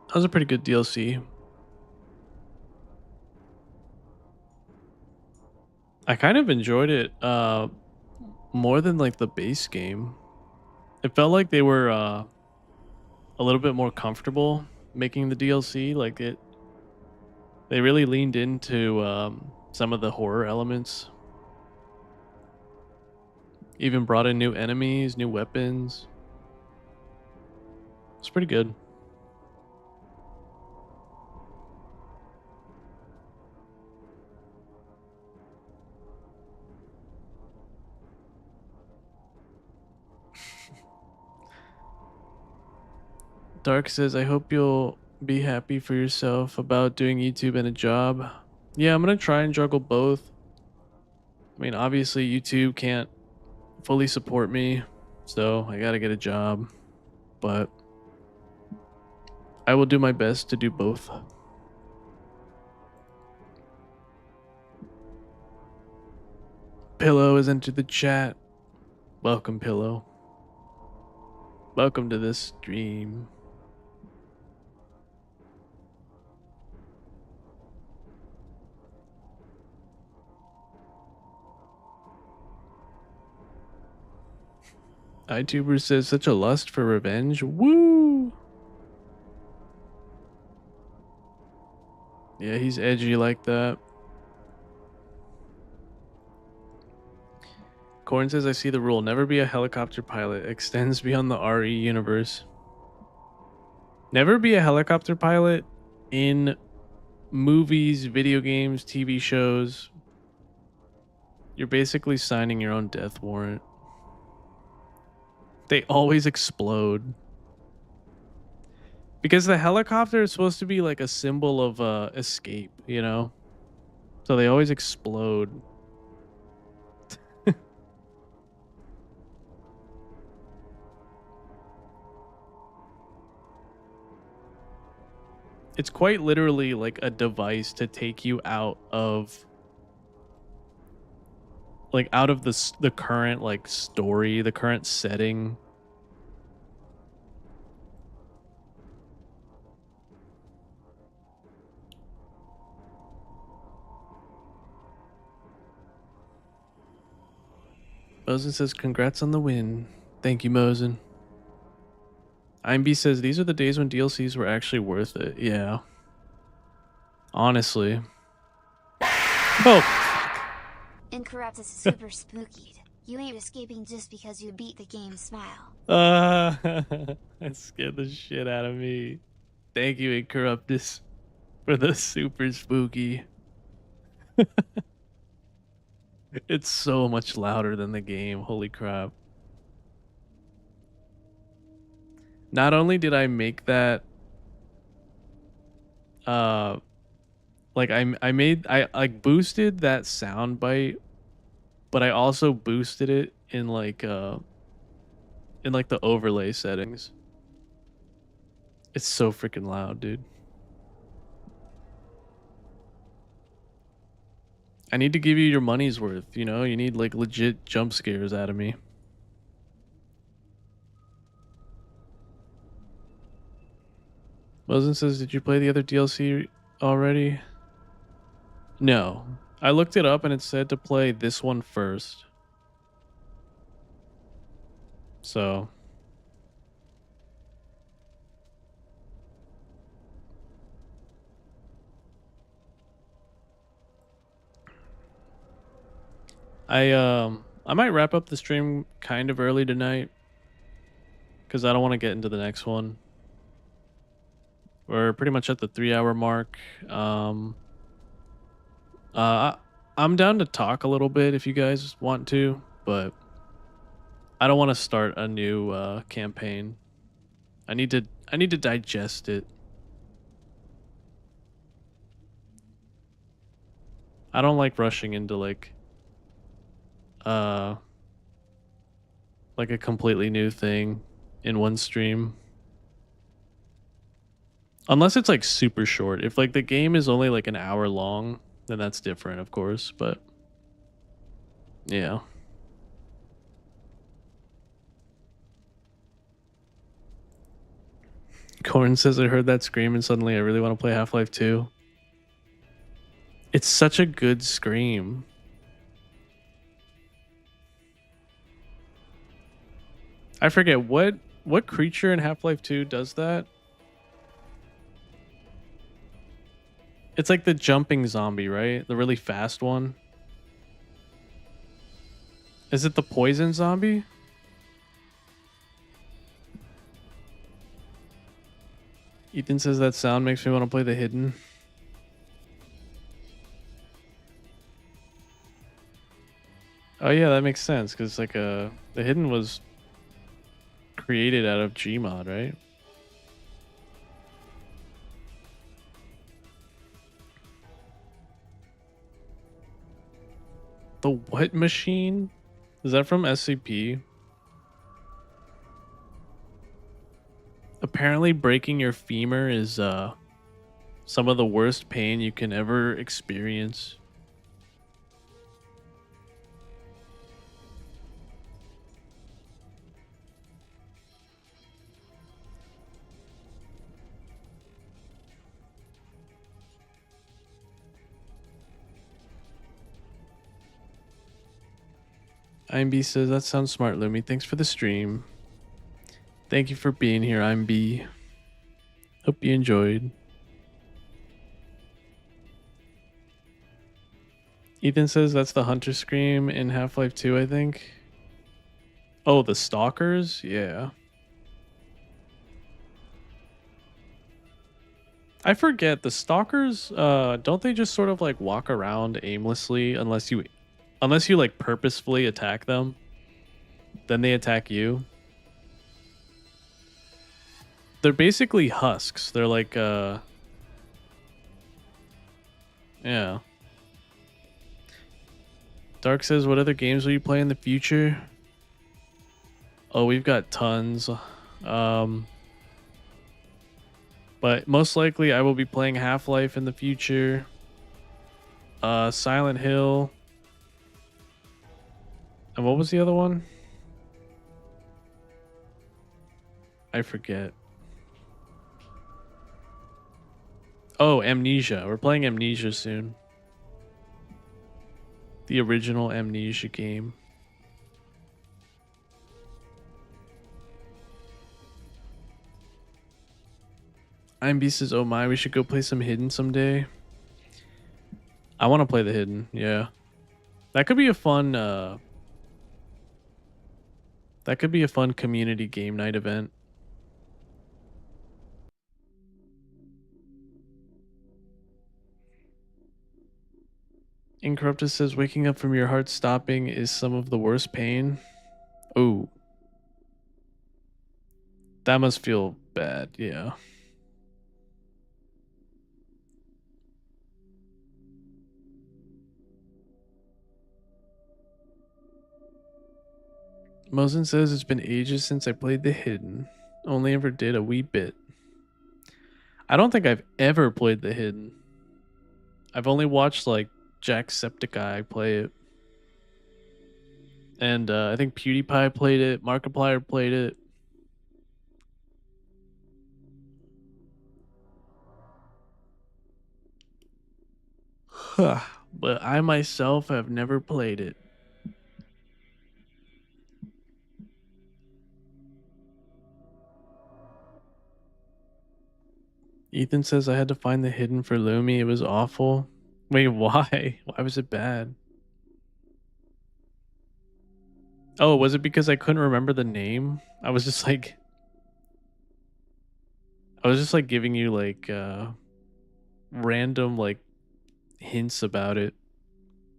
That was a pretty good DLC. I kind of enjoyed it more than like the base game. It felt like they were a little bit more comfortable making the DLC. Like they really leaned into some of the horror elements. Even brought in new enemies, new weapons. It's pretty good. Dark says, I hope you'll be happy for yourself about doing YouTube and a job. Yeah, I'm going to try and juggle both. I mean, obviously, YouTube can't fully support me, so I got to get a job. But I will do my best to do both. Pillow has entered the chat. Welcome, Pillow. Welcome to this stream. iTuber says, such a lust for revenge. Woo! Yeah, he's edgy like that. Corn says, I see the rule. Never be a helicopter pilot. Extends beyond the RE universe. Never be a helicopter pilot in movies, video games, TV shows. You're basically signing your own death warrant. They always explode. Because the helicopter is supposed to be like a symbol of escape, you know? So they always explode. It's quite literally like a device to take you out of the current like story, the current setting. Mosen says, congrats on the win. Thank you, Mosen. IMB says, these are the days when DLCs were actually worth it. Yeah. Honestly. Oh! Incorrupt is super spooky. You ain't escaping just because you beat the game, smile. That scared the shit out of me. Thank you, Incorruptus, for the super spooky. It's so much louder than the game. Holy crap. Not only did I make that like I like boosted that sound bite, but I also boosted it in like the overlay settings. It's so freaking loud, dude. I need to give you your money's worth, you know? You need like legit jump scares out of me. Mosen says, did you play the other DLC already? No. I looked it up and it said to play this one first. So I might wrap up the stream kind of early tonight because I don't want to get into the next one. We're pretty much at the 3-hour mark. I'm down to talk a little bit if you guys want to, but I don't want to start a new campaign. I need to digest it. I don't like rushing into uh like a completely new thing in one stream. Unless it's like super short. If like the game is only like an hour long, then that's different, of course, but yeah. Corn says I heard that scream and suddenly I really want to play Half-Life 2. It's such a good scream. I forget what creature in Half-Life 2 does that? It's like the jumping zombie, right? The really fast one. Is it the poison zombie? Ethan says that sound makes me want to play the hidden. Oh yeah, that makes sense because like the hidden was created out of Gmod, right? The what machine? Is that from SCP? Apparently breaking your femur is some of the worst pain you can ever experience. IMB says that sounds smart, Lumi. Thanks for the stream. Thank you for being here, IMB. Hope you enjoyed. Ethan says that's the Hunter Scream in Half-Life 2, I think. Oh, the Stalkers? Yeah. I forget, the Stalkers, don't they just sort of like walk around aimlessly unless you like purposefully attack them? Then they attack you? They're basically husks. They're like yeah. Dark says, what other games will you play in the future? Oh, we've got tons. But most likely I will be playing Half-Life in the future. Silent Hill. And what was the other one? I forget. Oh, Amnesia. We're playing Amnesia soon. The original Amnesia game. IMB says, oh my, we should go play some Hidden someday. I want to play the Hidden, yeah. That could be a fun community game night event. Incorruptus says, waking up from your heart stopping is some of the worst pain. Oh. That must feel bad, yeah. Mosin says it's been ages since I played the Hidden. Only ever did a wee bit. I don't think I've ever played the Hidden. I've only watched like Jacksepticeye play it. And I think PewDiePie played it, Markiplier played it. But I myself have never played it. Ethan says I had to find the Hidden for Lumi. It was awful. Wait, why? Why was it bad? Oh, was it because I couldn't remember the name? I was just like giving you like random like hints about it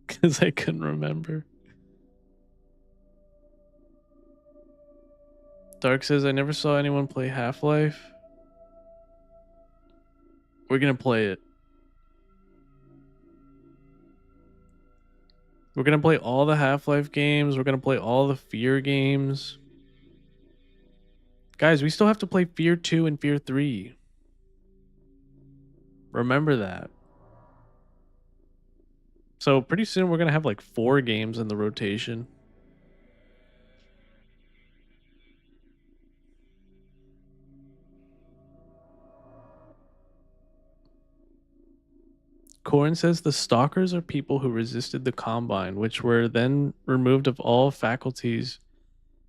because I couldn't remember. Dark says, I never saw anyone play Half-Life. We're gonna play it. We're gonna play all the Half-Life games. We're gonna play all the F.E.A.R games. Guys, we still have to play F.E.A.R 2 and F.E.A.R 3. Remember that. So pretty soon we're gonna have like 4 games in the rotation. Corin says the stalkers are people who resisted the Combine, which were then removed of all faculties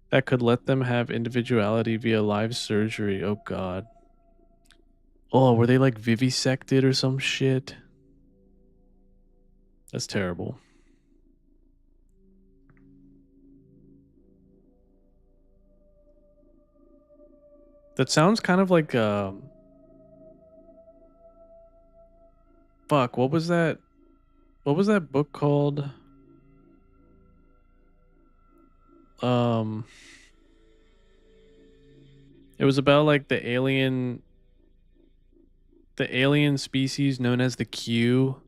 that could let them have individuality via live surgery. Oh god. Oh, were they like vivisected or some shit? That's terrible. That sounds kind of like fuck, what was that? What was that book called? It was about like the alien species known as the Q.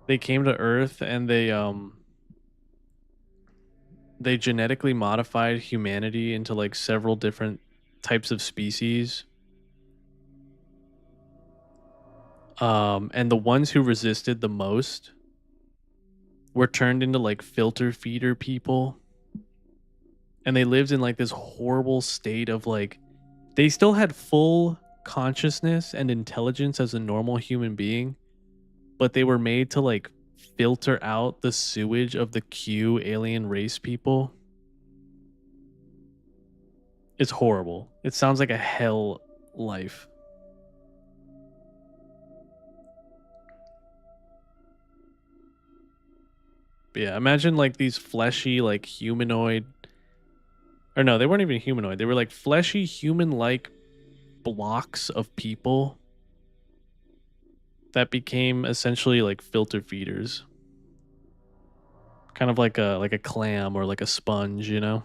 They came to Earth and they genetically modified humanity into like several different types of species. And the ones who resisted the most were turned into like filter feeder people. And they lived in like this horrible state of like, they still had full consciousness and intelligence as a normal human being, but they were made to like filter out the sewage of the Q alien race people. It's horrible. It sounds like a hell life. But yeah, imagine like these fleshy, like humanoid, or no, they weren't even humanoid. They were like fleshy, human-like blocks of people that became essentially like filter feeders. Kind of like a clam or like a sponge, you know?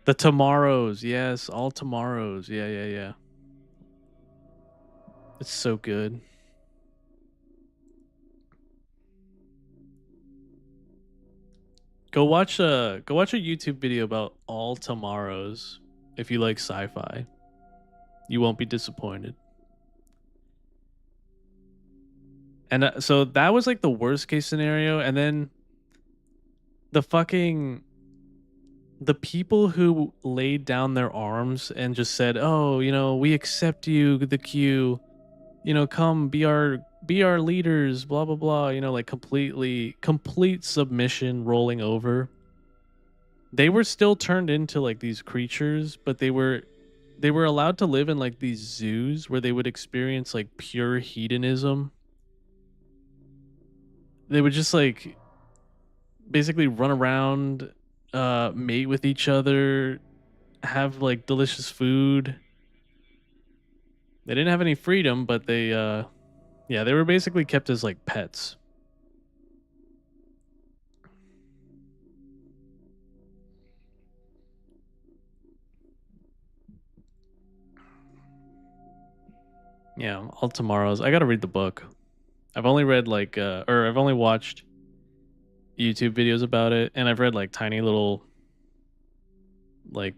The tomorrows, yes, all tomorrows. Yeah, yeah, yeah. It's so good. Go watch a YouTube video about all tomorrows if you like sci-fi. You won't be disappointed. And so that was like the worst case scenario, and then the people who laid down their arms and just said, "Oh, you know, we accept you, the Q. You know, come be our leaders, blah blah blah." You know, like complete submission, rolling over. They were still turned into like these creatures, but they were allowed to live in like these zoos where they would experience like pure hedonism. They would just like basically run around, mate with each other, have like delicious food. They didn't have any freedom, but they yeah, they were basically kept as like pets. Yeah, all tomorrows. I gotta read the book. I've only read like or I've only watched YouTube videos about it, and I've read like tiny little like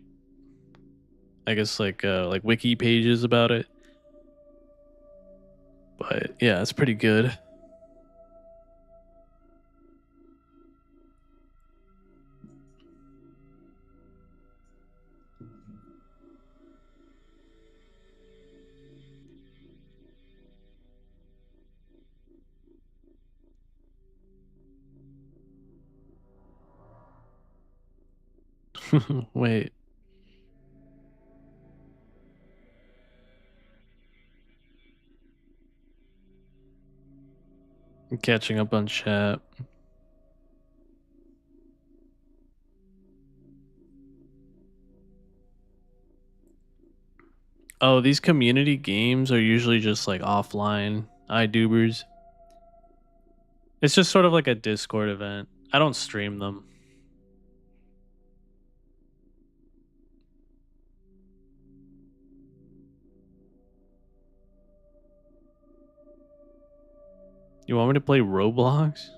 I guess like wiki pages about it. But yeah, it's pretty good. Wait. I'm catching up on chat. Oh, these community games are usually just like offline iDubers. It's just sort of like a Discord event. I don't stream them. You want me to play Roblox?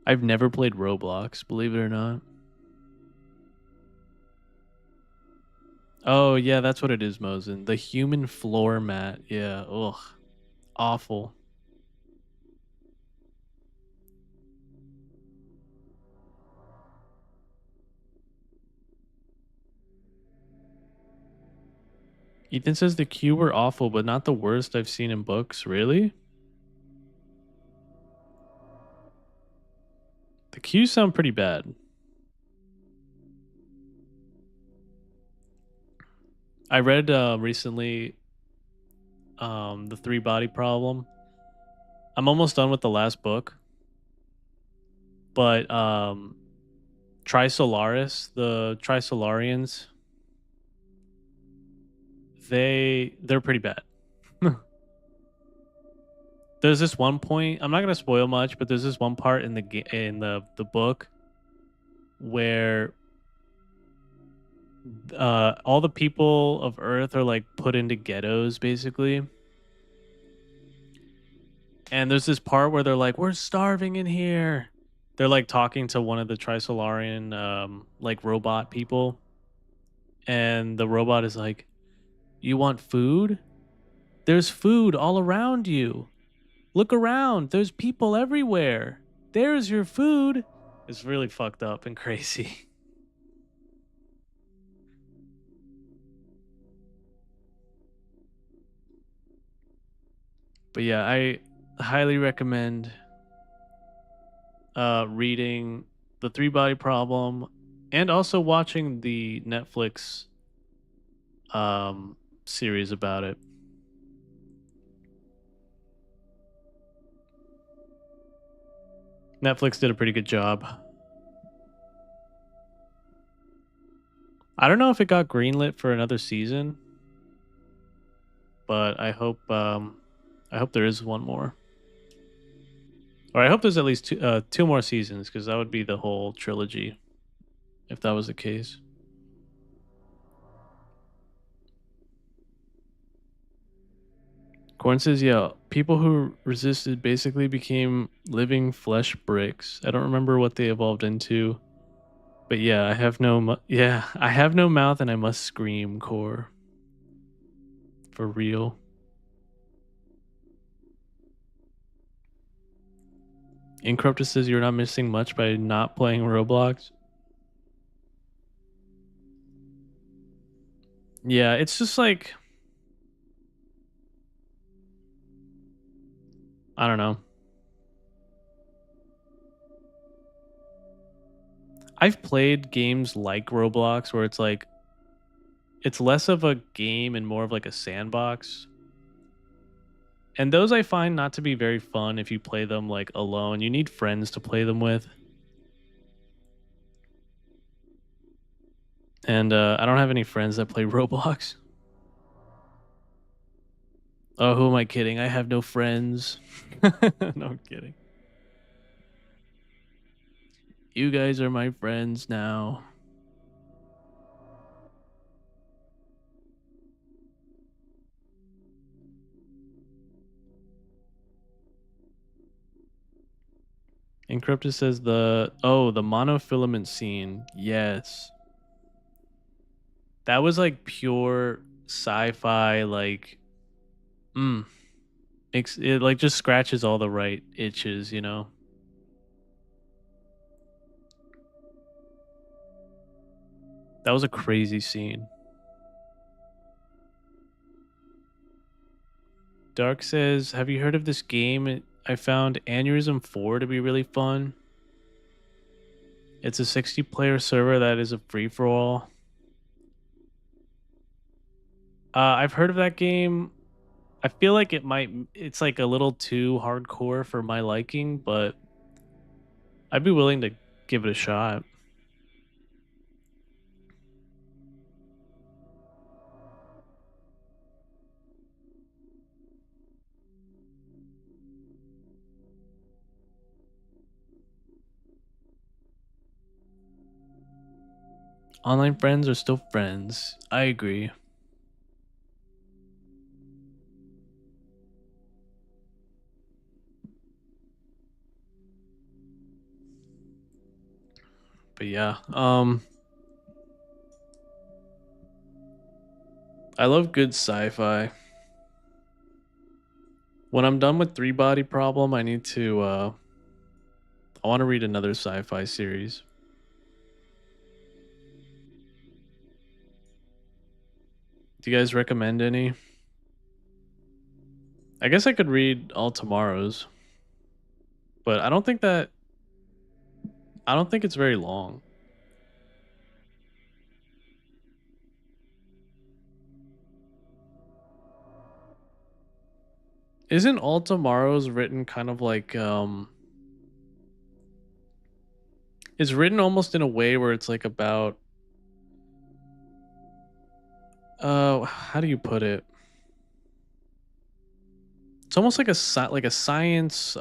I've never played Roblox, believe it or not. Oh, yeah, that's what it is, Mosin. The human floor mat. Yeah, ugh. Awful. Ethan says the Q were awful, but not the worst I've seen in books. Really? The Qs sound pretty bad. I read recently the three body problem. I'm almost done with the last book. But Trisolaris, the Trisolarians, they're pretty bad. There's this one point, I'm not going to spoil much, but there's this one part in the book where all the people of Earth are like put into ghettos basically. And there's this part where they're like, "We're starving in here." They're like talking to one of the Trisolarian like robot people, and the robot is like, "You want food? There's food all around you. Look around. There's people everywhere. There's your food." It's really fucked up and crazy. But yeah, I highly recommend reading The Three Body Problem and also watching the Netflix series about it. Netflix did a pretty good job. I don't know if it got greenlit for another season, but I hope there is one more. Or I hope there's at least two more seasons, because that would be the whole trilogy if that was the case. Corn says, yeah, people who resisted basically became living flesh bricks. I don't remember what they evolved into. But yeah, I have no mouth and I must scream, Core. For real. Incorrupted says you're not missing much by not playing Roblox. Yeah, it's just like, I don't know. I've played games like Roblox where it's like, it's less of a game and more of like a sandbox. And those I find not to be very fun if you play them like alone. You need friends to play them with. And I don't have any friends that play Roblox. Oh, who am I kidding? I have no friends. No, I'm kidding. You guys are my friends now. Encrypted says the monofilament scene. Yes. That was like pure sci-fi, like it like just scratches all the right itches, you know. That was a crazy scene. Dark says, have you heard of this game? I found Aneurysm 4 to be really fun. It's a 60-player server that is a free-for-all. I've heard of that game. I feel like it's like a little too hardcore for my liking, but I'd be willing to give it a shot. Online friends are still friends. I agree. But yeah, I love good sci-fi. When I'm done with Three Body Problem, I need to I want to read another sci-fi series. Do you guys recommend any? I guess I could read All Tomorrows, but I don't think it's very long. Isn't All Tomorrows written kind of like it's written almost in a way where it's like about how do you put it? It's almost like like a science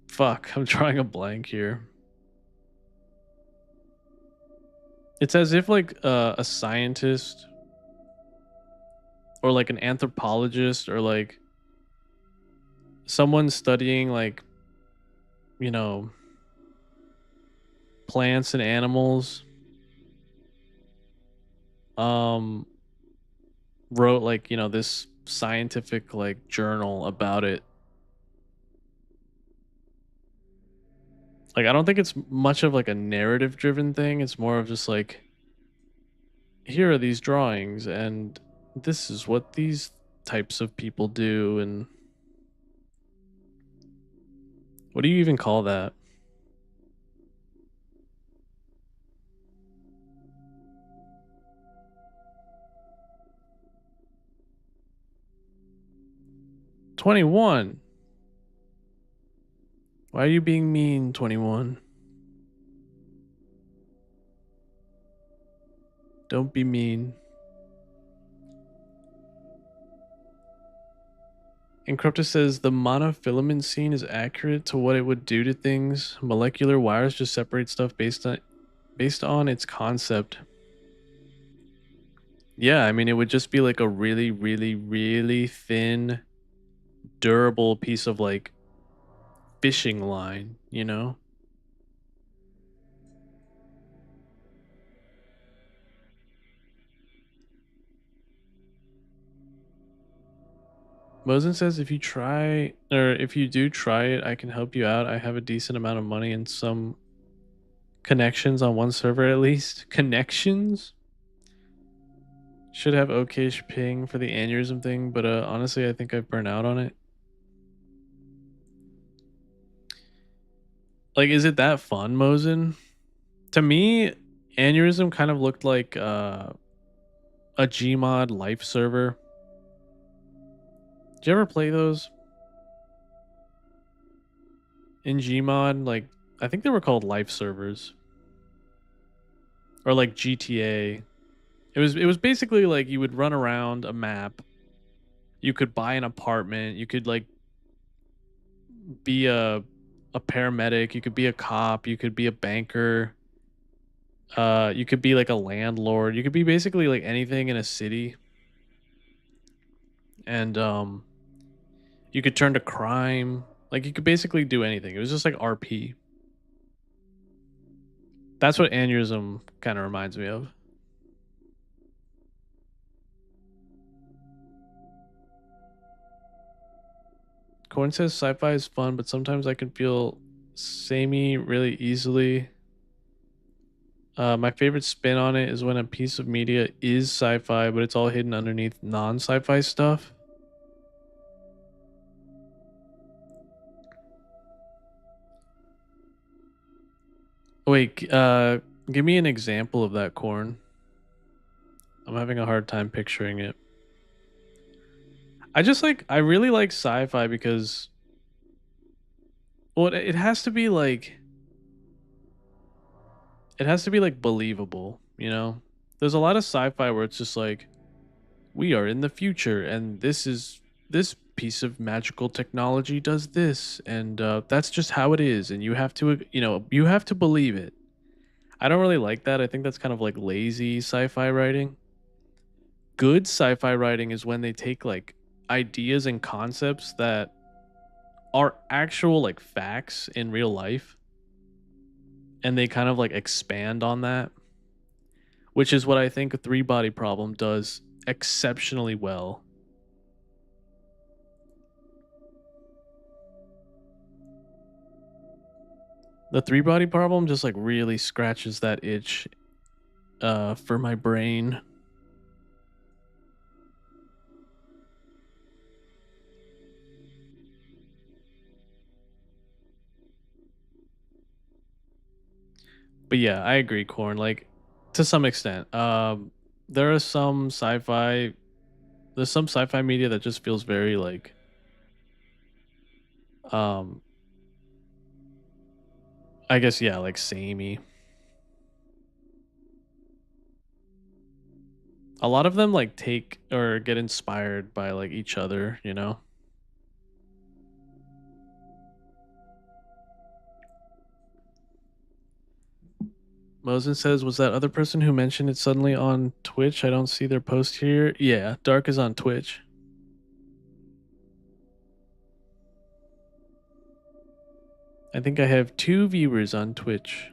fuck, I'm drawing a blank here. It's as if like a scientist or like an anthropologist or like someone studying like, you know, plants and animals um wrote like, you know, this scientific like journal about it. Like I don't think it's much of like a narrative driven thing. It's more of just like here are these drawings and this is what these types of people do. And what do you even call that? $21. Why are you being mean, 21? Don't be mean. Encryptus says the monofilament scene is accurate to what it would do to things. Molecular wires just separate stuff based on its concept. Yeah, I mean it would just be like a really, really, really thin, durable piece of like fishing line, you know? Mosen says if you do try it, I can help you out. I have a decent amount of money and some connections on one server at least. Connections? Should have okay ping for the aneurysm thing, but honestly I think I've burned out on it. Like, is it that fun, Mosen? To me, aneurysm kind of looked like a Gmod life server. Did you ever play those? In Gmod, like I think they were called life servers. Or like GTA. It was basically like you would run around a map. You could buy an apartment, you could like be a paramedic, you could be a cop, you could be a banker. You could be like a landlord. You could be basically like anything in a city. And you could turn to crime. Like you could basically do anything. It was just like RP. That's what aneurysm kind of reminds me of. Corn says sci-fi is fun, but sometimes I can feel samey really easily. My favorite spin on it is when a piece of media is sci-fi, but it's all hidden underneath non-sci-fi stuff. Wait, give me an example of that, Corn. I'm having a hard time picturing it. I really like sci-fi because, well, it has to be like, believable, you know? There's a lot of sci-fi where it's just like, we are in the future and this piece of magical technology does this and that's just how it is and you have to, you have to believe it. I don't really like that. I think that's kind of like lazy sci-fi writing. Good sci-fi writing is when they take like ideas and concepts that are actual like facts in real life, and they kind of like expand on that, which is what I think a three body problem does exceptionally well. The three body problem just like really scratches that itch for my brain. But yeah, I agree, Corn. Like to some extent. There are some sci-fi there's some sci-fi media that just feels very like um I guess yeah, like samey. A lot of them like take or get inspired by like each other, you know? Mosen says, was that other person who mentioned it suddenly on Twitch? I don't see their post here. Yeah, Dark is on Twitch. I think I have 2 viewers on Twitch.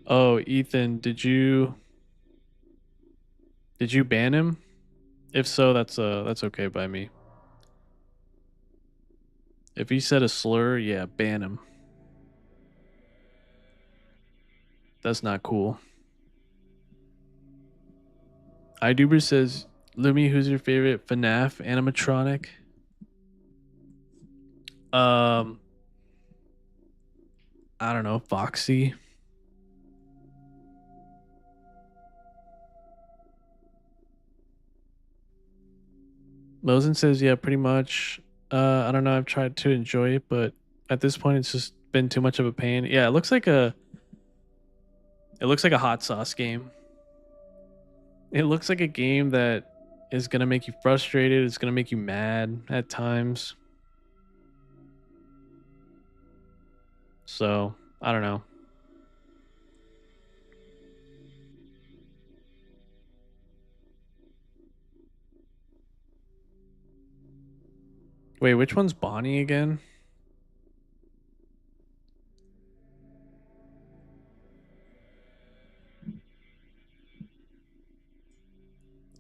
Oh, Ethan, did you ban him? If so, that's okay by me. If he said a slur, yeah, ban him. That's not cool. iDuber says, Lumi, who's your favorite FNAF animatronic? Um, I don't know, Foxy. Mosen says, yeah, pretty much. I don't know, I've tried to enjoy it, but at this point it's just been too much of a pain. Yeah, it looks like a hot sauce game. It looks like a game that is gonna make you frustrated, it's gonna make you mad at times. So, I don't know. Wait, which one's Bonnie again?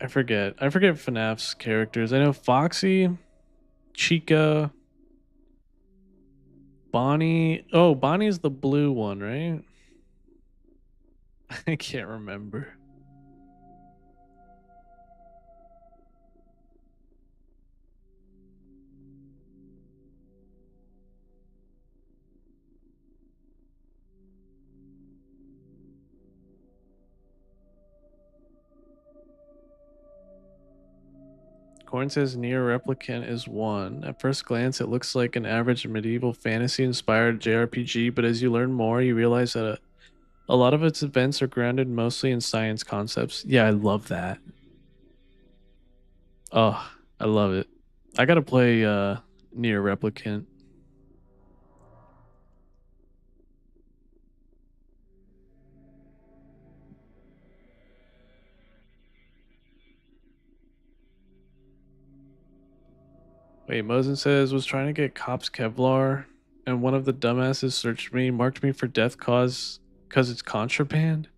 I forget. I forget FNAF's characters. I know Foxy, Chica, Bonnie. Oh, Bonnie's the blue one, right? I can't remember. Corn says Near Replicant is one. At first glance, it looks like an average medieval fantasy inspired JRPG, but as you learn more, you realize that a lot of its events are grounded mostly in science concepts. Yeah, I love that. Oh, I love it. I gotta play Near Replicant. Wait, Mosen says was trying to get cops Kevlar, and one of the dumbasses searched me, marked me for death cause because it's contraband.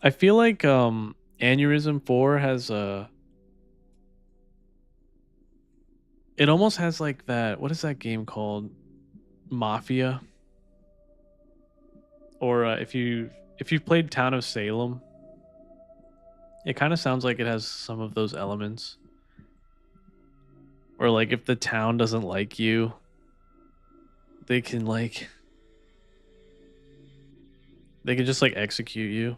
I feel like Aneurysm 4 has a it almost has like that, what is that game called? Mafia? Or if you've played Town of Salem, it kind of sounds like it has some of those elements. Or like if the town doesn't like you, they can like they can just like execute you.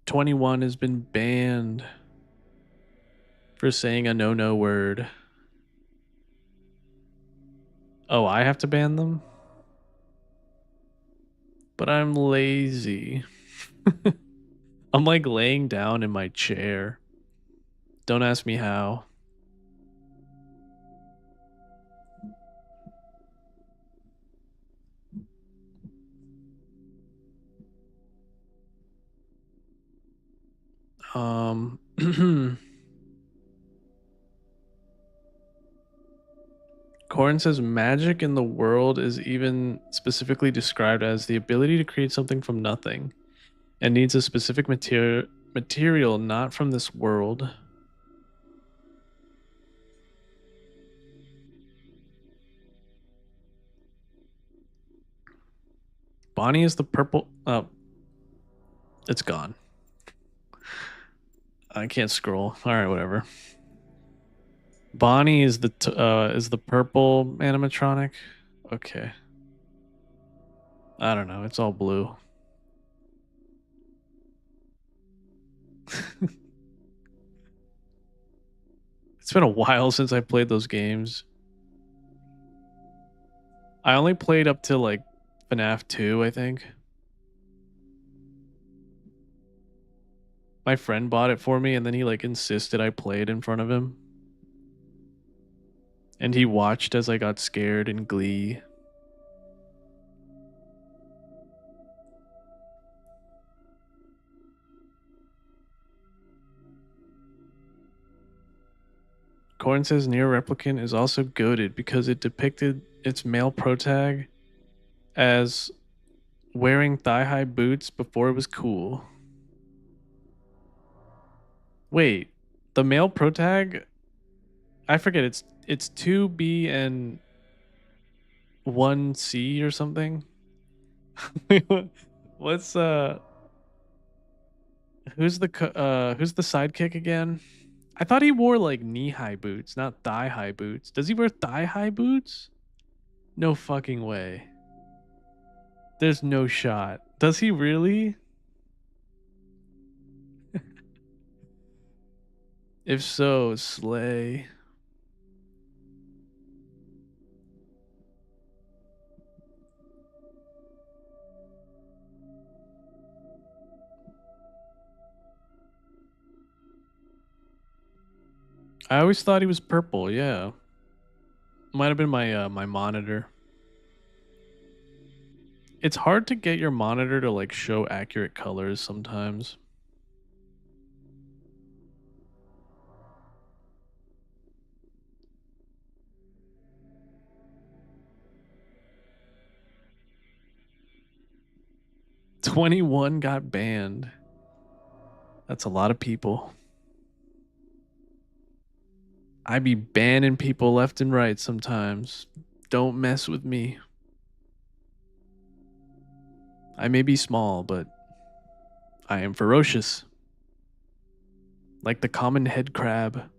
21 has been banned for saying a no word. Oh, I have to ban them? But I'm lazy. I'm like laying down in my chair. Don't ask me how. Corin says magic in the world is even specifically described as the ability to create something from nothing and needs a specific material not from this world. Bonnie is the purple. Oh, it's gone. I can't scroll. All right, whatever. Bonnie is the purple animatronic. Okay. I don't know. It's all blue. It's been a while since I played those games. I only played up to like FNAF 2, I think. My friend bought it for me and then he like insisted I play it in front of him. And he watched as I got scared in glee. Corin says Near Replicant is also goated because it depicted its male protag as wearing thigh-high boots before it was cool. Wait, the male protag? I forget. It's 2B and 1C or something. What's who's the sidekick again? I thought he wore like knee-high boots, not thigh-high boots. Does he wear thigh-high boots? No fucking way. There's no shot. Does he really? If so, slay. I always thought he was purple, yeah. Might have been my monitor. It's hard to get your monitor to like show accurate colors sometimes. "21 got banned." That's a lot of people. I be banning people left and right sometimes. Don't mess with me. I may be small, but I am ferocious. Like the common head crab.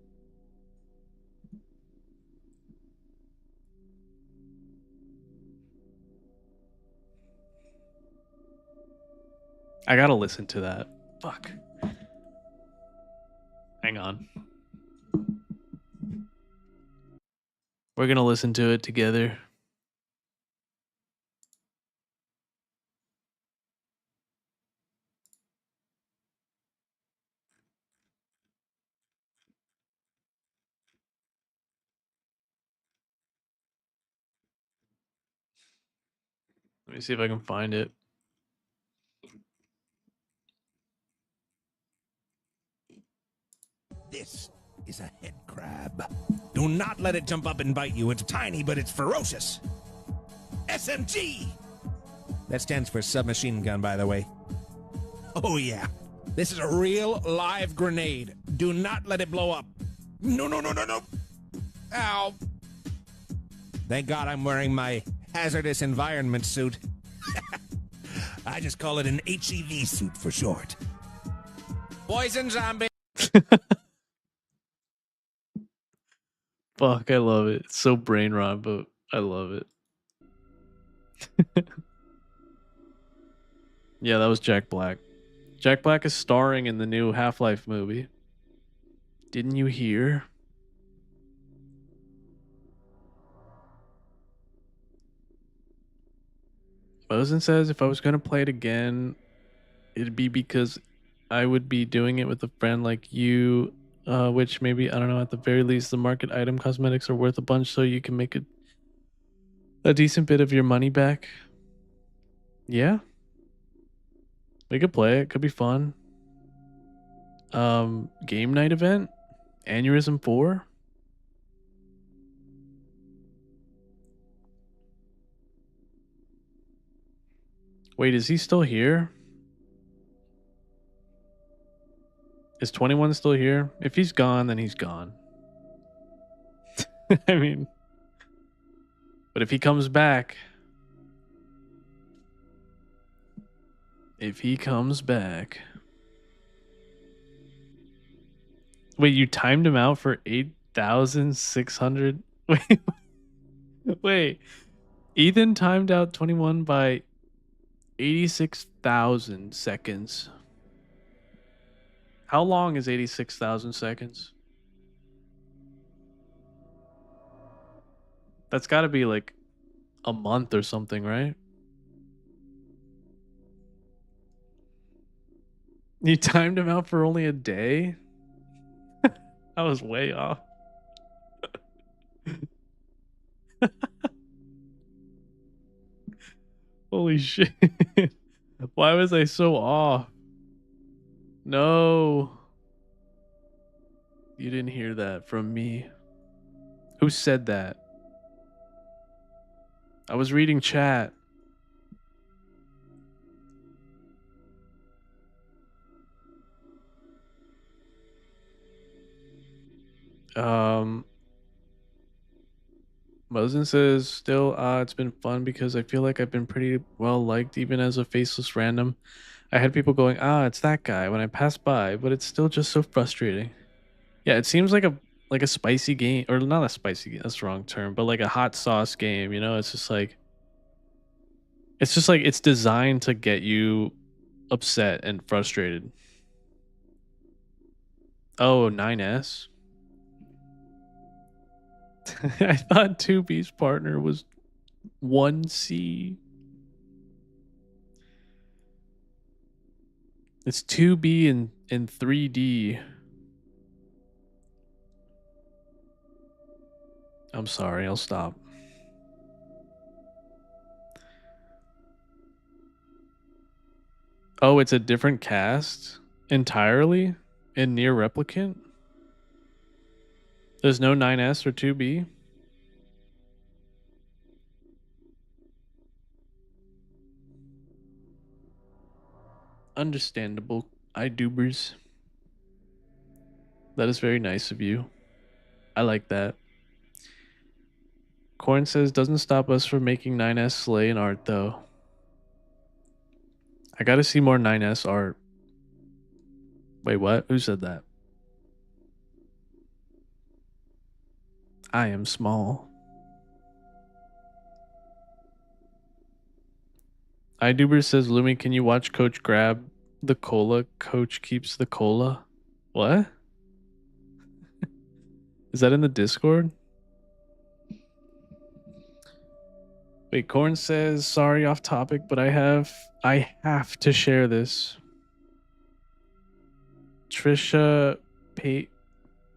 I gotta listen to that. Fuck. Hang on. We're gonna listen to it together. Let me see if I can find it. This is a head crab. Do not let it jump up and bite you. It's tiny, but it's ferocious. SMG! That stands for submachine gun, by the way. Oh, yeah. This is a real live grenade. Do not let it blow up. No, no, no, no, no. Ow. Thank God I'm wearing my hazardous environment suit. I just call it an HEV suit for short. Poison zombie. Fuck, I love it. It's so brain rot, but I love it. Yeah, that was Jack Black. Jack Black is starring in the new Half-Life movie. Didn't you hear? Mosen says if I was going to play it again, it'd be because I would be doing it with a friend like you, which maybe, I don't know, at the very least, the market item cosmetics are worth a bunch so you can make a decent bit of your money back. Yeah, we could play it. Could be fun. Game night event, Aneurysm 4. Wait, is he still here? Is 21 still here? If he's gone, then he's gone. I mean, but if he comes back, wait, you timed him out for 8,600? Wait, wait. Ethan timed out 21 by 86,000 seconds. How long is 86,000 seconds? That's got to be like a month or something, right? You timed him out for only a day? I was way off. Holy shit. Why was I so off? No. You didn't hear that from me. Who said that? I was reading chat. Mosen says, still, it's been fun because I feel like I've been pretty well liked even as a faceless random. I had people going, it's that guy when I pass by, but it's still just so frustrating. Yeah, it seems like a spicy game, or not a spicy game, that's the wrong term, but like a hot sauce game, you know? It's just like it's designed to get you upset and frustrated. Oh, 9S. I thought 2B's partner was 1C. It's 2B in 3D. I'm sorry, I'll stop. Oh, it's a different cast entirely in Near Replicant? There's no 9S or 2B? Understandable, iDubers. That is very nice of you. I like that. Corn says, doesn't stop us from making 9S slay in art, though. I gotta see more 9S art. Wait, what? Who said that? I am small. iDuber says, Lumi, can you watch Coach grab the cola? Coach keeps the cola. What? Is that in the Discord? Wait, Corn says, sorry, off topic, but I have to share this. Trisha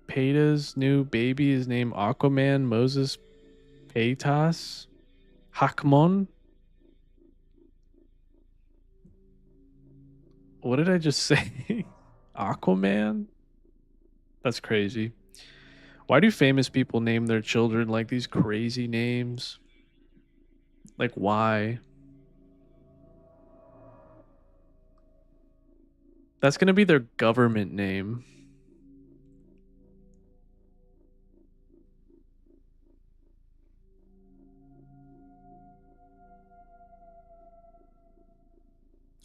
Peta's new baby is named Aquaman Moses Petas Hakmon. What did I just say? Aquaman? That's crazy. Why do famous people name their children like these crazy names? Like, why? That's going to be their government name.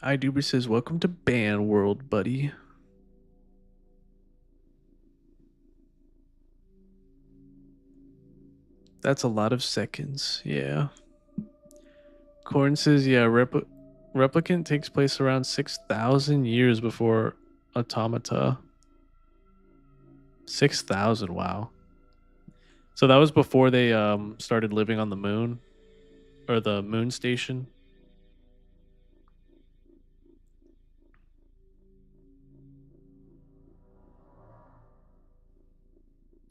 iDuber says, welcome to Ban World, buddy. That's a lot of seconds. Yeah. Corn says, yeah, Replicant takes place around 6,000 years before Automata. 6,000, wow. So that was before they started living on the moon, or the moon station.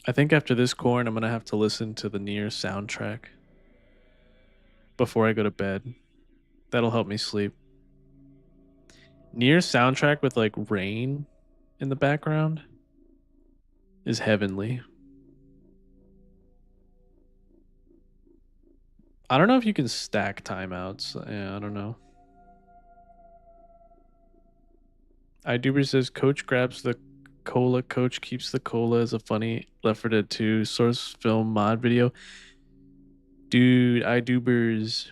I think after this corn, I'm gonna have to listen to the Nier soundtrack before I go to bed. That'll help me sleep. Nier soundtrack with like rain in the background is heavenly. I don't know if you can stack timeouts. Yeah, I don't know. iDuber says Coach grabs the cola. Coach keeps the cola as a funny Left 4 Dead 2 source film mod video. Dude, iDubers.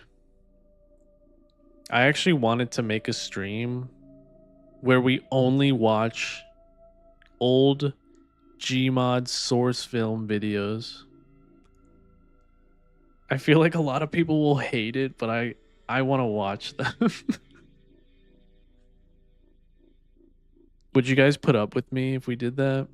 I actually wanted to make a stream where we only watch old Gmod source film videos. I feel like a lot of people will hate it, but I want to watch them. Would you guys put up with me if we did that?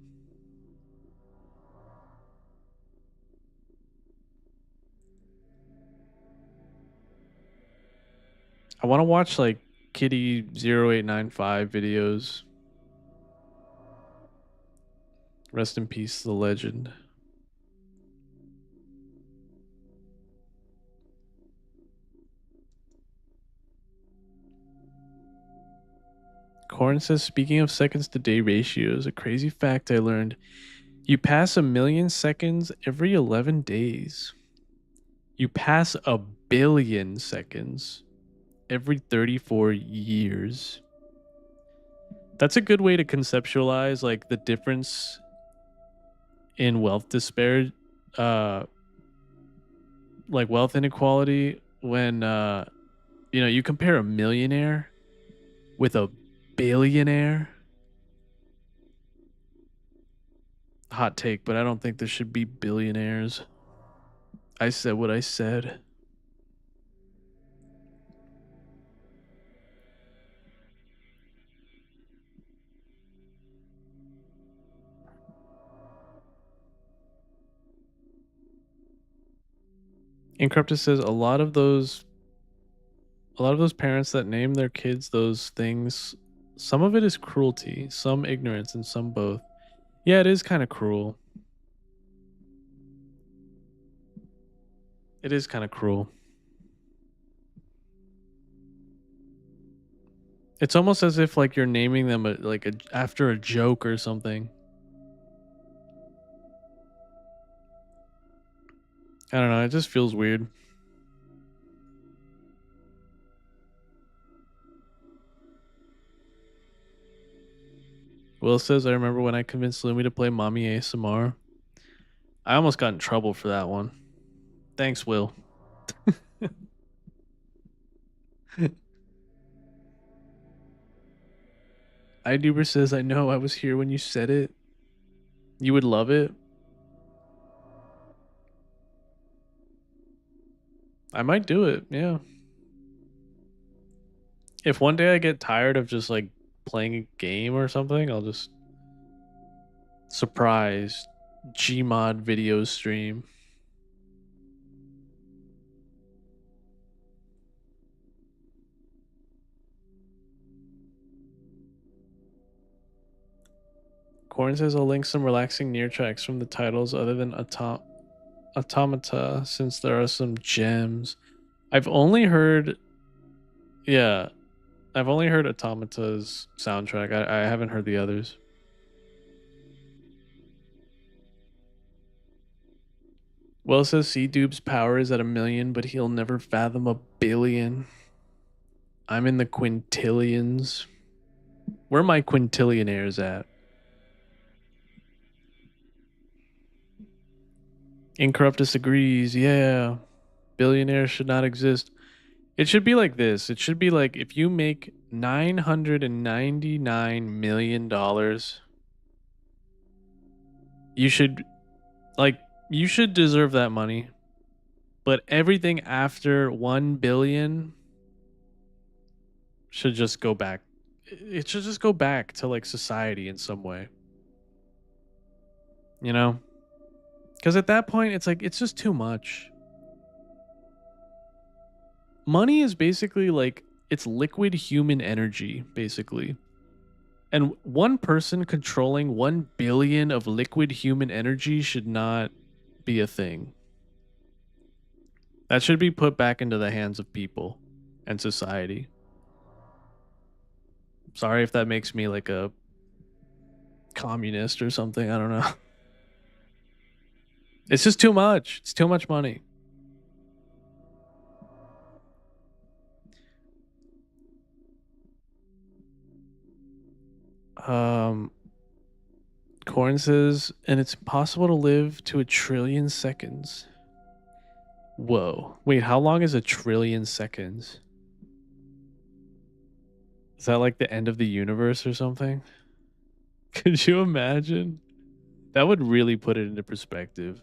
I want to watch like Kitty0895 videos. Rest in peace, the legend. Corn says, speaking of seconds to day ratios, a crazy fact I learned. You pass 1,000,000 seconds every 11 days. You pass 1,000,000,000 seconds every 34 years. That's a good way to conceptualize like the difference in wealth disparity, like wealth inequality when you compare a millionaire with a billionaire. Hot take, but I don't think there should be billionaires. I said what I said. Encryptus says a lot of those parents that name their kids those things, some of it is cruelty, some ignorance, and some both. Yeah, it is kind of cruel. It is kind of cruel. It's almost as if like you're naming them after a joke or something. I don't know, it just feels weird. Will says, I remember when I convinced Lumi to play Mommy ASMR. I almost got in trouble for that one. Thanks, Will. iDuber says, I know I was here when you said it. You would love it. I might do it, yeah. If one day I get tired of just like playing a game or something, I'll just surprise Gmod video stream. Corn says I'll link some relaxing near tracks from the titles other than Automata, since there are some gems. I've only heard Automata's soundtrack. I haven't heard the others. Well says C-Dube's power is at 1,000,000, but he'll never fathom 1,000,000,000. I'm in the quintillions. Where are my quintillionaires at? Incorruptus agrees. Yeah. Billionaires should not exist. It should be like this. It should be like if you make $999 million, you should deserve that money. But everything after 1 billion should just go back. It should just go back to like society in some way. You know? Because at that point, it's like, it's just too much. Money is basically like, it's liquid human energy, basically. And one person controlling 1 billion of liquid human energy should not be a thing. That should be put back into the hands of people and society. Sorry if that makes me like a communist or something. I don't know. It's just too much. It's too much money. Corn says, and it's impossible to live to 1 trillion seconds. Whoa. Wait, how long is 1 trillion seconds? Is that like the end of the universe or something? Could you imagine? That would really put it into perspective.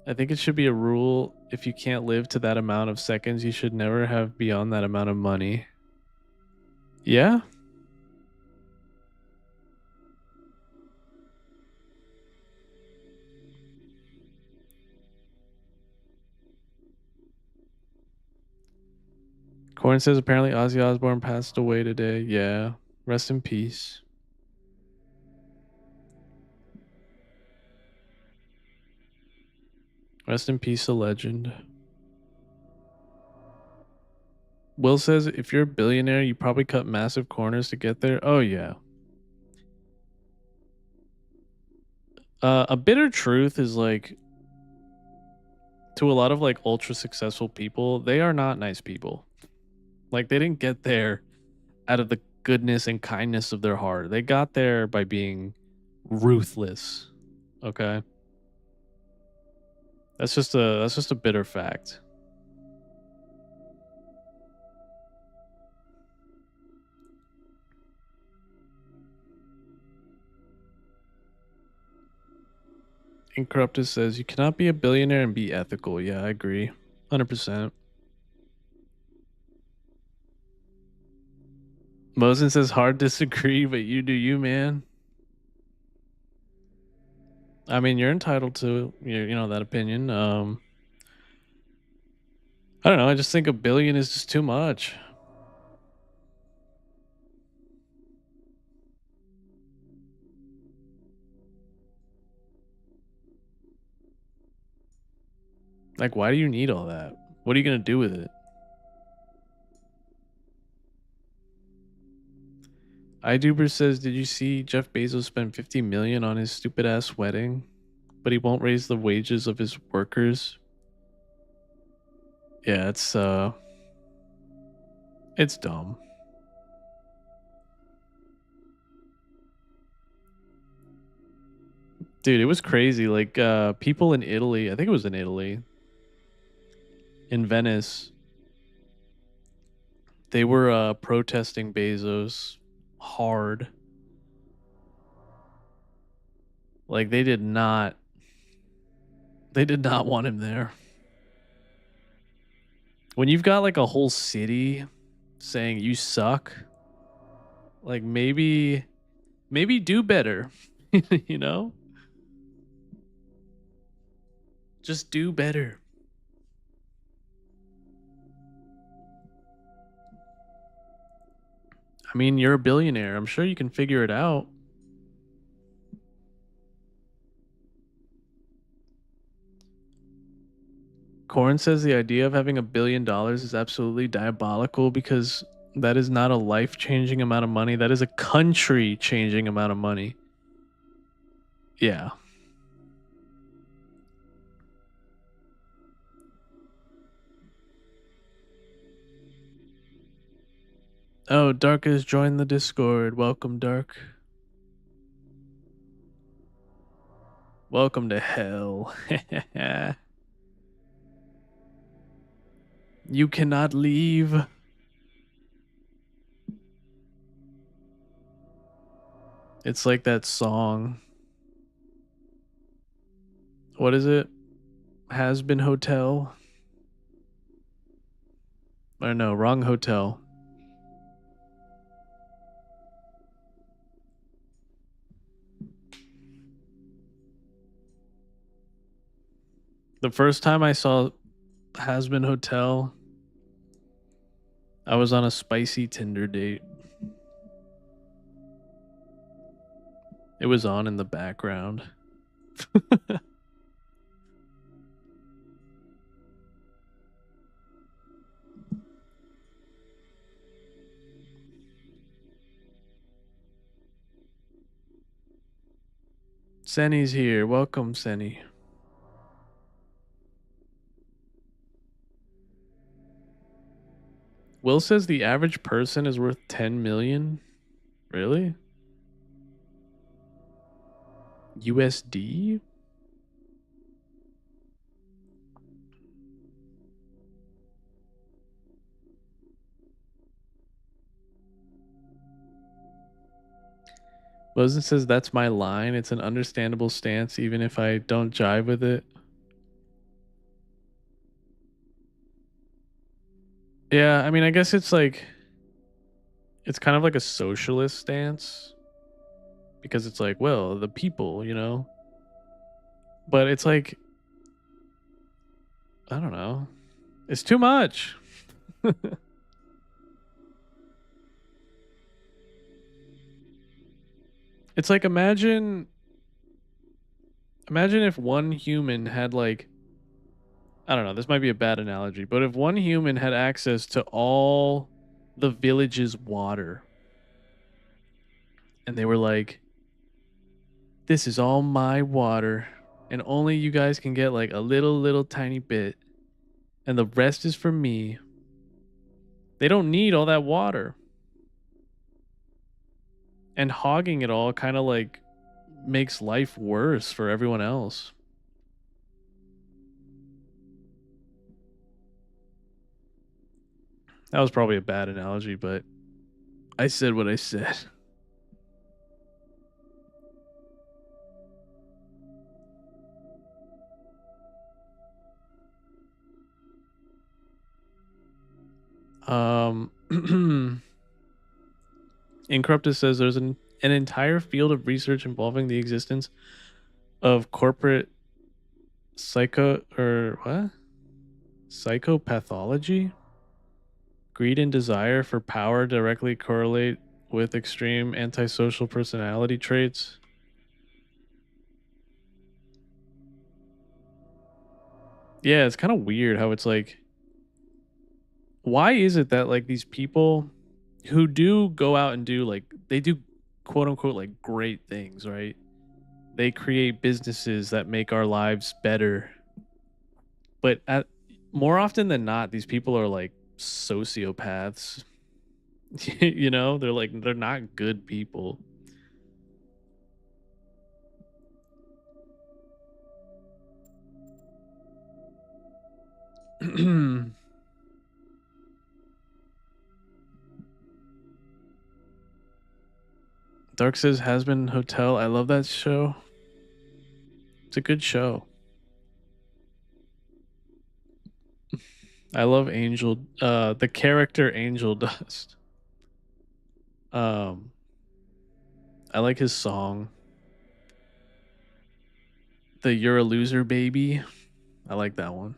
I think it should be a rule, if you can't live to that amount of seconds, you should never have beyond that amount of money. Yeah? Corn says apparently Ozzy Osbourne passed away today. Yeah. Rest in peace. Rest in peace, a legend. Will says if you're a billionaire, you probably cut massive corners to get there. Oh, yeah. A bitter truth is like, to a lot of like ultra successful people, they are not nice people. Like they didn't get there out of the goodness and kindness of their heart. They got there by being ruthless. Okay? That's just a bitter fact. Incorrupted says you cannot be a billionaire and be ethical. Yeah, I agree. 100%. Mosen says hard disagree, but you do you, man. I mean, you're entitled to that opinion. I don't know. I just think 1 billion is just too much. Like, why do you need all that? What are you gonna do with it? iDuber says, did you see Jeff Bezos spend 50 million on his stupid ass wedding, but he won't raise the wages of his workers? Yeah, it's dumb. Dude, it was crazy. Like people in Italy, I think it was in Italy, in Venice, they were protesting Bezos hard. Like they did not want him there. When you've got like a whole city saying you suck, like maybe do better. You know? Just do better. I mean, you're a billionaire. I'm sure you can figure it out. Corn says the idea of having $1 billion is absolutely diabolical because that is not a life-changing amount of money. That is a country-changing amount of money. Yeah. Oh, Dark has joined the Discord. Welcome, Dark. Welcome to hell. You cannot leave. It's like that song. What is it? Has Been Hotel? Or no, wrong hotel. The first time I saw Has Been Hotel, I was on a spicy Tinder date. It was on in the background. Senny's here. Welcome, Senny. Will says the average person is worth 10 million. Really? USD? Wilson says that's my line. It's an understandable stance even if I don't jive with it. Yeah, I mean, I guess it's like it's kind of like a socialist stance because it's like, well, the people, you know. But it's like I don't know. It's too much. It's like imagine if one human had like I don't know, this might be a bad analogy, but if one human had access to all the village's water and they were like, this is all my water and only you guys can get like a little tiny bit and the rest is for me. They don't need all that water. And hogging it all kind of like makes life worse for everyone else. That was probably a bad analogy, but I said what I said. Incorruptus says there's an entire field of research involving the existence of corporate psychopathology. Greed and desire for power directly correlate with extreme antisocial personality traits. Yeah, it's kind of weird how it's like, why is it that like these people who do go out and do like, they do quote unquote like great things, right? They create businesses that make our lives better. But more often than not, these people are like sociopaths. You know, they're not good people. Dark says Has-Been Hotel. I love that show. It's a good show. I love Angel, the character Angel Dust. I like his song. The You're a Loser Baby. I like that one.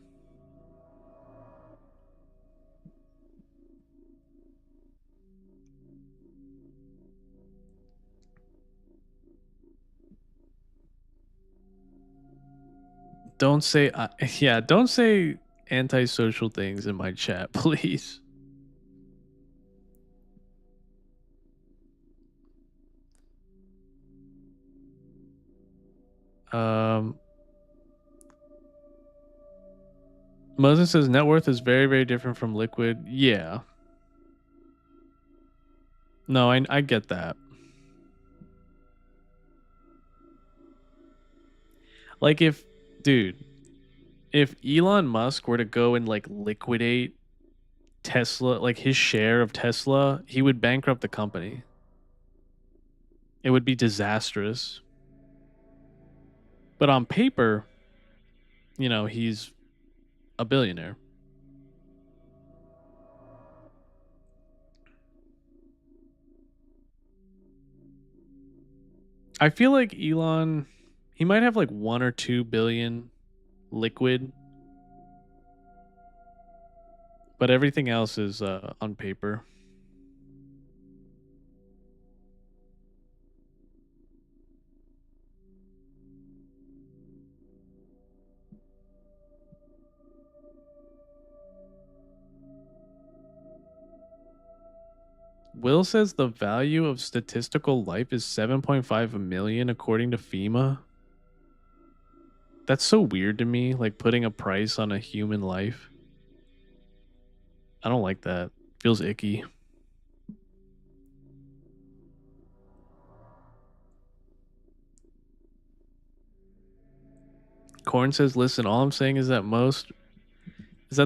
Don't say yeah, don't say antisocial things in my chat, please. Moses says net worth is very, very different from liquid. Yeah. No, I get that. Like dude, if Elon Musk were to go and like liquidate Tesla, like his share of Tesla, he would bankrupt the company. It would be disastrous. But on paper, you know, he's a billionaire. I feel like Elon, he might have like 1 or 2 billion liquid, but everything else is on paper. Will says the value of statistical life is 7.5 million according to FEMA. That's so weird to me, like putting a price on a human life. I don't like that. Feels icky. Corn says, listen, all I'm saying is that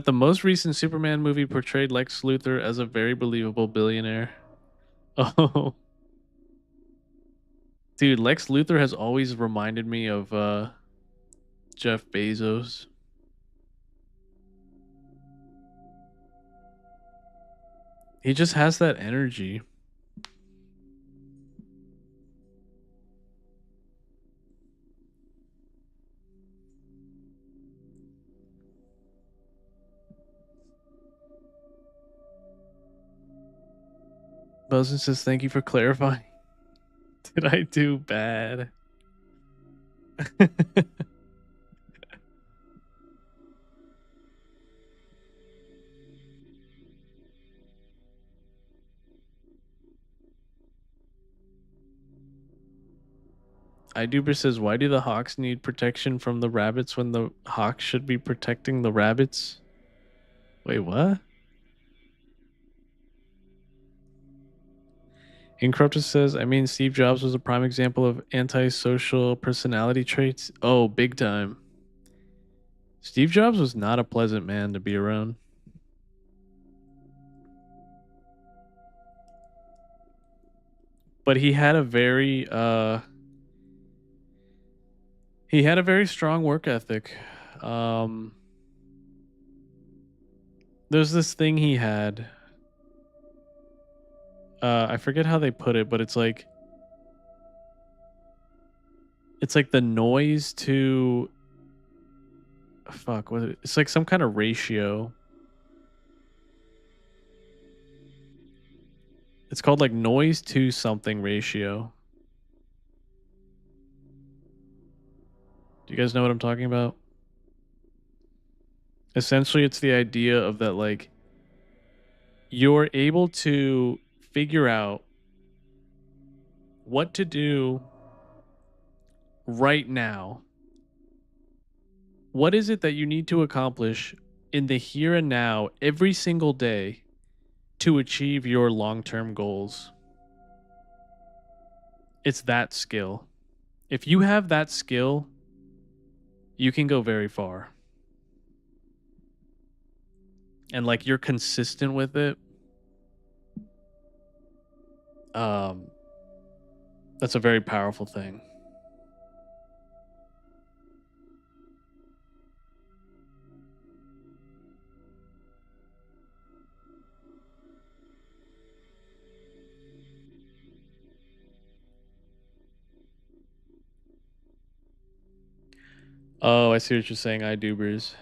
the most recent Superman movie portrayed Lex Luthor as a very believable billionaire. Oh. Dude, Lex Luthor has always reminded me of Jeff Bezos. He just has that energy. Bosun says, thank you for clarifying. Did I do bad? iDuber says, why do the hawks need protection from the rabbits when the hawks should be protecting the rabbits? Wait, what? Incorruptus says, I mean, Steve Jobs was a prime example of antisocial personality traits. Oh, big time. Steve Jobs was not a pleasant man to be around. But he had a very strong work ethic. There's this thing he had. I forget how they put it, but it's like the noise to fuck, what is it? It's like some kind of ratio. It's called like noise to something ratio. Do you guys know what I'm talking about? Essentially, it's the idea of that, like, you're able to figure out what to do right now. What is it that you need to accomplish in the here and now every single day to achieve your long-term goals? It's that skill. If you have that skill, you can go very far. And like you're consistent with it. That's a very powerful thing. Oh, I see what you're saying, iDubers.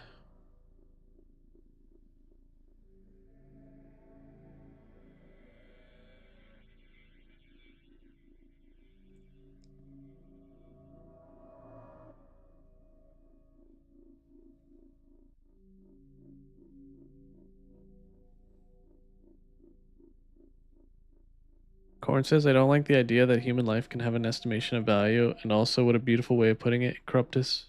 Corn says, I don't like the idea that human life can have an estimation of value, and also what a beautiful way of putting it, Corruptus.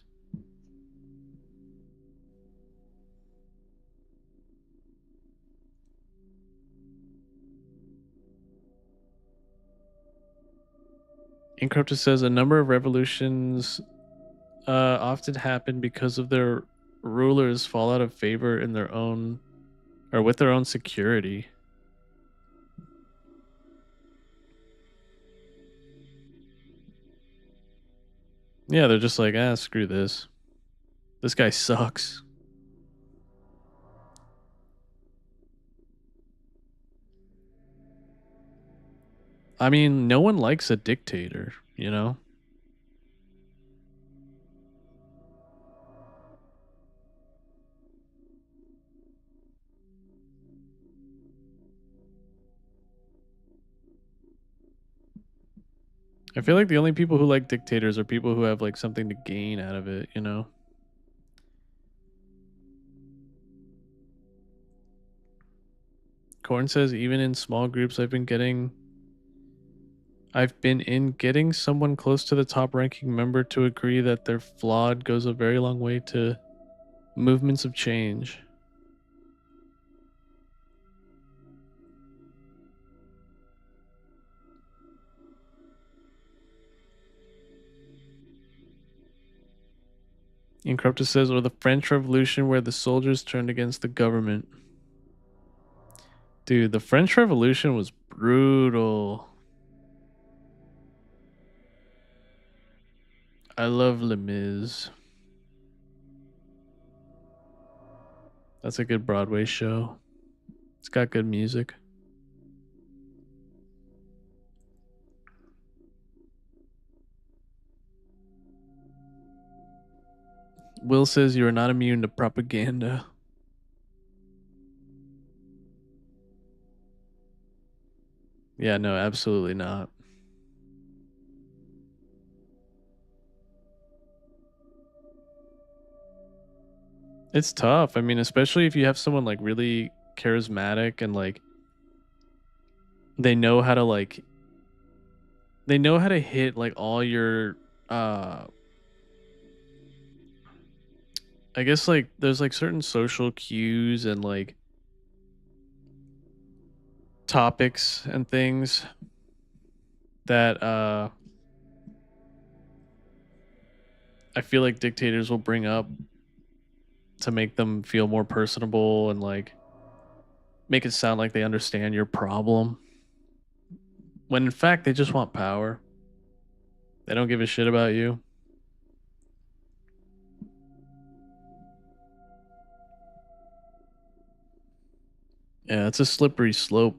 Incorruptus says, a number of revolutions often happen because of their rulers fall out of favor in their own, or with their own security. Yeah, they're just like, screw this. This guy sucks. I mean, no one likes a dictator, you know? I feel like the only people who like dictators are people who have like something to gain out of it, you know? Corn says, even in small groups, I've been in getting someone close to the top ranking member to agree that they're flawed goes a very long way to movements of change. Incorruptus says, or the French Revolution where the soldiers turned against the government. Dude, the French Revolution was brutal. I love Les Mis. That's a good Broadway show. It's got good music. Will says you are not immune to propaganda. Yeah, no, absolutely not. It's tough. I mean, especially if you have someone like really charismatic and like they know how to hit like all your I guess like there's like certain social cues and like topics and things that I feel like dictators will bring up to make them feel more personable and like make it sound like they understand your problem. When in fact they just want power. They don't give a shit about you. Yeah, it's a slippery slope.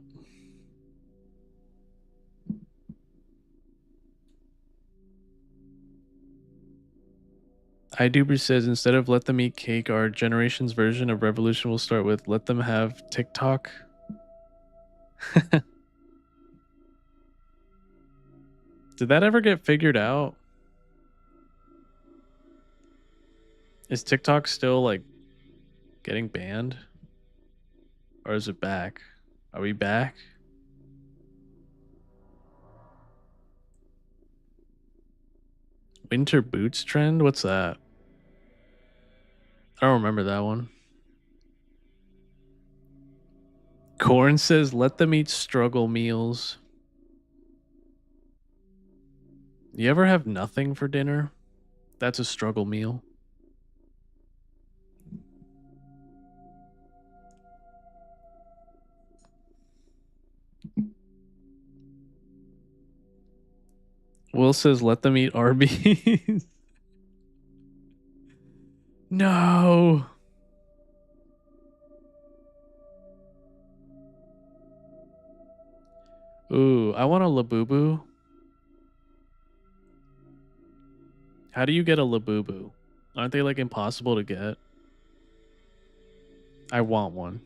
iDuber says instead of let them eat cake, our generation's version of revolution will start with let them have TikTok. Did that ever get figured out? Is TikTok still like getting banned? Or is it back? Are we back? Winter boots trend? What's that? I don't remember that one. Corn says let them eat struggle meals. You ever have nothing for dinner? That's a struggle meal. Will says let them eat Arby's. No. Ooh, I want a Labubu. How do you get a Labubu? Aren't they like impossible to get? I want one.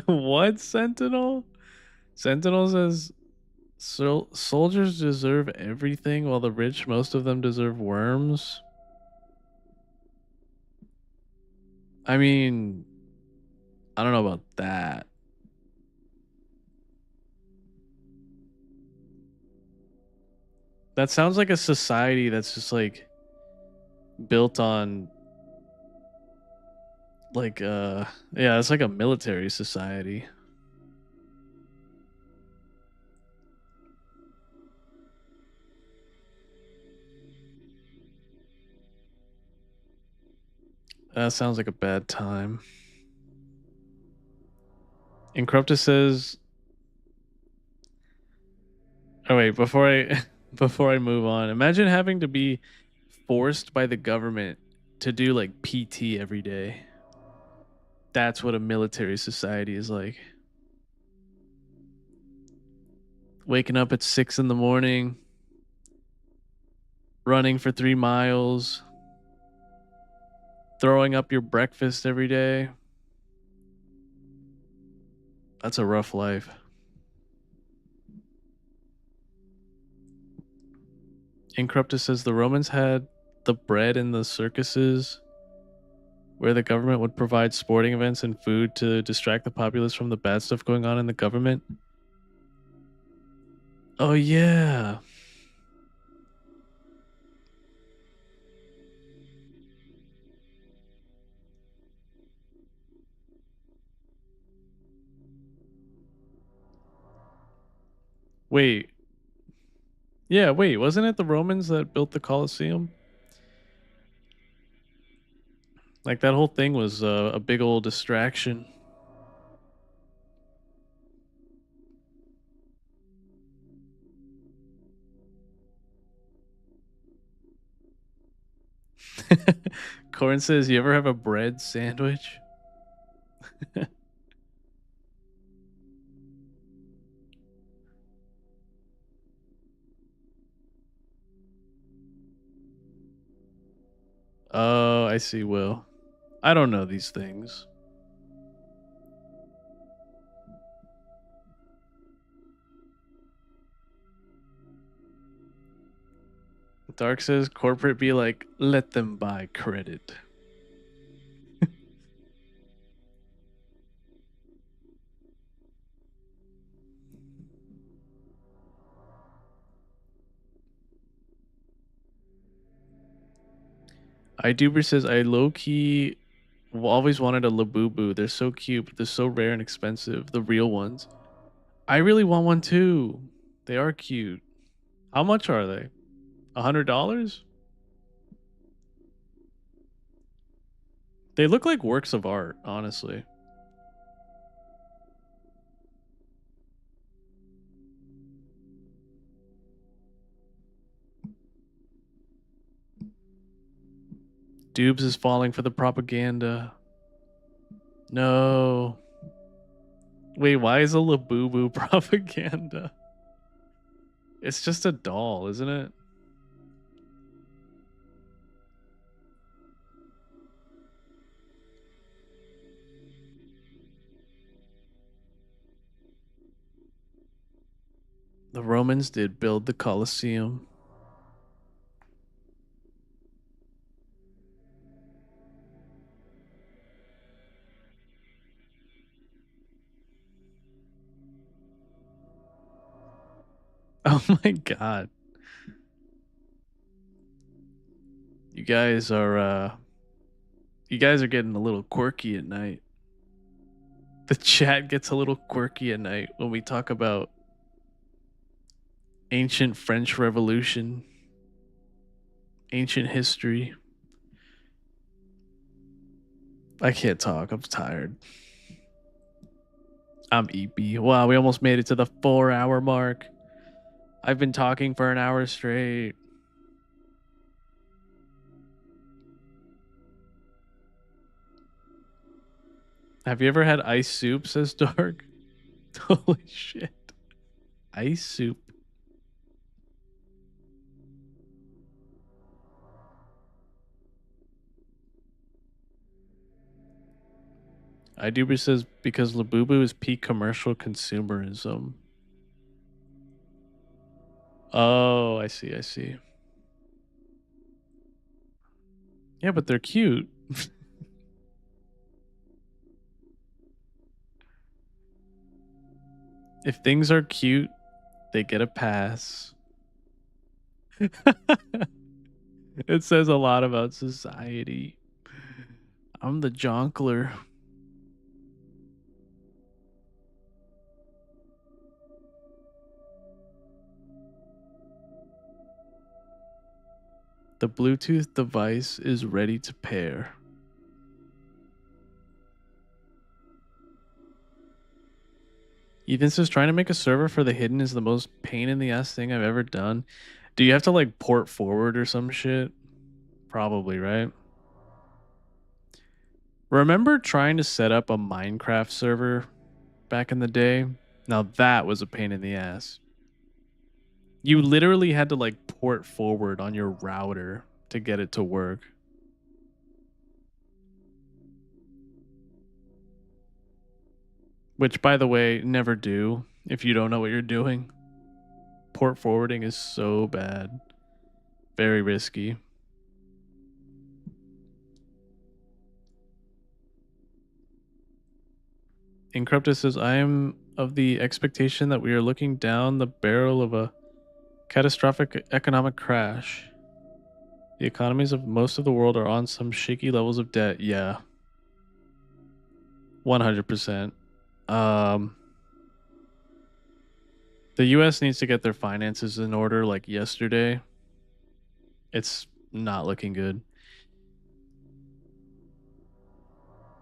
What, Sentinel? Sentinel says soldiers deserve everything while the rich, most of them deserve worms. I mean, I don't know about that. That sounds like a society that's just like built on like yeah, it's like a military society. That sounds like a bad time. Incorruptus says, oh wait, before I before I move on, imagine having to be forced by the government to do like PT every day. That's what a military society is like. Waking up at 6 in the morning, running for 3 miles, throwing up your breakfast every day. That's a rough life. Incorruptus says the Romans had the bread in the circuses where the government would provide sporting events and food to distract the populace from the bad stuff going on in the government. Oh, yeah. Wait. Yeah, wait, wasn't it the Romans that built the Colosseum? Like that whole thing was a big old distraction. Corn says, you ever have a bread sandwich? Oh, I see, Will. I don't know these things. Dark says, corporate be like, let them buy credit. iDuber says, I low-key always wanted a Labubu. They're so cute, but they're so rare and expensive. The real ones. I really want one too. They are cute. How much are they? $100? They look like works of art, honestly. Dubes is falling for the propaganda. No. Wait, why is a Labubu propaganda? It's just a doll, isn't it? The Romans did build the Colosseum. Oh my god. You guys are getting a little quirky at night. The chat gets a little quirky at night when we talk about ancient French Revolution, ancient history. I can't talk. I'm tired. I'm EP. Wow, we almost made it to the 4-hour mark. I've been talking for an hour straight. Have you ever had ice soup, says Dark? Holy shit. Ice soup. iDuber says because Labubu is peak commercial consumerism. Oh, I see, I see. Yeah, but they're cute. If things are cute, they get a pass. It says a lot about society. I'm the jonkler. The Bluetooth device is ready to pair. Ethan says trying to make a server for the hidden is the most pain in the ass thing I've ever done. Do you have to like port forward or some shit? Probably, right? Remember trying to set up a Minecraft server back in the day? Now that was a pain in the ass. You literally had to like port forward on your router to get it to work. Which, by the way, never do if you don't know what you're doing. Port forwarding is so bad. Very risky. Encryptus says, I am of the expectation that we are looking down the barrel of a catastrophic economic crash. The economies of most of the world are on some shaky levels of debt. Yeah. 100%. The US needs to get their finances in order like yesterday. It's not looking good.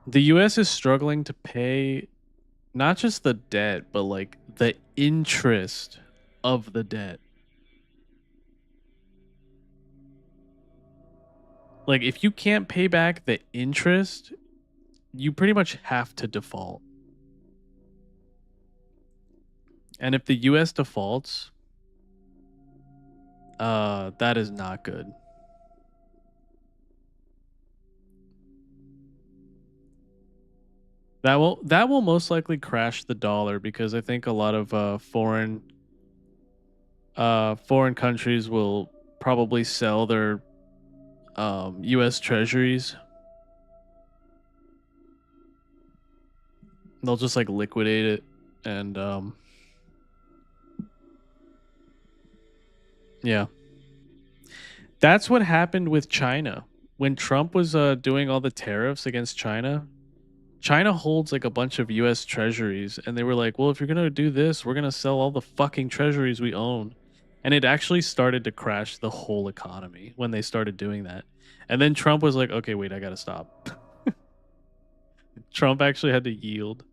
The US is struggling to pay not just the debt, but like the interest of the debt. Like if you can't pay back the interest, you pretty much have to default. And if the US defaults, that is not good. That will most likely crash the dollar because I think a lot of foreign countries will probably sell their US treasuries. They'll just like liquidate it and yeah. That's what happened with China. When Trump was doing all the tariffs against China, China holds like a bunch of US treasuries and they were like, "Well, if you're going to do this, we're going to sell all the fucking treasuries we own." And it actually started to crash the whole economy when they started doing that. And then Trump was like, "Okay, wait, I got to stop." Trump actually had to yield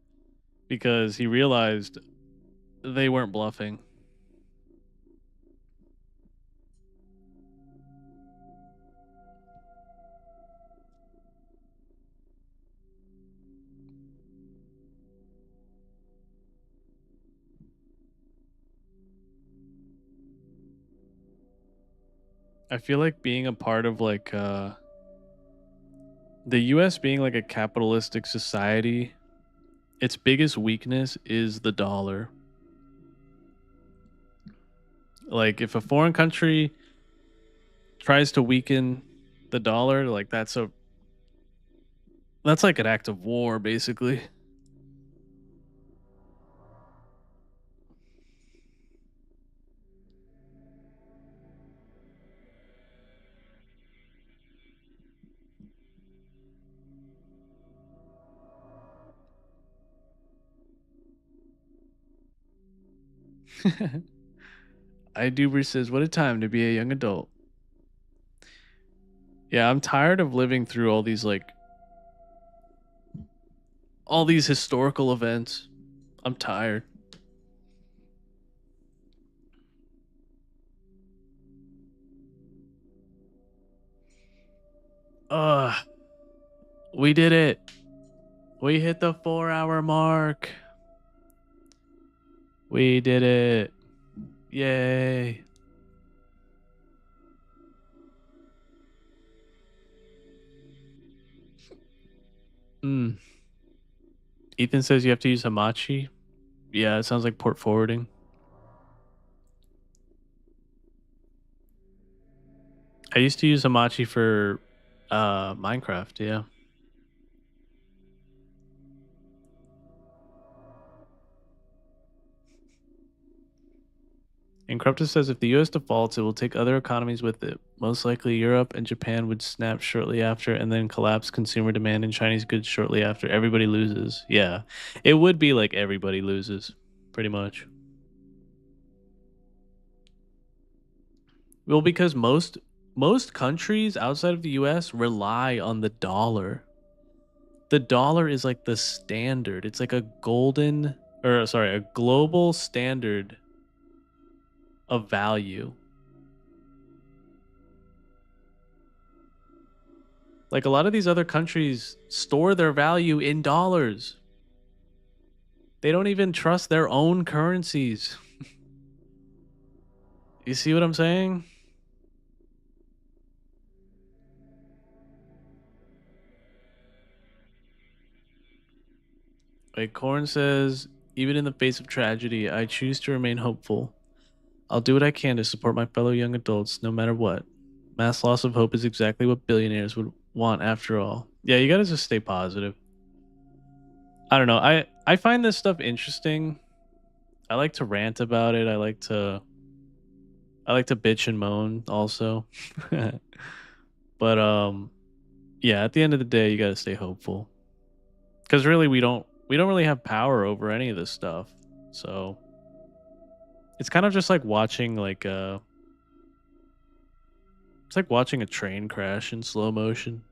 because he realized they weren't bluffing. I feel like being a part of like the US being like a capitalistic society, its biggest weakness is the dollar. Like if a foreign country tries to weaken the dollar, like that's like an act of war basically. iDuber says, "What a time to be a young adult." Yeah, I'm tired of living through all these historical events. I'm tired. We did it. We hit the 4-hour mark. We did it. Yay. Ethan says you have to use Hamachi. Yeah, it sounds like port forwarding. I used to use Hamachi for Minecraft, yeah. Encryptus says if the US defaults, it will take other economies with it. Most likely Europe and Japan would snap shortly after and then collapse consumer demand in Chinese goods shortly after. Everybody loses. Yeah. It would be like everybody loses, pretty much. Well, because most countries outside of the US rely on the dollar. The dollar is like the standard. It's like a global standard of value. Like a lot of these other countries store their value in dollars. They don't even trust their own currencies. You see what I'm saying? Like Korn says, even in the face of tragedy, I choose to remain hopeful. I'll do what I can to support my fellow young adults, no matter what. Mass loss of hope is exactly what billionaires would want after all. Yeah, you gotta just stay positive. I don't know. I find this stuff interesting. I like to rant about it. I like to bitch and moan also. But yeah, at the end of the day, you got to stay hopeful. Cuz really we don't really have power over any of this stuff. So it's kind of just like watching it's like watching a train crash in slow motion.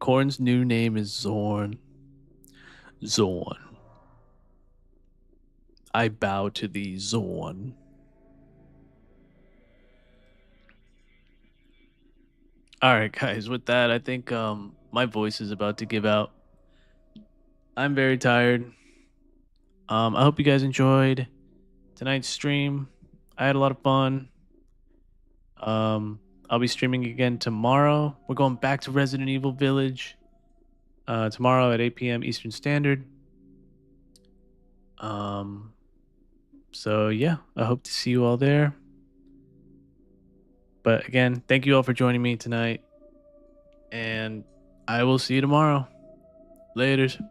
Korn's new name is Zorn. Zorn. I bow to thee, Zorn. All right, guys. With that, I think my voice is about to give out. I'm very tired. I hope you guys enjoyed tonight's stream. I had a lot of fun. I'll be streaming again tomorrow. We're going back to Resident Evil Village tomorrow at 8 p.m. Eastern Standard. Um, so yeah, I hope to see you all there. But again, thank you all for joining me tonight, and I will see you tomorrow. Laters.